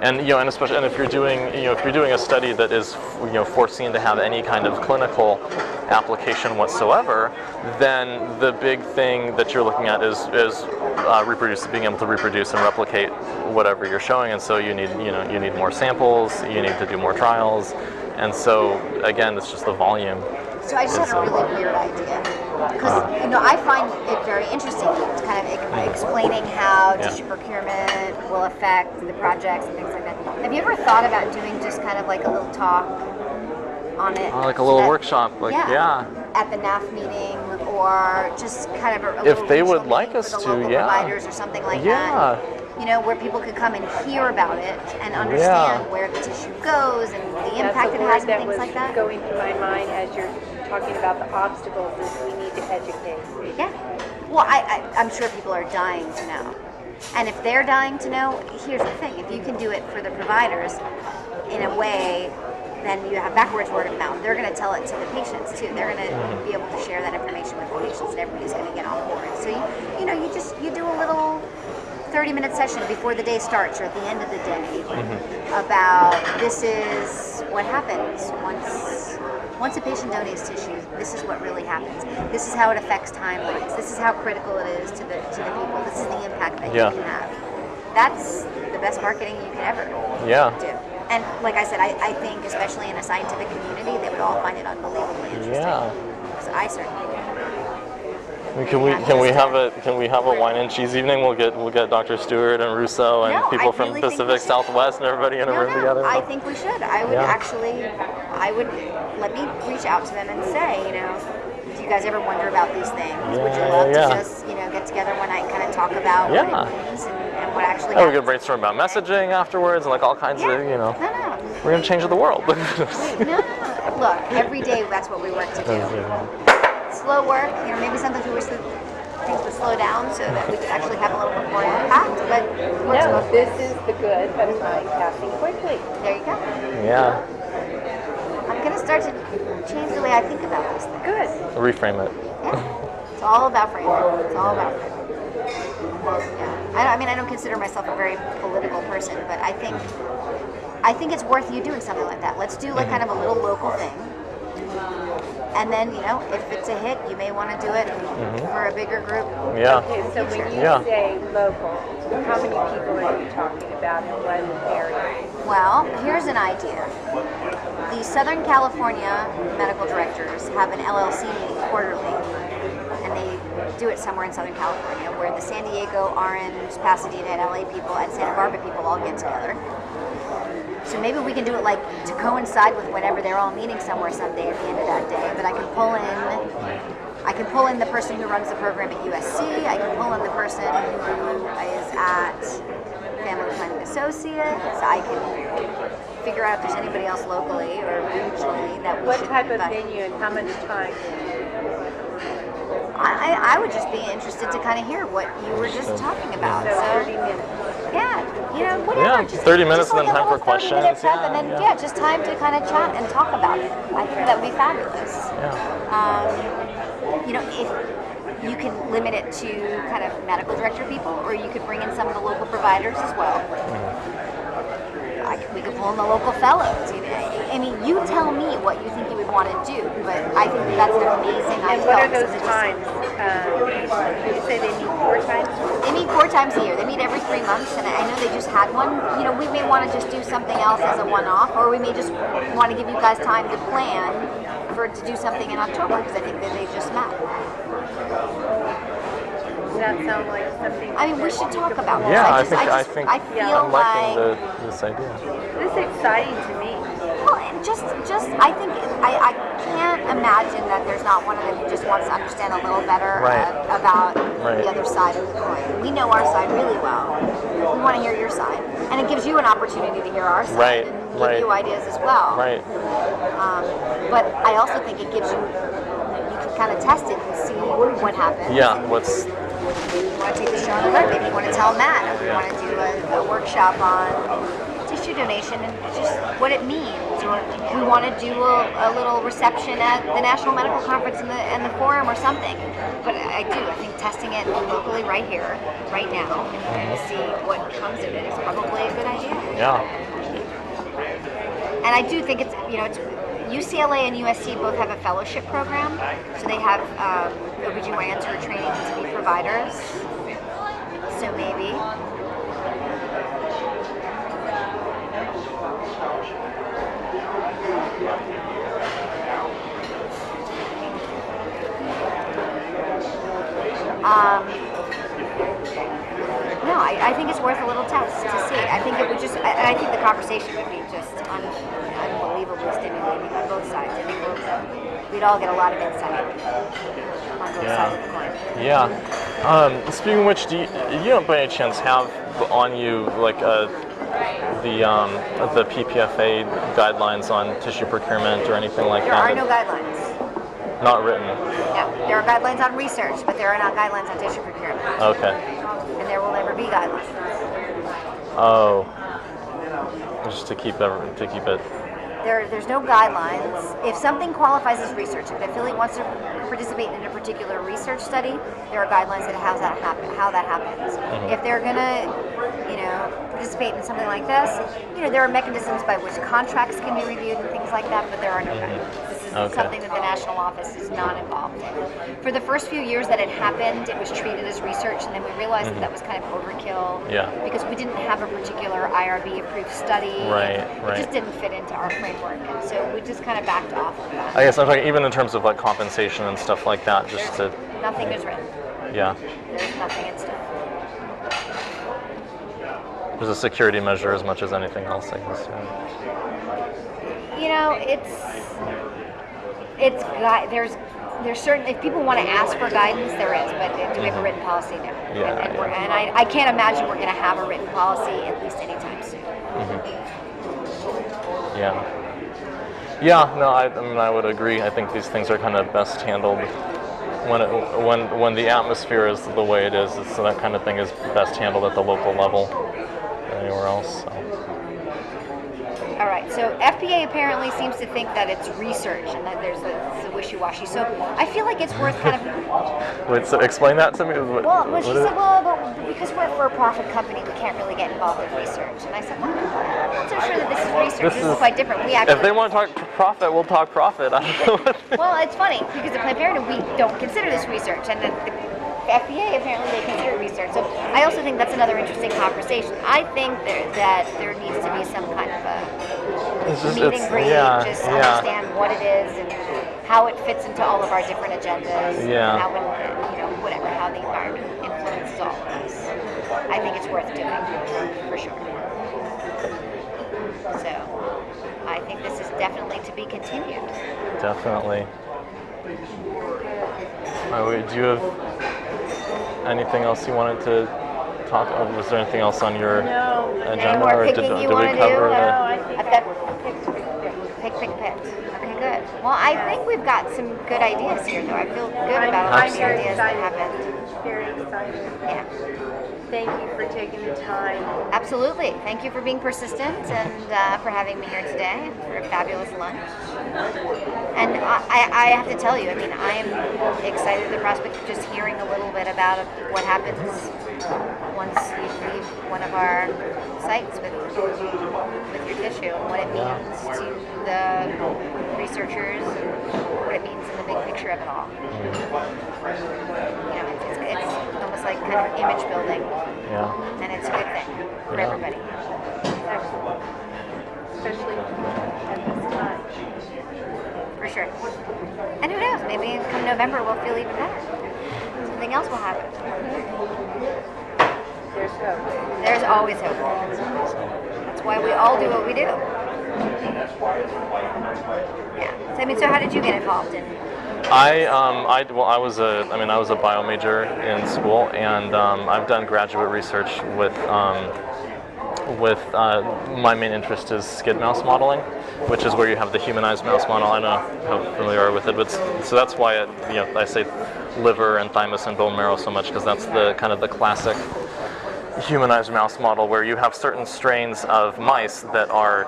And especially, and if you're doing a study that is foreseen to have any kind of clinical application whatsoever, then the big thing that you're looking at is being able to reproduce and replicate whatever you're showing. And so you need more samples, you need to do more trials, and so again, it's just the volume. So I just have a really weird idea, because I find it very interesting, to kind of explaining how tissue procurement will affect the projects and things like that. Have you ever thought about doing just kind of like a little talk on it? Like a little workshop, like yeah. At the NAF meeting, or just kind of a If little they would regional like meeting us for the to, local yeah. providers or something like Yeah. that. Where people could come and hear about it and understand where the tissue goes and the impact it has and things like that. Going through my mind as you're talking about the obstacles is we need to educate. Yeah. Well, I'm sure people are dying to know. And if they're dying to know, here's the thing. If you can do it for the providers in a way, then you have backwards word of mouth. They're going to tell it to the patients too. They're going to be able to share that information with the patients, and everybody's going to get on board. So you do a little 30-minute session before the day starts or at the end of the day about this is what happens once a patient donates tissue. This is what really happens. This is how it affects timelines. This is how critical it is to the people. This is the impact that you can have. That's the best marketing you can ever do. And like I said, I think especially in a scientific community, they would all find it unbelievably interesting. Yeah. So I certainly do. Can we have a wine and cheese evening? We'll get Dr. Stewart and Russo and people from Pacific Southwest and everybody in a room together. I think we should. I would let me reach out to them and say, do you guys ever wonder about these things? Would you love to just get together one night and kind of talk about what it means and what actually happens? We could brainstorm about messaging afterwards and like all kinds of No. We're gonna change the world. No. Look, every day that's what we work to do. Slow work, maybe sometimes we wish that things would slow down so that we could actually have a little bit more impact, but This is the good of time passing quickly. There you go. Yeah. I'm going to start to change the way I think about these things. Good. Reframe it. Yeah. It's all about framing. It's all about framing. Yeah. I don't consider myself a very political person, but I think it's worth you doing something like that. Let's do like kind of a little local thing. And then, if it's a hit, you may want to do it for a bigger group. Yeah. Okay, so when you say local, how many people are you talking about in one area? Well, here's an idea. The Southern California medical directors have an LLC meeting quarterly, and they do it somewhere in Southern California, where the San Diego, Orange, Pasadena, and LA people and Santa Barbara people all get together. So maybe we can do it like to coincide with whenever they're all meeting somewhere someday at the end of that day. But I can pull in the person who runs the program at USC. I can pull in the person who is at Family Planning Associates. I can figure out if there's anybody else locally or regionally that we should What type of invite. venue and how much time? I would just be interested to kind of hear what you were just talking about. So So 30 minutes. yeah, whatever. Yeah, 30 minutes just and then like a time for little 30 minute questions. prep, and then just time to kind of chat and talk about it. I think that would be fabulous. If you can limit it to kind of medical director people, or you could bring in some of the local providers as well. We could pull in the local fellows. I mean, you tell me what you think you would want to do, but I think that's an amazing idea. And what are those times? You say they meet 4 times? They meet 4 times a year. They meet every 3 months, and I know they just had one. We may want to just do something else as a one-off, or we may just want to give you guys time to plan to do something in October, because I think that they just met. Does that sound like something? I mean, we should talk about this. Yeah, I feel I'm liking like this idea. This is exciting to me. well, I think I can't imagine that there's not one of them who just wants to understand a little better about the other side of the coin. We know our side really well. We want to hear your side, and it gives you an opportunity to hear our side and give you ideas as well. Right. But I also think it gives you can kind of test it and see what happens. Yeah. You want to take the show on the road, maybe you want to tell Matt, or you want to do a workshop on tissue donation and just what it means, or we want to do a little reception at the National Medical Conference in the forum or something. But I think testing it locally right here, right now, and see what comes of it is probably a good idea. Yeah. And I do think it's UCLA and USC both have a fellowship program, so they have OBGYNs who are training to be providers. So maybe. No, I think it's worth a little test to see. I think it would just, I think the conversation would be just unbelievably stimulating on both sides. I think we'd all get a lot of insight on both sides of the coin. Yeah. Speaking of which, do you don't by any chance have on you like the PPFA guidelines on tissue procurement or anything like There that? are no guidelines. Not written. No, there are guidelines on research, but there are not guidelines on tissue procurement. Okay. And there will never be guidelines. Oh. Just to keep it. There's no guidelines. If something qualifies as research, if an affiliate wants to participate in a particular research study, there are guidelines on how that happens. If they're gonna, participate in something like this, there are mechanisms by which contracts can be reviewed and things like that, but there are no guidelines. This is something that the national office is not involved in. For the first few years that it happened, it was treated as research, and then we realized that was kind of overkill. Yeah. Because we didn't have a particular IRB-approved study. Right. It just didn't fit into our framework, and so we just kind of backed off of that. I guess I'm talking even in terms of like compensation and stuff like that. Nothing is written. Yeah. There's nothing in stone. There's a security measure as much as anything else, I guess. There's certain, if people want to ask for guidance, there is, but do we have a written policy? No. And I can't imagine we're going to have a written policy at least anytime soon. Yeah. Yeah. No, I would agree. I think these things are kind of best handled when the atmosphere is the way it is. So that kind of thing is best handled at the local level than anywhere else. So. All right, so FDA apparently seems to think that it's research and that there's a wishy-washy. So I feel like it's worth kind of... Wait, so explain that to me. She said, but because we're a for-profit company, we can't really get involved in research. And I said, I'm not so sure that this is research. This is quite different. We actually... If they want to talk profit, we'll talk profit. I don't know. Well, it's funny, because at Planned Parenthood, we don't consider this research. And the FDA, apparently, they consider research. So I also think that's another interesting conversation. I think that there needs to be some kind of a meet and greet, understand what it is and how it fits into all of our different agendas, and how how the environment influences all of us. I think it's worth doing, for sure. So I think this is definitely to be continued. Definitely. Do you have anything else you wanted to talk about? Was there anything else on your agenda? Any more or picking did you we want to cover do? the... I've got pick. Okay, good. Well, I think we've got some good ideas here, though. I feel good about all I'm the very ideas that excited. happened. Very excited. Yeah. Thank you for taking the time. Absolutely. Thank you for being persistent and for having me here today and for a fabulous lunch. And I have to tell you, I mean, I am excited at the prospect of just hearing a little bit about what happens once you leave one of our sites with your tissue and what it means to the researchers and what it means in the big picture of it all. You know, it's almost like kind of image building. Yeah. And it's a good thing for everybody. Excellent. Especially at this time. For sure. And who knows, maybe come November we'll feel even better. Something else will happen. There's hope. There's always hope. That's why we all do what we do. Yeah. So, I mean, so how did you get involved in? I was a bio major in school, and I've done graduate research with my main interest is skid mouse modeling, which is where you have the humanized mouse model. I don't know how familiar you are with it, but so that's why I say liver and thymus and bone marrow so much, because that's the kind of the classic humanized mouse model where you have certain strains of mice that are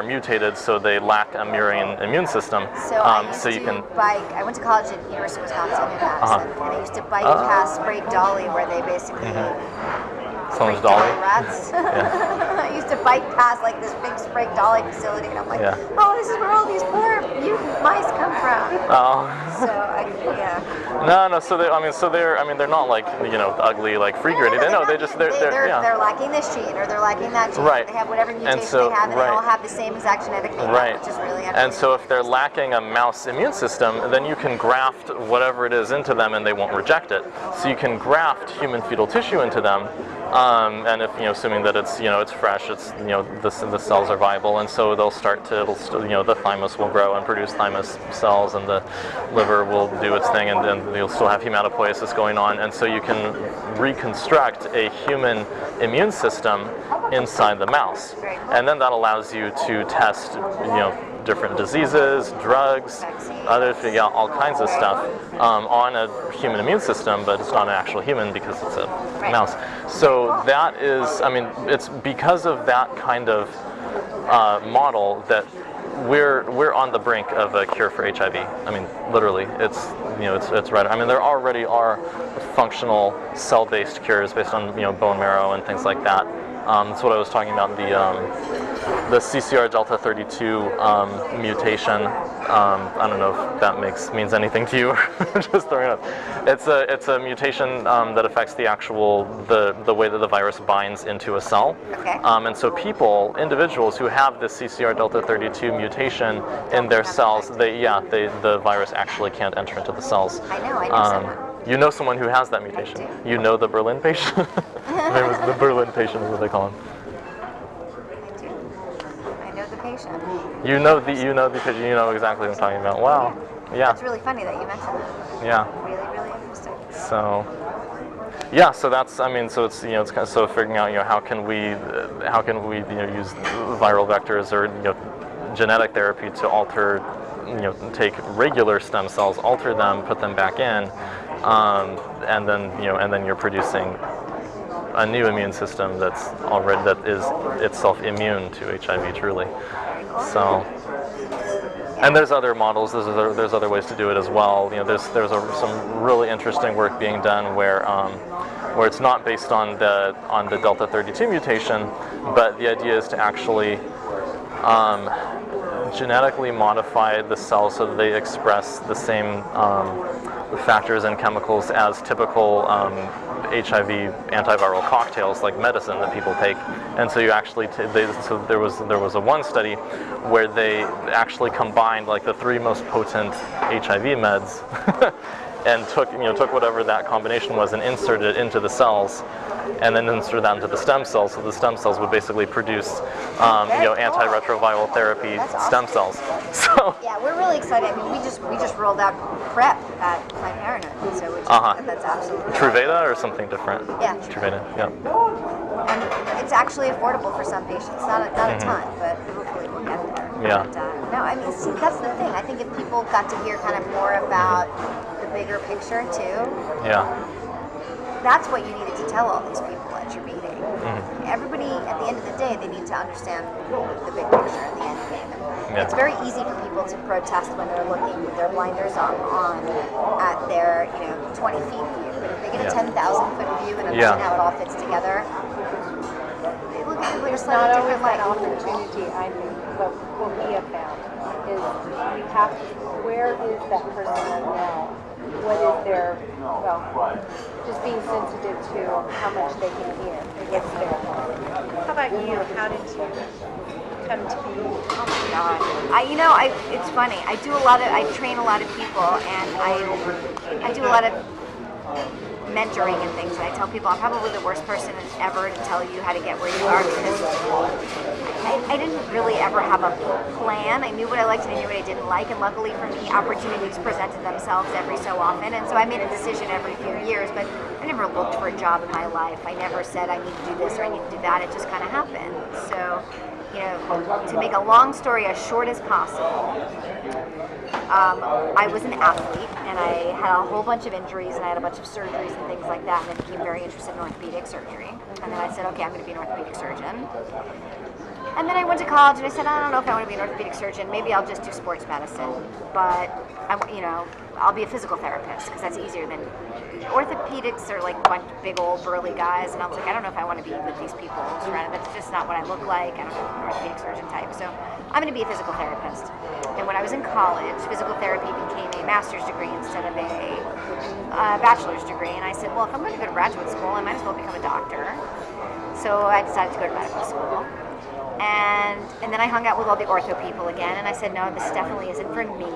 mutated, so they lack a murine immune system. So I used to bike. I went to college at University of Wisconsin in Madison, and I used to bike past Sprague Dolly, where they basically Someone's dolly. Rats. I used to bike past like this big Sprague Dolly facility, and I'm like, Yeah. oh, this is where all these poor mutant mice come from. Oh. So yeah. No. So they're not like ugly like freak or anything. No, they're lacking this gene or they're lacking that gene. Right. They have whatever mutation so, they have, and right. they all have the same exact genetic makeup, Right. which is really And so if they're lacking a mouse immune system, then you can graft whatever it is into them and they won't reject it. So you can graft human fetal tissue into them, and if assuming that it's fresh, the cells are viable, and so they'll start to the thymus will grow and produce thymus cells, and the liver will do its thing, and then you'll still have hematopoiesis going on, and so you can reconstruct a human immune system inside the mouse, and then that allows you to test different diseases, drugs, all kinds of stuff on a human immune system, but it's not an actual human because it's a mouse. So that is, it's because of that kind of model that we're on the brink of a cure for HIV. Literally, it's right. There already are functional cell-based cures based on bone marrow and things like that. That's what I was talking about, the CCR delta 32 mutation. I don't know if that means anything to you. Just throwing it up. It's a mutation that affects the way that the virus binds into a cell. Okay. And so individuals who have this CCR delta 32 mutation in their cells, the virus actually can't enter into the cells. I know someone. You know someone who has that mutation. I do. You know the Berlin patient. The Berlin patient is what they call him. I do. I know the patient. You know because you know exactly what I'm talking about. Wow. Yeah. It's really funny that you mentioned that. Yeah. Really, really interesting. So. Yeah. So that's. So it's it's kind of so figuring out how can we use viral vectors or genetic therapy to alter take regular stem cells, alter them, put them back in, and then you're producing a new immune system that is itself immune to HIV truly. So, and there's other models. There's other ways to do it as well. There's some really interesting work being done where it's not based on the delta 32 mutation, but the idea is to actually genetically modify the cells so that they express the same factors and chemicals as typical HIV antiviral cocktails like medicine that people take. And so you actually so there was one study where they actually combined like the 3 most potent HIV meds and took whatever that combination was and inserted it into the cells, and then inserted that into the stem cells. So the stem cells would basically produce, antiretroviral therapy stem cells. So yeah, we're really excited. We just rolled out PrEP at Planned Parenthood, so that's absolutely Truvada or something different. Yeah, Truvada. Yeah. And it's actually affordable for some patients. Not a ton, but hopefully we'll get there. Yeah. And, no, I mean, see, that's the thing. I think if people got to hear kind of more about the bigger picture too, Yeah. that's what you needed to tell all these people at your meeting. Everybody, at the end of the day, they need to understand the big picture and the end game. Yeah. It's very easy for people to protest when they're looking with their blinders on at their 20 feet view. But if they get a 10,000 foot view and understand how it all fits together, they look at it with a There's slightly not always different light. an opportunity, I think, what we have found is you have to, where is that person right now? What is their, well, just being sensitive to how much they can hear. What's their, how about you? How did you come to be? Oh my God. It's funny. I train a lot of people, and I do a lot of mentoring and things, and I tell people I'm probably the worst person ever to tell you how to get where you are, because I didn't really ever have a plan. I knew what I liked and I knew what I didn't like, and luckily for me, opportunities presented themselves every so often, and so I made a decision every few years, but I never looked for a job in my life. I never said I need to do this or I need to do that. It just kind of happened. So, to make a long story as short as possible, I was an athlete, and I had a whole bunch of injuries, and I had a bunch of surgeries and things like that, and I became very interested in orthopedic surgery. And then I said, okay, I'm going to be an orthopedic surgeon. And then I went to college, and I said, I don't know if I want to be an orthopedic surgeon. Maybe I'll just do sports medicine. But, I'll be a physical therapist, because that's easier than... Orthopedics are like a bunch of big old burly guys, and I was like, I don't know if I want to be with these people surrounded. That's just not what I look like. I don't know if I'm an orthopedic surgeon type. So I'm going to be a physical therapist. And when I was in college, physical therapy became a master's degree instead of a bachelor's degree. And I said, well, if I'm going to go to graduate school, I might as well become a doctor. So I decided to go to medical school. And then I hung out with all the ortho people again, and I said, no, this definitely isn't for me,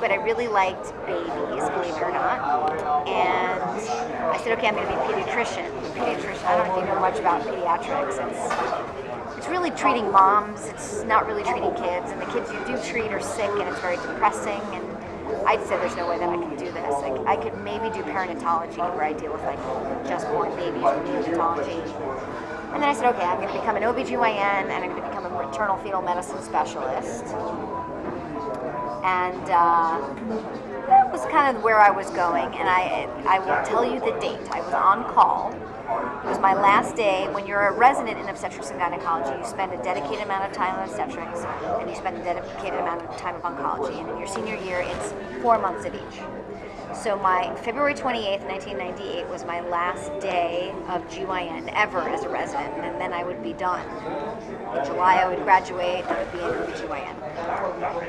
but I really liked babies, believe it or not. And I said, okay, I'm going to be a pediatrician. I don't know if you know much about pediatrics. It's really treating moms, it's not really treating kids, and the kids you do treat are sick, and it's very depressing, and I said there's no way that I can do this. I could maybe do perinatology, where I deal with just born babies with neonatology. And then I said, okay, I'm going to become an OBGYN, and I'm going to become a maternal fetal medicine specialist. And that was kind of where I was going. And I will tell you the date. I was on call. It was my last day. When you're a resident in obstetrics and gynecology, you spend a dedicated amount of time on obstetrics, and you spend a dedicated amount of time of oncology. And in your senior year, it's 4 months of each. So my February 28th, 1998 was my last day of GYN ever as a resident, and then I would be done. In July I would graduate, I would be an OBGYN.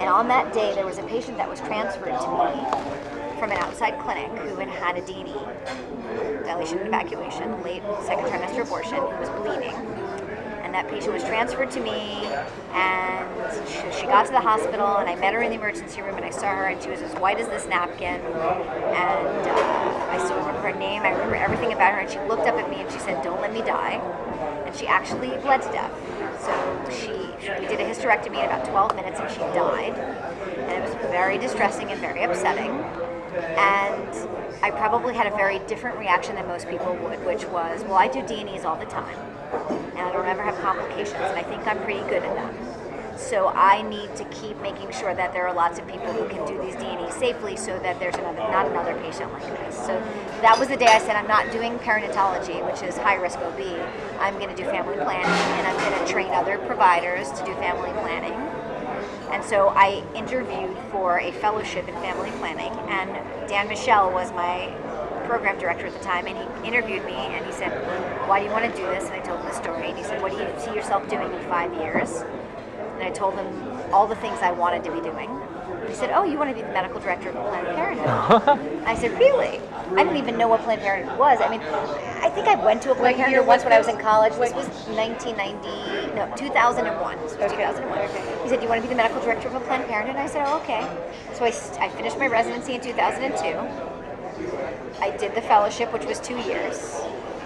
And on that day there was a patient that was transferred to me from an outside clinic who had had a DNE, dilation and evacuation, late second trimester abortion, who was bleeding. And that patient was transferred to me, and she got to the hospital, and I met her in the emergency room, and I saw her, and she was as white as this napkin, and I still remember her name, I remember everything about her, and she looked up at me, and she said, don't let me die, and she actually bled to death. So we did a hysterectomy in about 12 minutes, and she died, and it was very distressing and very upsetting, and I probably had a very different reaction than most people would, which was, well, I do DNEs all the time, and I don't ever have complications, and I think I'm pretty good at them. So I need to keep making sure that there are lots of people who can do these DNEs safely, so that there's not another patient like this. So that was the day I said, I'm not doing perinatology, which is high-risk OB. I'm going to do family planning, and I'm going to train other providers to do family planning. And so I interviewed for a fellowship in family planning, and Dan Michel was my program director at the time, and he interviewed me, and he said, why do you want to do this? And I told him the story, and he said, what do you see yourself doing in 5 years? And I told him all the things I wanted to be doing. He said, oh, you want to be the medical director of Planned Parenthood? I said, really? I didn't even know what Planned Parenthood was. I mean, I think I went to a Planned Parenthood once when I was in college. This was 2001. This was 2001. He said, do you want to be the medical director of a Planned Parenthood? And I said, oh, okay. So I finished my residency in 2002. I did the fellowship, which was 2 years.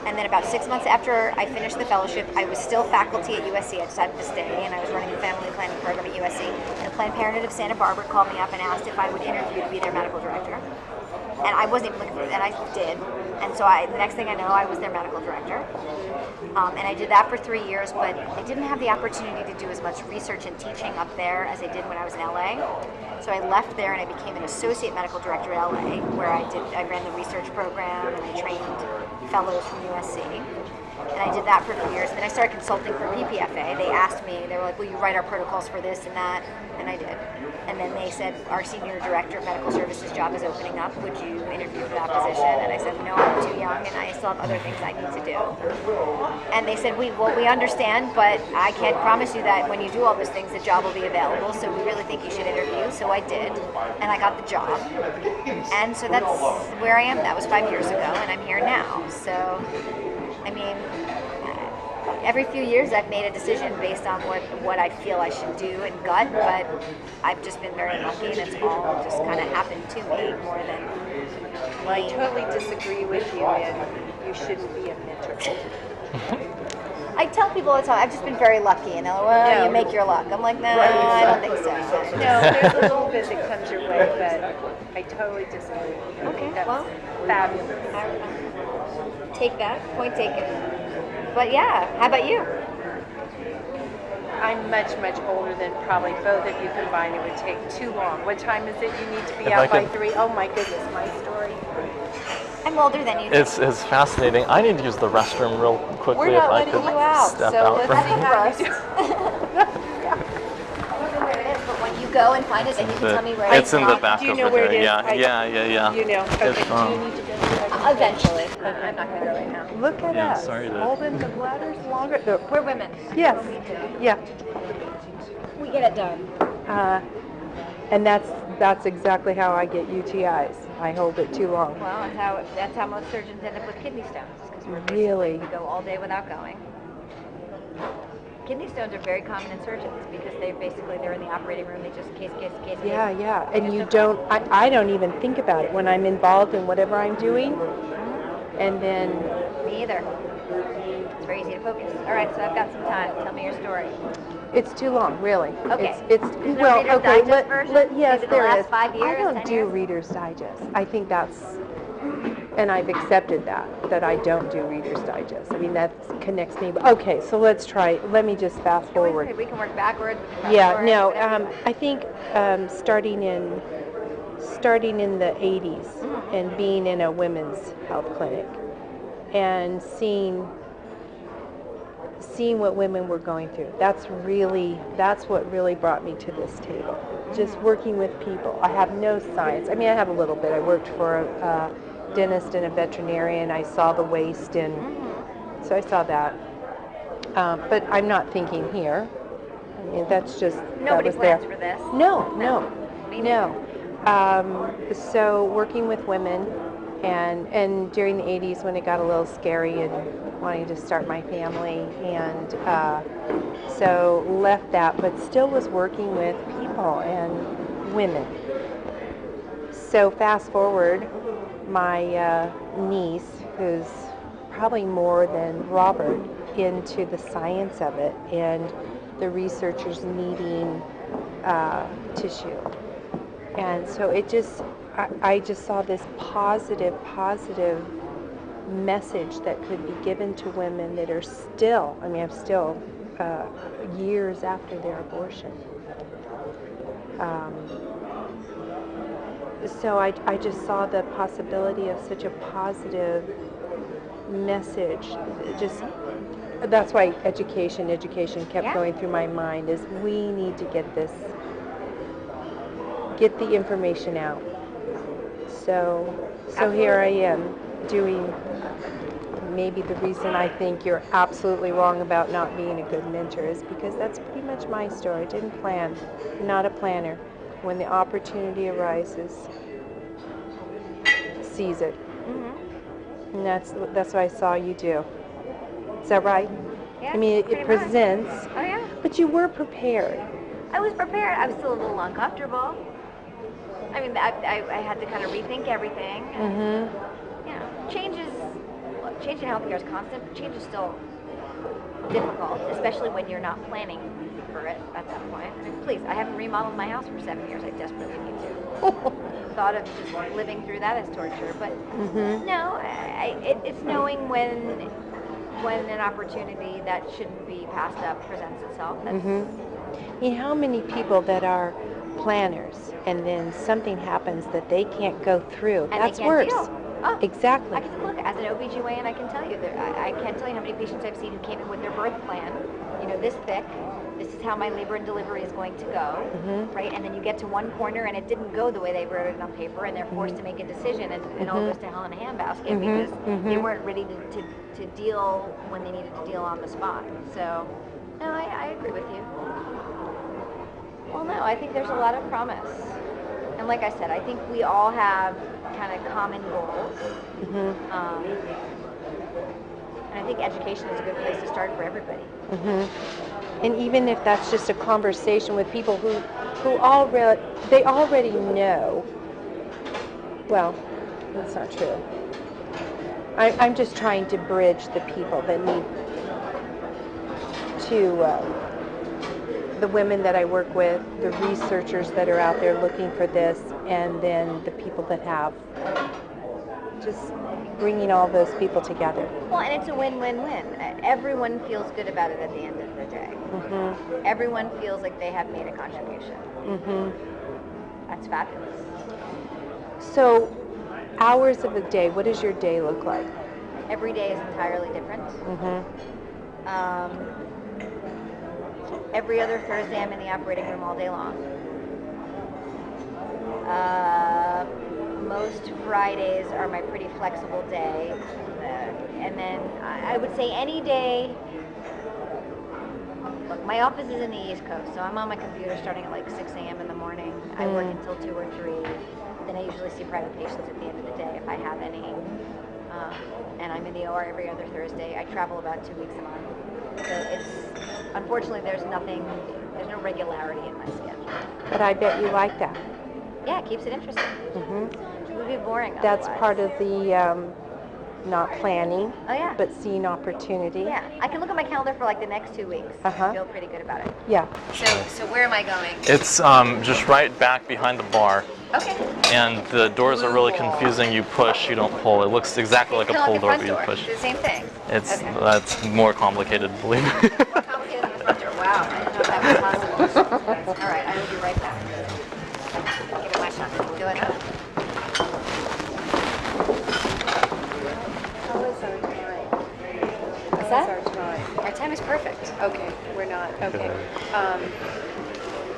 And then about 6 months after I finished the fellowship, I was still faculty at USC. I decided to stay, and I was running the family planning program at USC. And Planned Parenthood of Santa Barbara called me up and asked if I would interview to be their medical director. and I wasn't even looking for it, and I did. And so the next thing I know, I was their medical director. And I did that for 3 years, but I didn't have the opportunity to do as much research and teaching up there as I did when I was in LA. So I left there and I became an associate medical director at LA, where I ran the research program and I trained fellows from USC. And I did that for a few years. And then I started consulting for PPFA. They asked me, they were like, will you write our protocols for this and that? And I did. And then they said, our senior director of medical services job is opening up. Would you interview for that position? And I said, no, I'm too young and I still have other things I need to do. And they said, we understand, but I can't promise you that when you do all those things, the job will be available. So we really think you should interview. So I did. And I got the job. And so that's where I am. That was 5 years ago and I'm here now. So, I mean, every few years I've made a decision based on what I feel I should do and gut, but I've just been very lucky and it's all just kind of happened to me more than Well, I totally disagree with you, and you shouldn't be a mentor. I tell people all the time, I've just been very lucky, and they're like, well, No. you make your luck. I'm like, no, I don't think so. No, there's a little bit that comes your way, but I totally disagree. I Okay, think that's well, fabulous. Take that, point taken. But yeah, how about you? I'm much, much older than probably both of you combined. It would take too long. What time is it? You need to be If out I by could- 3. Oh my goodness, my story. I'm older than you. It's fascinating. I need to use the restroom real quickly. We're not if I letting could you out, step so out. let's for- see how you do. I don't know where it is, but when you go and find it, then you can tell me where It's in the from. back Do you over know where there. it is? Yeah. You know. Okay. If, Do you need to go? Eventually. I'm not going to go right now. Look at Yeah, us, sorry to- holding the bladders longer. No, We're women. yes, yeah, We get it done. and that's exactly how I get UTIs. I hold it too long. Well, that's how most surgeons end up with kidney stones, because we're Really? basically, we go all day without going. Kidney stones are very common in surgeons because they're in the operating room. They just case. Yeah, and you don't. I don't even think about it when I'm involved in whatever I'm doing, and then Me either. It's very easy to focus. All right, so I've got some time. Tell me your story. it's too long, really. Okay. It's There's no well, Reader's okay. Digest version? Yes, Maybe the there last is. 5 years, I don't 10 do years? Reader's Digest. I think and I've accepted that I don't do Reader's Digest. I mean, that connects me. Okay, so let's try. Let me just fast forward. We can work backwards. We can fast Yeah, forward, no. whatever you want. I think starting in the 80s and being in a women's health clinic and seeing what women were going through. That's what really brought me to this table. Just working with people. I have no science. I mean, I have a little bit. I worked for a dentist and a veterinarian. I saw the waste, and so I saw that. But I'm not thinking here. I mean, that's just Nobody that was there. plans for this. No. Me neither. So working with women, and during the 80s when it got a little scary and wanting to start my family, and so left that, but still was working with people and women. So fast forward, my niece, who's probably more than Robert into the science of it and the researchers needing tissue. And so I just saw this positive message that could be given to women that are still, I'm still years after their abortion. So I just saw the possibility of such a positive message. That's why education kept going through my mind, is we need to get the information out. So here I am doing maybe the reason I think you're absolutely wrong about not being a good mentor is because that's pretty much my story. I didn't plan, I'm not a planner. When the opportunity arises, seize it. And that's what I saw you do. Is that right? Yeah, I mean, pretty it much. presents, Oh yeah. but you were prepared. I was prepared. I was still a little uncomfortable. I mean, I had to kind of rethink everything. And, you know, change in healthcare is constant, but change is still difficult, especially when you're not planning for it at that point. I mean, please, I haven't remodeled my house for 7 years. I desperately need to. thought of just living through that as torture. But no, it's knowing when an opportunity that shouldn't be passed up presents itself. You know how many people that are planners and then something happens that they can't go through? And That's they can't worse. deal. Oh, Exactly. I can look as an OBGYN. I can tell you that I can't tell you how many patients I've seen who came in with their birth plan. You know, this thick. This is how my labor and delivery is going to go, right? And then you get to one corner and it didn't go the way they wrote it on paper, and they're forced to make a decision, and it all goes to hell in a handbasket because they weren't ready to deal when they needed to deal on the spot. So, no, I agree with you. Well, no, I think there's a lot of promise. And like I said, I think we all have kind of common goals. And I think education is a good place to start for everybody. And even if that's just a conversation with people who already know. Well, that's not true. I'm just trying to bridge the people that need to, the women that I work with, the researchers that are out there looking for this, and then the people that have, just bringing all those people together. Well, and it's a win-win-win. Everyone feels good about it at the end of the day. Everyone feels like they have made a contribution. That's fabulous. So, hours of the day, what does your day look like? Every day is entirely different. Every other Thursday, I'm in the operating room all day long. Most Fridays are my pretty flexible day. And then I would say any day. Look, my office is in the East Coast, so I'm on my computer starting at like 6 a.m. in the morning. I work until 2 or 3. Then I usually see private patients at the end of the day if I have any. And I'm in the OR every other Thursday. I travel about 2 weeks a month. So unfortunately, there's no regularity in my schedule. But I bet you like that. Yeah, it keeps it interesting. It would be boring That's otherwise. part of the not planning, Oh, yeah. but seeing opportunity. Yeah, I can look at my calendar for like the next 2 weeks. I feel pretty good about it. Yeah. So where am I going? It's just right back behind the bar. Okay. And the doors are really confusing. You push, you don't pull. It looks exactly like a pull door, but you push. It's the same thing. That's more complicated, believe me. More complicated than the front door. Wow, I didn't know that was possible. All right, I will be right back. Give it my shot. Go ahead. How is our time? What's that? Our time? Our time is perfect. Okay, we're not. Okay.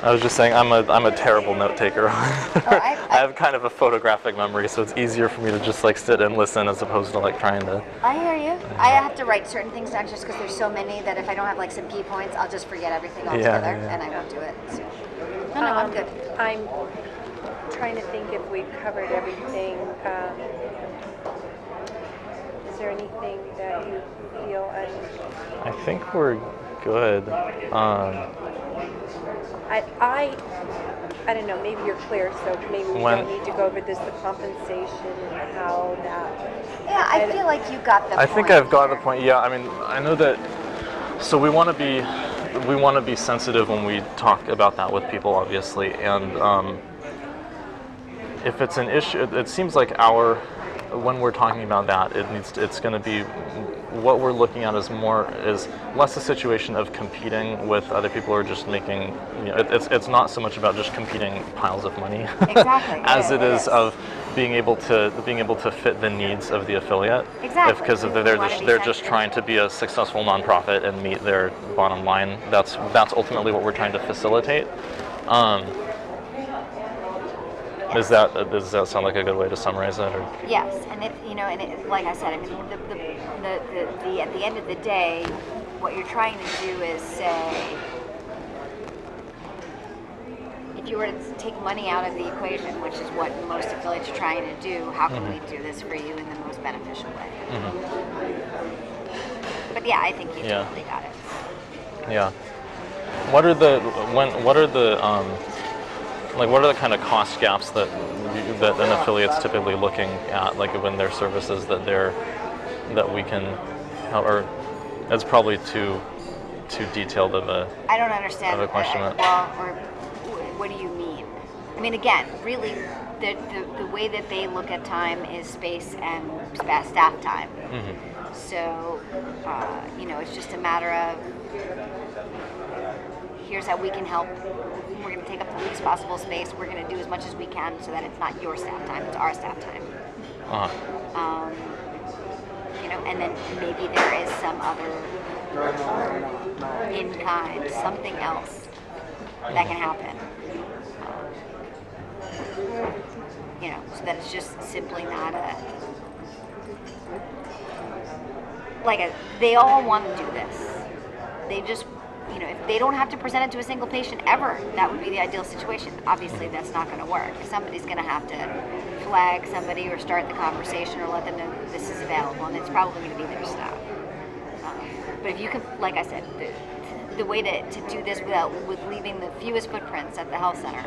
I was just saying I'm a terrible note taker. I I have kind of a photographic memory, so it's easier for me to just like sit and listen as opposed to like trying to. I hear you. I have to write certain things down just because there's so many that if I don't have like some key points, I'll just forget everything altogether, and I won't do it. So. No, I'm good. I'm trying to think if we've covered everything. Is there anything that you feel? I think we're good. I don't know, maybe you're clear, so maybe we don't need to go over this, the compensation and how that... Yeah, I feel like you got the point. I think I've got the point. Yeah, I mean, I know that. So we want to be sensitive when we talk about that with people, obviously, and if it's an issue, it seems like when we're talking about that, it's going to be what we're looking at is less a situation of competing with other people or just making, it's not so much about just competing piles of money Exactly. as it is of being able to fit the needs of the affiliate. Exactly. Because if they're just trying to be a successful nonprofit and meet their bottom line. That's ultimately what we're trying to facilitate. Does that sound like a good way to summarize it? Or? Yes, and like I said, I mean, at the end of the day, what you're trying to do is say, if you were to take money out of the equation, which is what most affiliates are trying to do, how can we do this for you in the most beneficial way? But yeah, I think you totally got it. Yeah. What are the kind of cost gaps that an affiliate's typically looking at, like when their services that we can, or it's probably too detailed of a. I don't understand. Of a question. Or what do you mean? I mean, again, really, the way that they look at time is space and staff time. So, it's just a matter of, here's how we can help. We're going to take up the least possible space. We're going to do as much as we can so that it's not your staff time, it's our staff time. And then maybe there is some other in-kind, something else that can happen. So that it's just simply not they all want to do this. They just, if they don't have to present it to a single patient ever, that would be the ideal situation. Obviously, that's not going to work. Somebody's going to have to flag somebody or start the conversation or let them know this is available, and it's probably going to be their staff. But if you can, like I said, the way to do this with leaving the fewest footprints at the health center,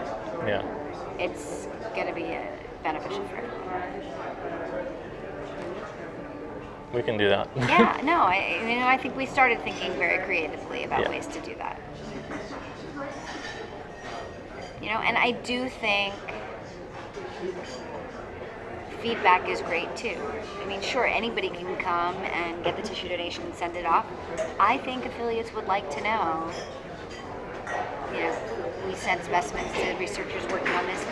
it's going to be beneficial for everyone. We can do that. Yeah, no, I think we started thinking very creatively about ways to do that. And I do think feedback is great too. Sure, anybody can come and get the tissue donation and send it off. I think affiliates would like to know, we send specimens to researchers working on this.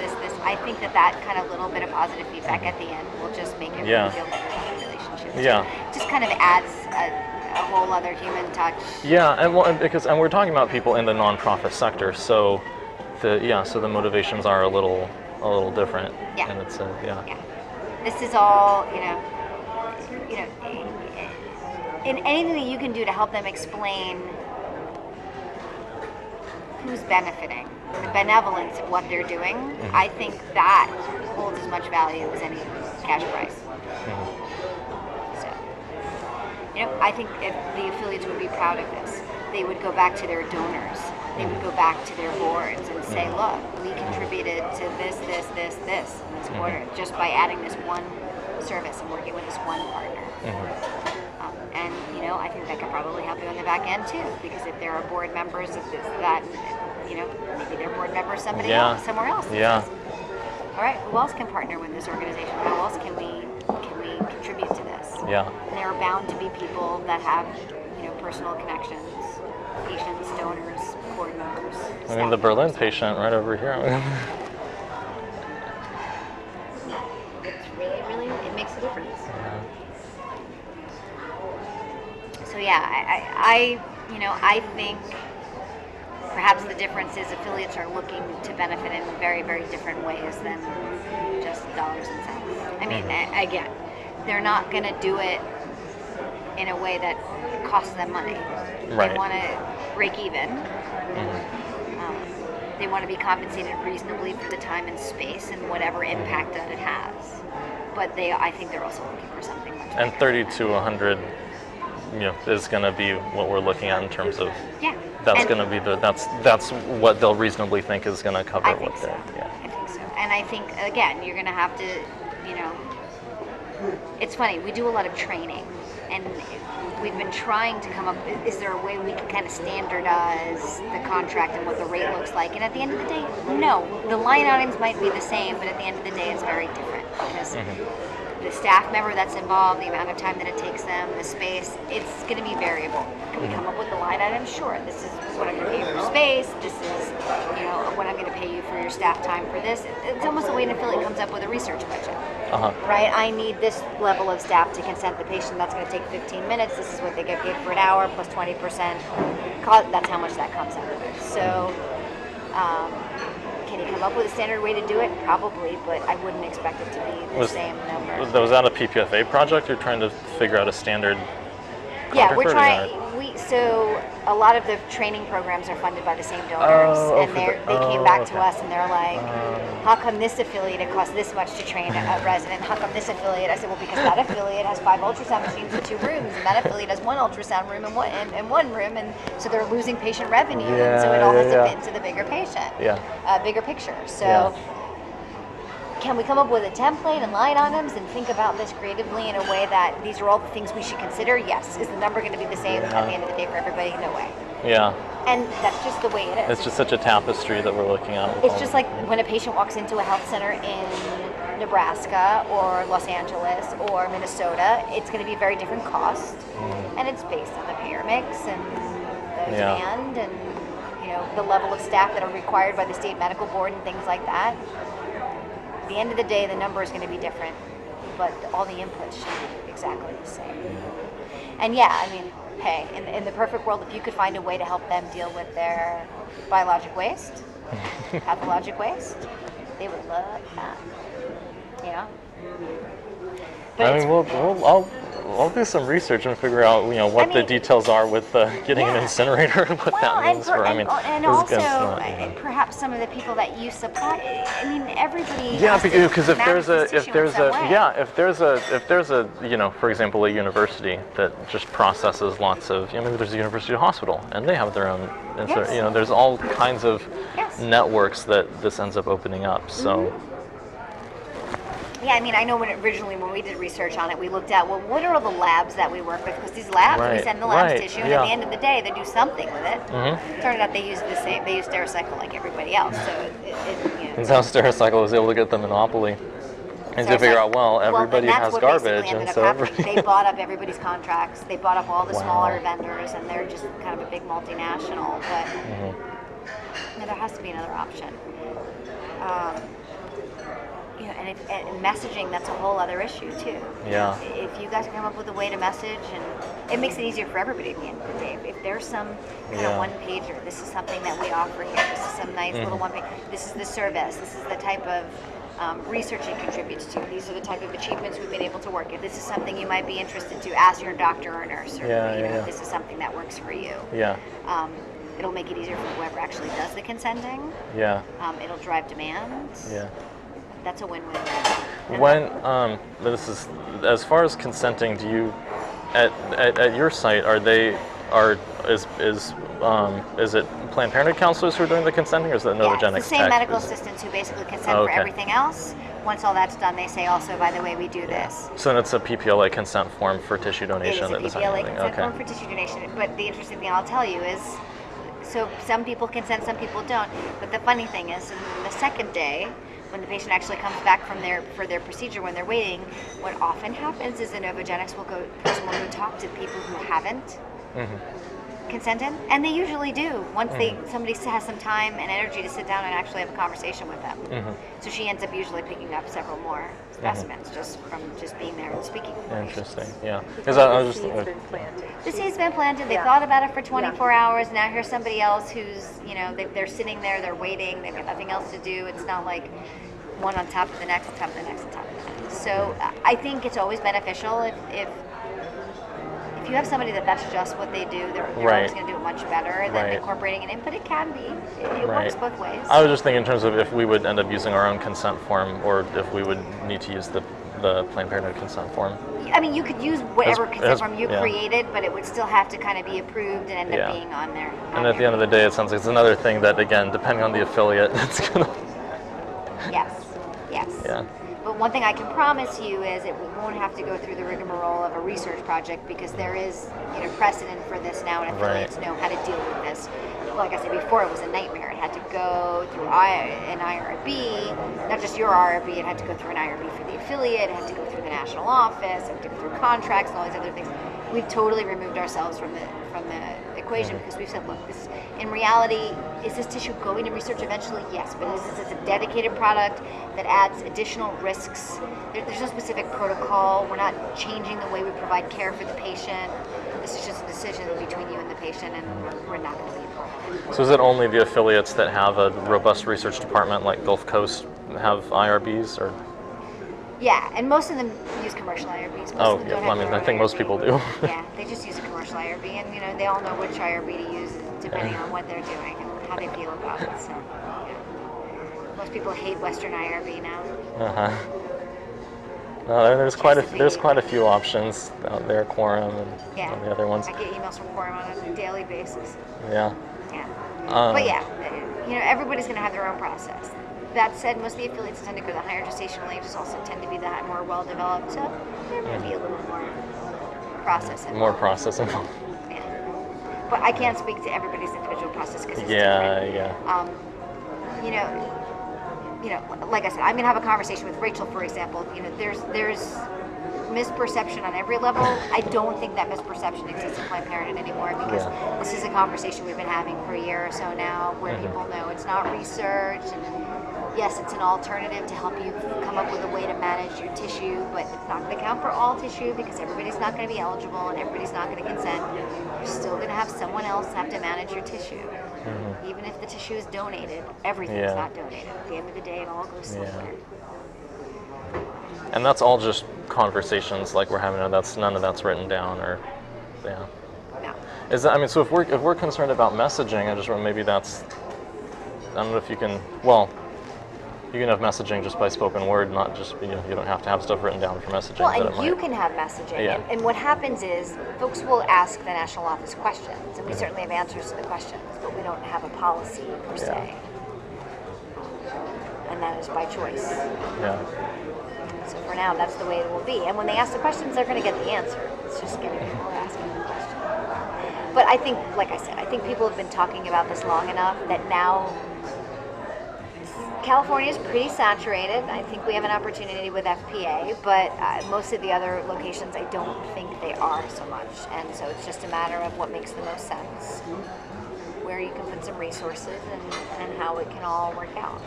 I think that kind of little bit of positive feedback at the end will just make it feel better about the relationship. Yeah. Just kind of adds a whole other human touch. Yeah, and we're talking about people in the nonprofit sector, so the motivations are a little different. Yeah. And it's This is all, in anything that you can do to help them explain who's benefiting, the benevolence of what they're doing, I think that holds as much value as any cash prize. So, I think if the affiliates would be proud of this, they would go back to their donors, they would go back to their boards and say, look, we contributed to this in this quarter just by adding this one service and working with this one partner. And I think that could probably help you on the back end too, because if there are board members of this, that, maybe they're board members somebody else, somewhere else. Yeah. All right, who else can partner with this organization? How else can we contribute to this? Yeah. And there are bound to be people that have, personal connections, patients, donors, board members. The Berlin patient right over here. It's really, it makes a difference. So I think perhaps the difference is affiliates are looking to benefit in very, very different ways than just dollars and cents. Again, they're not going to do it in a way that costs them money. Right. They want to break even. They want to be compensated reasonably for the time and space and whatever impact that it has. But I think they're also looking for something much And bigger. 30 to 100, is going to be what we're looking at in terms of. Yeah. That's going to be that's what they'll reasonably think is going to cover I think what so. they're. I think so. And I think again, you're going to have to, it's funny. We do a lot of training, and we've been trying to come up. Is there a way we can kind of standardize the contract and what the rate looks like? And at the end of the day, no. The line items might be the same, but at the end of the day, it's very different because the staff member that's involved, the amount of time that it takes them, the space, it's going to be variable. Can we come up with the line item? Sure. This is what I'm going to pay you for space. This is, what I'm going to pay you for your staff time for this. It's almost the way an affiliate comes up with a research budget. Right? I need this level of staff to consent the patient. That's going to take 15 minutes. This is what they get paid for an hour plus 20%. That's how much that comes out with. So, can you come up with a standard way to do it? Probably, but I wouldn't expect it to be the same number. Was that a PPFA project? You're trying to figure out a standard Yeah, contract we're for it, trying. or- So a lot lot of the training programs are funded by the same donors, and they came back to us and they're like, how come this affiliate it costs this much to train a resident? How come this affiliate? I said, well, because that affiliate has 5 ultrasound machines in 2 rooms, and that affiliate has 1 ultrasound room in one room, and so they're losing patient revenue, and so it all has to fit into the bigger bigger picture. So. Can we come up with a template and line items and think about this creatively in a way that these are all the things we should consider? Yes. Is the number going to be the same at the end of the day for everybody? No way. Yeah. And that's just the way it is. It's just such a tapestry that we're looking at. with It's all just the- like when a patient walks into a health center in Nebraska or Los Angeles or Minnesota, it's going to be a very different cost, and it's based on the payer mix and the Yeah. demand and the level of staff that are required by the state medical board and things like that. At the end of the day, the number is going to be different, but all the inputs should be exactly the same. And yeah, I mean, hey, in the perfect world, if you could find a way to help them deal with their biologic waste, pathologic waste, they would love that. But I it's- mean, I'll do some research and figure out, what the details are with getting an Yeah. incinerator and what that means for. I mean, and this is also not- perhaps some of the people that you supply. I mean, everybody. Yeah, has to because if manage there's this tissue in some way. for example, a university that just processes lots of, maybe there's a university hospital and they have their own, Yes. there's all kinds of Yes. networks that this ends up opening up. So. Yeah, I mean, I know when we did research on it, we looked at, well, what are all the labs that we work with? Because these labs, we Right, send the labs right, tissue, and yeah. at the end of the day, they do something with it. Mm-hmm. Turned out they use the same. They use Stericycle like everybody else. So That's how Stericycle was able to get the monopoly. And to figure out, everybody and that's has what garbage, basically and ended so up happening. They bought up everybody's contracts. They bought up all the Wow. smaller vendors, and they're just kind of a big multinational. But there has to be another option. And messaging, that's a whole other issue too. Yeah. If you guys come up with a way to message, and it makes it easier for everybody at the end of the day. If there's some kind of one pager, this is something that we offer here. This is some nice little one page. This is the service. This is the type of research it contributes to. These are the type of achievements we've been able to work. If this is something you might be interested to, ask your doctor or nurse, or if this is something that works for you. Yeah. It'll make it easier for whoever actually does the consenting. Yeah. It'll drive demand. Yeah. That's a win-win. When this is as far as consenting, do you at your site is it Planned Parenthood counselors who are doing the consenting, or is that Novogenics? It's the same medical assistants who basically consent for everything else. Once all that's done, they say also, by the way, we do this. So it's a PPLA consent form for tissue donation. It is a PPLA consent form for tissue donation. But the interesting thing I'll tell you is, so some people consent, some people don't. But the funny thing is, the second day, when the patient actually comes back for their procedure, when they're waiting, what often happens is the Novogenics person will go talk to people who haven't consented, and they usually do once somebody has some time and energy to sit down and actually have a conversation with them. So she ends up usually picking up several more specimens just from being there and speaking. Interesting, yeah. Because I was The just seed's been planted. The seed's been planted. They Yeah. thought about it for 24 hours. Now here's somebody else who's, they're sitting there, they're waiting, they've got nothing else to do. It's not like one on top of the next, on top of the next, on top of the next. So I think it's always beneficial if you have somebody that's just what they do, they're always going to do it much better than incorporating it in. But it can be. It works both ways. I was just thinking in terms of if we would end up using our own consent form, or if we would need to use the Planned Parenthood consent form. I mean, you could use whatever consent form you yeah. created, but it would still have to kind of be approved and end up being on there. And at the end of the day, it sounds like it's another thing that, again, depending on the affiliate, it's going to... Yes. Yeah. But one thing I can promise you is it won't have to go through the rigmarole of a research project, because there is precedent for this now, and affiliates know how to deal with this. Like I said before, it was a nightmare. It had to go through an IRB, not just your IRB, it had to go through an IRB for the affiliate, it had to go through the national office, it had to go through contracts and all these other things. We've totally removed ourselves from the equation, because we've said, look, in reality, is this tissue going to research eventually? Yes, but is this a dedicated product that adds additional risks? There's no specific protocol. We're not changing the way we provide care for the patient. This is just a decision between you and the patient, and we're not going to be a part of it. So is it only the affiliates that have a robust research department, like Gulf Coast, have IRBs, or? Yeah, and most of them use commercial IRBs. Most of them don't have their I own think most IRB. people do. Yeah, they just use a commercial IRB, and they all know which IRB to use depending on what they're doing and how they feel about it. So, most people hate Western IRB now. No, there's quite a few options out there, Quorum and all the other ones. I get emails from Quorum on a daily basis. Yeah. Yeah. But yeah, everybody's going to have their own process. That said, most of the affiliates tend to go the higher gestational ages, also tend to be the more well-developed, so there might be a little more process involved. More process involved. Yeah. but I can't speak to everybody's individual process because it's Yeah, different. yeah. You know, like I said, I'm gonna have a conversation with Rachel, for example. You know, there's misperception on every level. I don't think that misperception exists in Planned Parenthood anymore because this is a conversation we've been having for a year or so now, where people know it's not research, and yes, it's an alternative to help you come up with a way to manage your tissue, but it's not going to count for all tissue because everybody's not going to be eligible and everybody's not going to consent. You're still going to have someone else have to manage your tissue. Even if the tissue is donated, everything is not donated. At the end of the day, it all goes somewhere. And that's all just conversations like we're having. None of that's written down, or No. Is that? I mean, so if we're concerned about messaging, I just want maybe that's. I don't know if you can. Well, you can have messaging just by spoken word, not just you don't have to have stuff written down for messaging. Well, and you can have messaging. Yeah. And what happens is folks will ask the national office questions, and we certainly have answers to the questions, but we don't have a policy per se. And that is by choice. Yeah. So for now, that's the way it will be. And when they ask the questions, they're going to get the answer. It's just getting people asking the question. But I think, like I said, I think people have been talking about this long enough that now California is pretty saturated. I think we have an opportunity with FPA, but most of the other locations, I don't think they are so much. And so it's just a matter of what makes the most sense, where you can put some resources, and how it can all work out.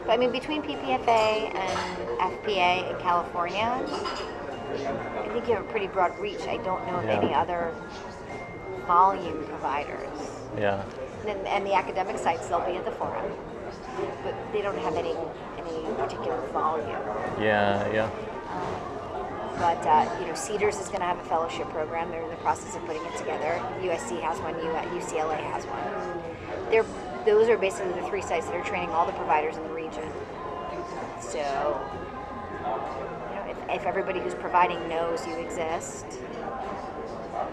But I mean, between PPFA and FPA in California, I think you have a pretty broad reach. I don't know of any other volume providers. Yeah. And the academic sites, they'll be at the forum, but they don't have any particular volume. Yeah. But Cedars is going to have a fellowship program. They're in the process of putting it together. USC has one. UCLA has one. Those are basically the 3 sites that are training all the providers in the region. So, if everybody who's providing knows you exist,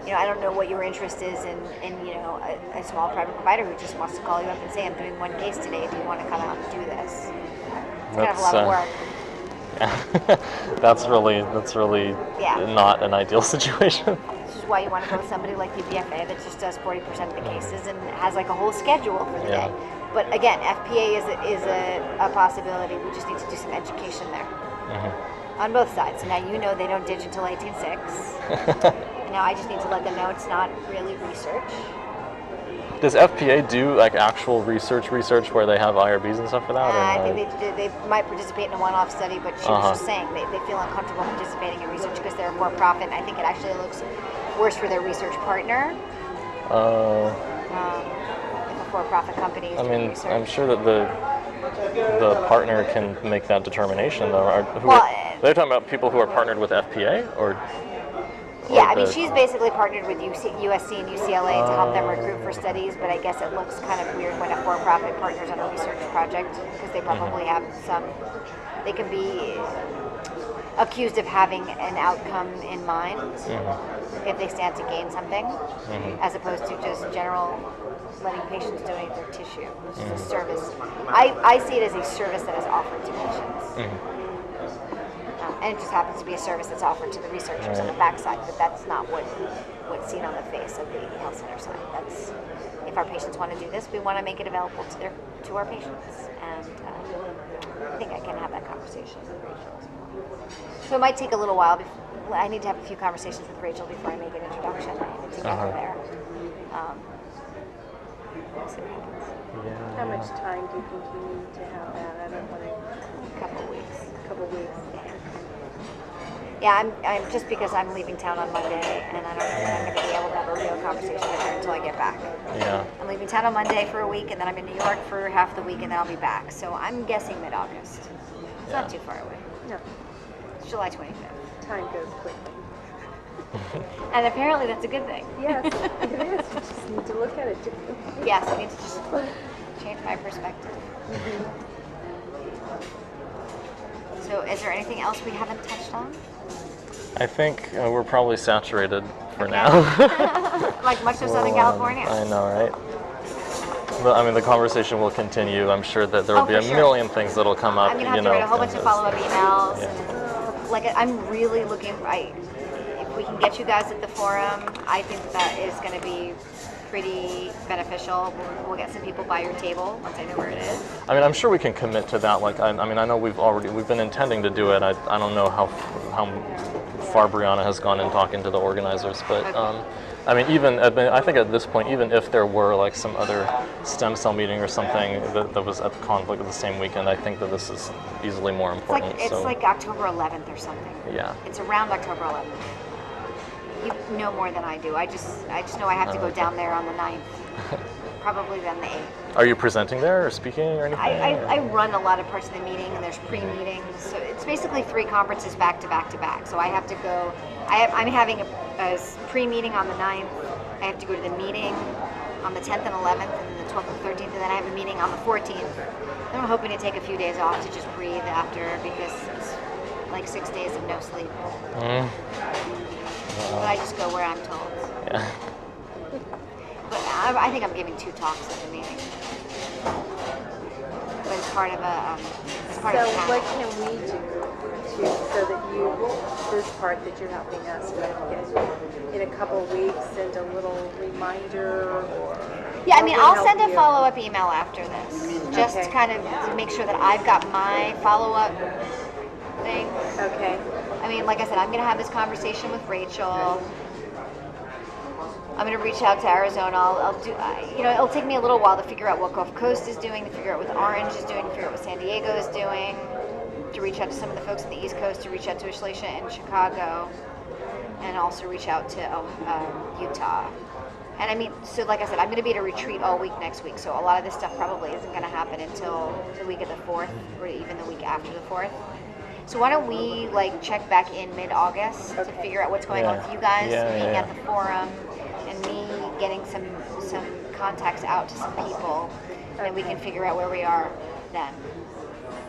I don't know what your interest is in a small private provider who just wants to call you up and say, I'm doing 1 case today, do you want to come out and do this? It's kind of a lot of work. Yeah. That's really not an ideal situation. This is why you want to go with somebody like PPFA that just does 40% of the cases and has like a whole schedule for the day. But again, FPA is a possibility. We just need to do some education there on both sides. So now they don't ditch until 18.6. Now I just need to let them know it's not really research. Does FPA do like actual research where they have IRBs and stuff for that? I think they might participate in a one-off study, but she was just saying they feel uncomfortable participating in research because they're for-profit. And I think it actually looks worse for their research partner. If a for-profit company is doing research. I'm sure that the partner can make that determination, though. They're talking about people who are partnered with FPA, or? Yeah, she's basically partnered with USC and UCLA to help them recruit for studies, but I guess it looks kind of weird when a for-profit partners on a research project because they probably have they can be accused of having an outcome in mind if they stand to gain something, as opposed to just general letting patients donate their tissue, which is a service. I see it as a service that is offered to patients. And it just happens to be a service that's offered to the researchers on the backside, but that's not what's seen on the face of the health center side. That's, if our patients want to do this, we want to make it available to our patients. And I think I can have that conversation with Rachel as well. So it might take a little while. I need to have a few conversations with Rachel before I make an introduction. I need to get her there. We'll see what happens. How much time do you think you need to have that? I don't want to. A couple weeks. Yeah. Yeah, I'm just because I'm leaving town on Monday, and I don't know when I'm going to be able to have a real conversation with her until I get back. Yeah. I'm leaving town on Monday for a week, and then I'm in New York for half the week, and then I'll be back. So I'm guessing mid-August. It's not too far away. No, It's July 25th. time goes quickly. And apparently that's a good thing. Yes, it is. You just need to look at it differently. Yes, I need to just change my perspective. So is there anything else we haven't touched on? I think we're probably saturated for now. Like much of Southern California. I know, right? But the conversation will continue. I'm sure that there will be a million things that'll come up. I'm gonna have to write a whole bunch of follow-up emails. And, I'm really looking. If we can get you guys at the forum, I think that is going to be pretty beneficial. We'll get some people by your table once I know where it is. I mean, I'm sure we can commit to that. Like, I mean, I know we've been intending to do it. I don't know how far Brianna has gone in talking to the organizers, but Okay. I mean, I think at this point, even if there were like some other stem cell meeting or something that was at the conflict of the same weekend, I think that this is easily more important. It's like October 11th or something. Yeah. It's around October 11th. You know more than I do. I just know I have to go down there on the 9th. Probably then the 8th. Are you presenting there or speaking or anything? I run a lot of parts of the meeting, and there's pre-meetings. So it's basically 3 conferences back to back to back. So I have to go. I'm having a pre-meeting on the 9th. I have to go to the meeting on the 10th and 11th, and then the 12th and 13th, and then I have a meeting on the 14th. And I'm hoping to take a few days off to just breathe after, because it's like 6 days of no sleep. But I just go where I'm told. Yeah. But I think I'm giving 2 talks at the meeting. But it's part of a. So what can we do so that this part that you're helping us with, in a couple of weeks, send a little reminder or? Yeah, I what mean, would I'll help send a you? follow-up email after this, just Okay. kind of to make sure that I've got my follow-up thing. Okay. I mean, like I said, I'm going to have this conversation with Rachel. I'm going to reach out to Arizona. I'll do, it'll take me a little while to figure out what Gulf Coast is doing, to figure out what Orange is doing, to figure out what San Diego is doing, to reach out to some of the folks on the East Coast, to reach out to Ashleisha in Chicago, and also reach out to Utah. And I mean, so like I said, I'm going to be at a retreat all week next week, so a lot of this stuff probably isn't going to happen until the week of the 4th, or even the week after the 4th. So why don't we check back in mid-August to figure out what's going on with you guys, being at the forum, and me getting some contacts out to some people, and we can figure out where we are then.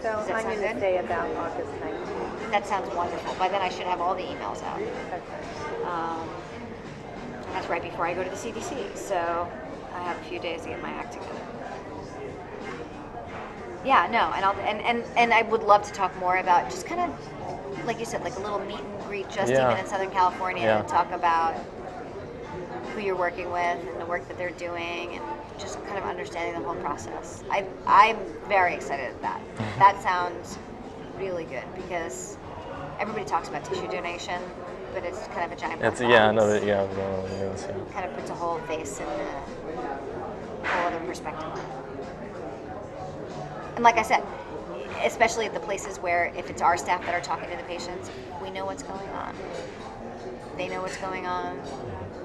So Does that I'm sound going to good? say about August 19th. That sounds wonderful. By then I should have all the emails out. Okay. And that's right before I go to the CDC, so I have a few days to get my act together. Yeah, no, and I would love to talk more about just kind of, like you said, like a little meet and greet just even in Southern California, and talk about who you're working with and the work that they're doing, and just kind of understanding the whole process. I'm very excited at that. That sounds really good, because everybody talks about tissue donation, but it's kind of a giant It's black yeah, box. no, yeah, it is, yeah. Kind of puts a whole face and a whole other perspective on it. And like I said, especially at the places where if it's our staff that are talking to the patients, we know what's going on. They know what's going on.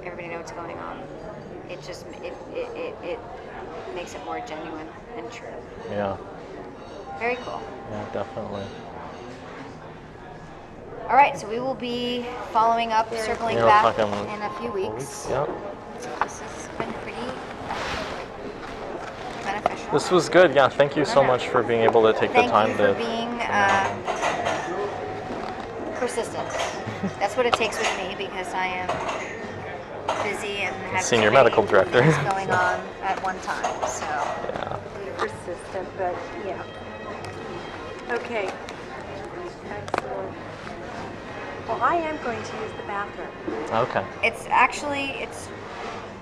Everybody knows what's going on. It just it makes it more genuine and true. Yeah. Very cool. Yeah, definitely. All right, so we will be following up, circling Yeah, back talking in a few weeks. Yep. This has been pretty beneficial. This was good. Yeah, thank you so much for being able to take the time Thank you to. for being persistent. That's what it takes with me, because I am busy and have Senior too many medical director. things going on at one time. So Yeah. Persistent, but yeah. Okay. Excellent. Well, I am going to use the bathroom. Okay. it's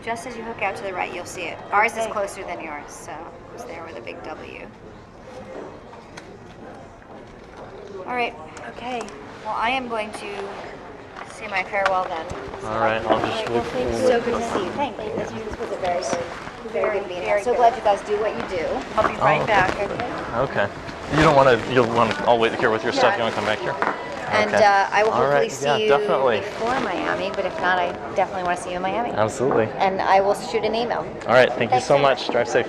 just as you hook out to the right, you'll see it. Ours is closer than yours, so it's there with a big W. All right. Okay. Well, I am going to say my farewell then. All right. I'll just. So good to see you. Thank you. This was a very good meeting. I'm so glad you guys do what you do. I'll be right okay. back. Okay. You don't want to. You'll want to. I'll wait here with your stuff. You want to come back here? And Okay. I will All hopefully right. see Yeah, you definitely. before Miami, but if not, I definitely want to see you in Miami. Absolutely. And I will shoot an email. All right. Thank you Thanks, so Sam. much. Drive safe.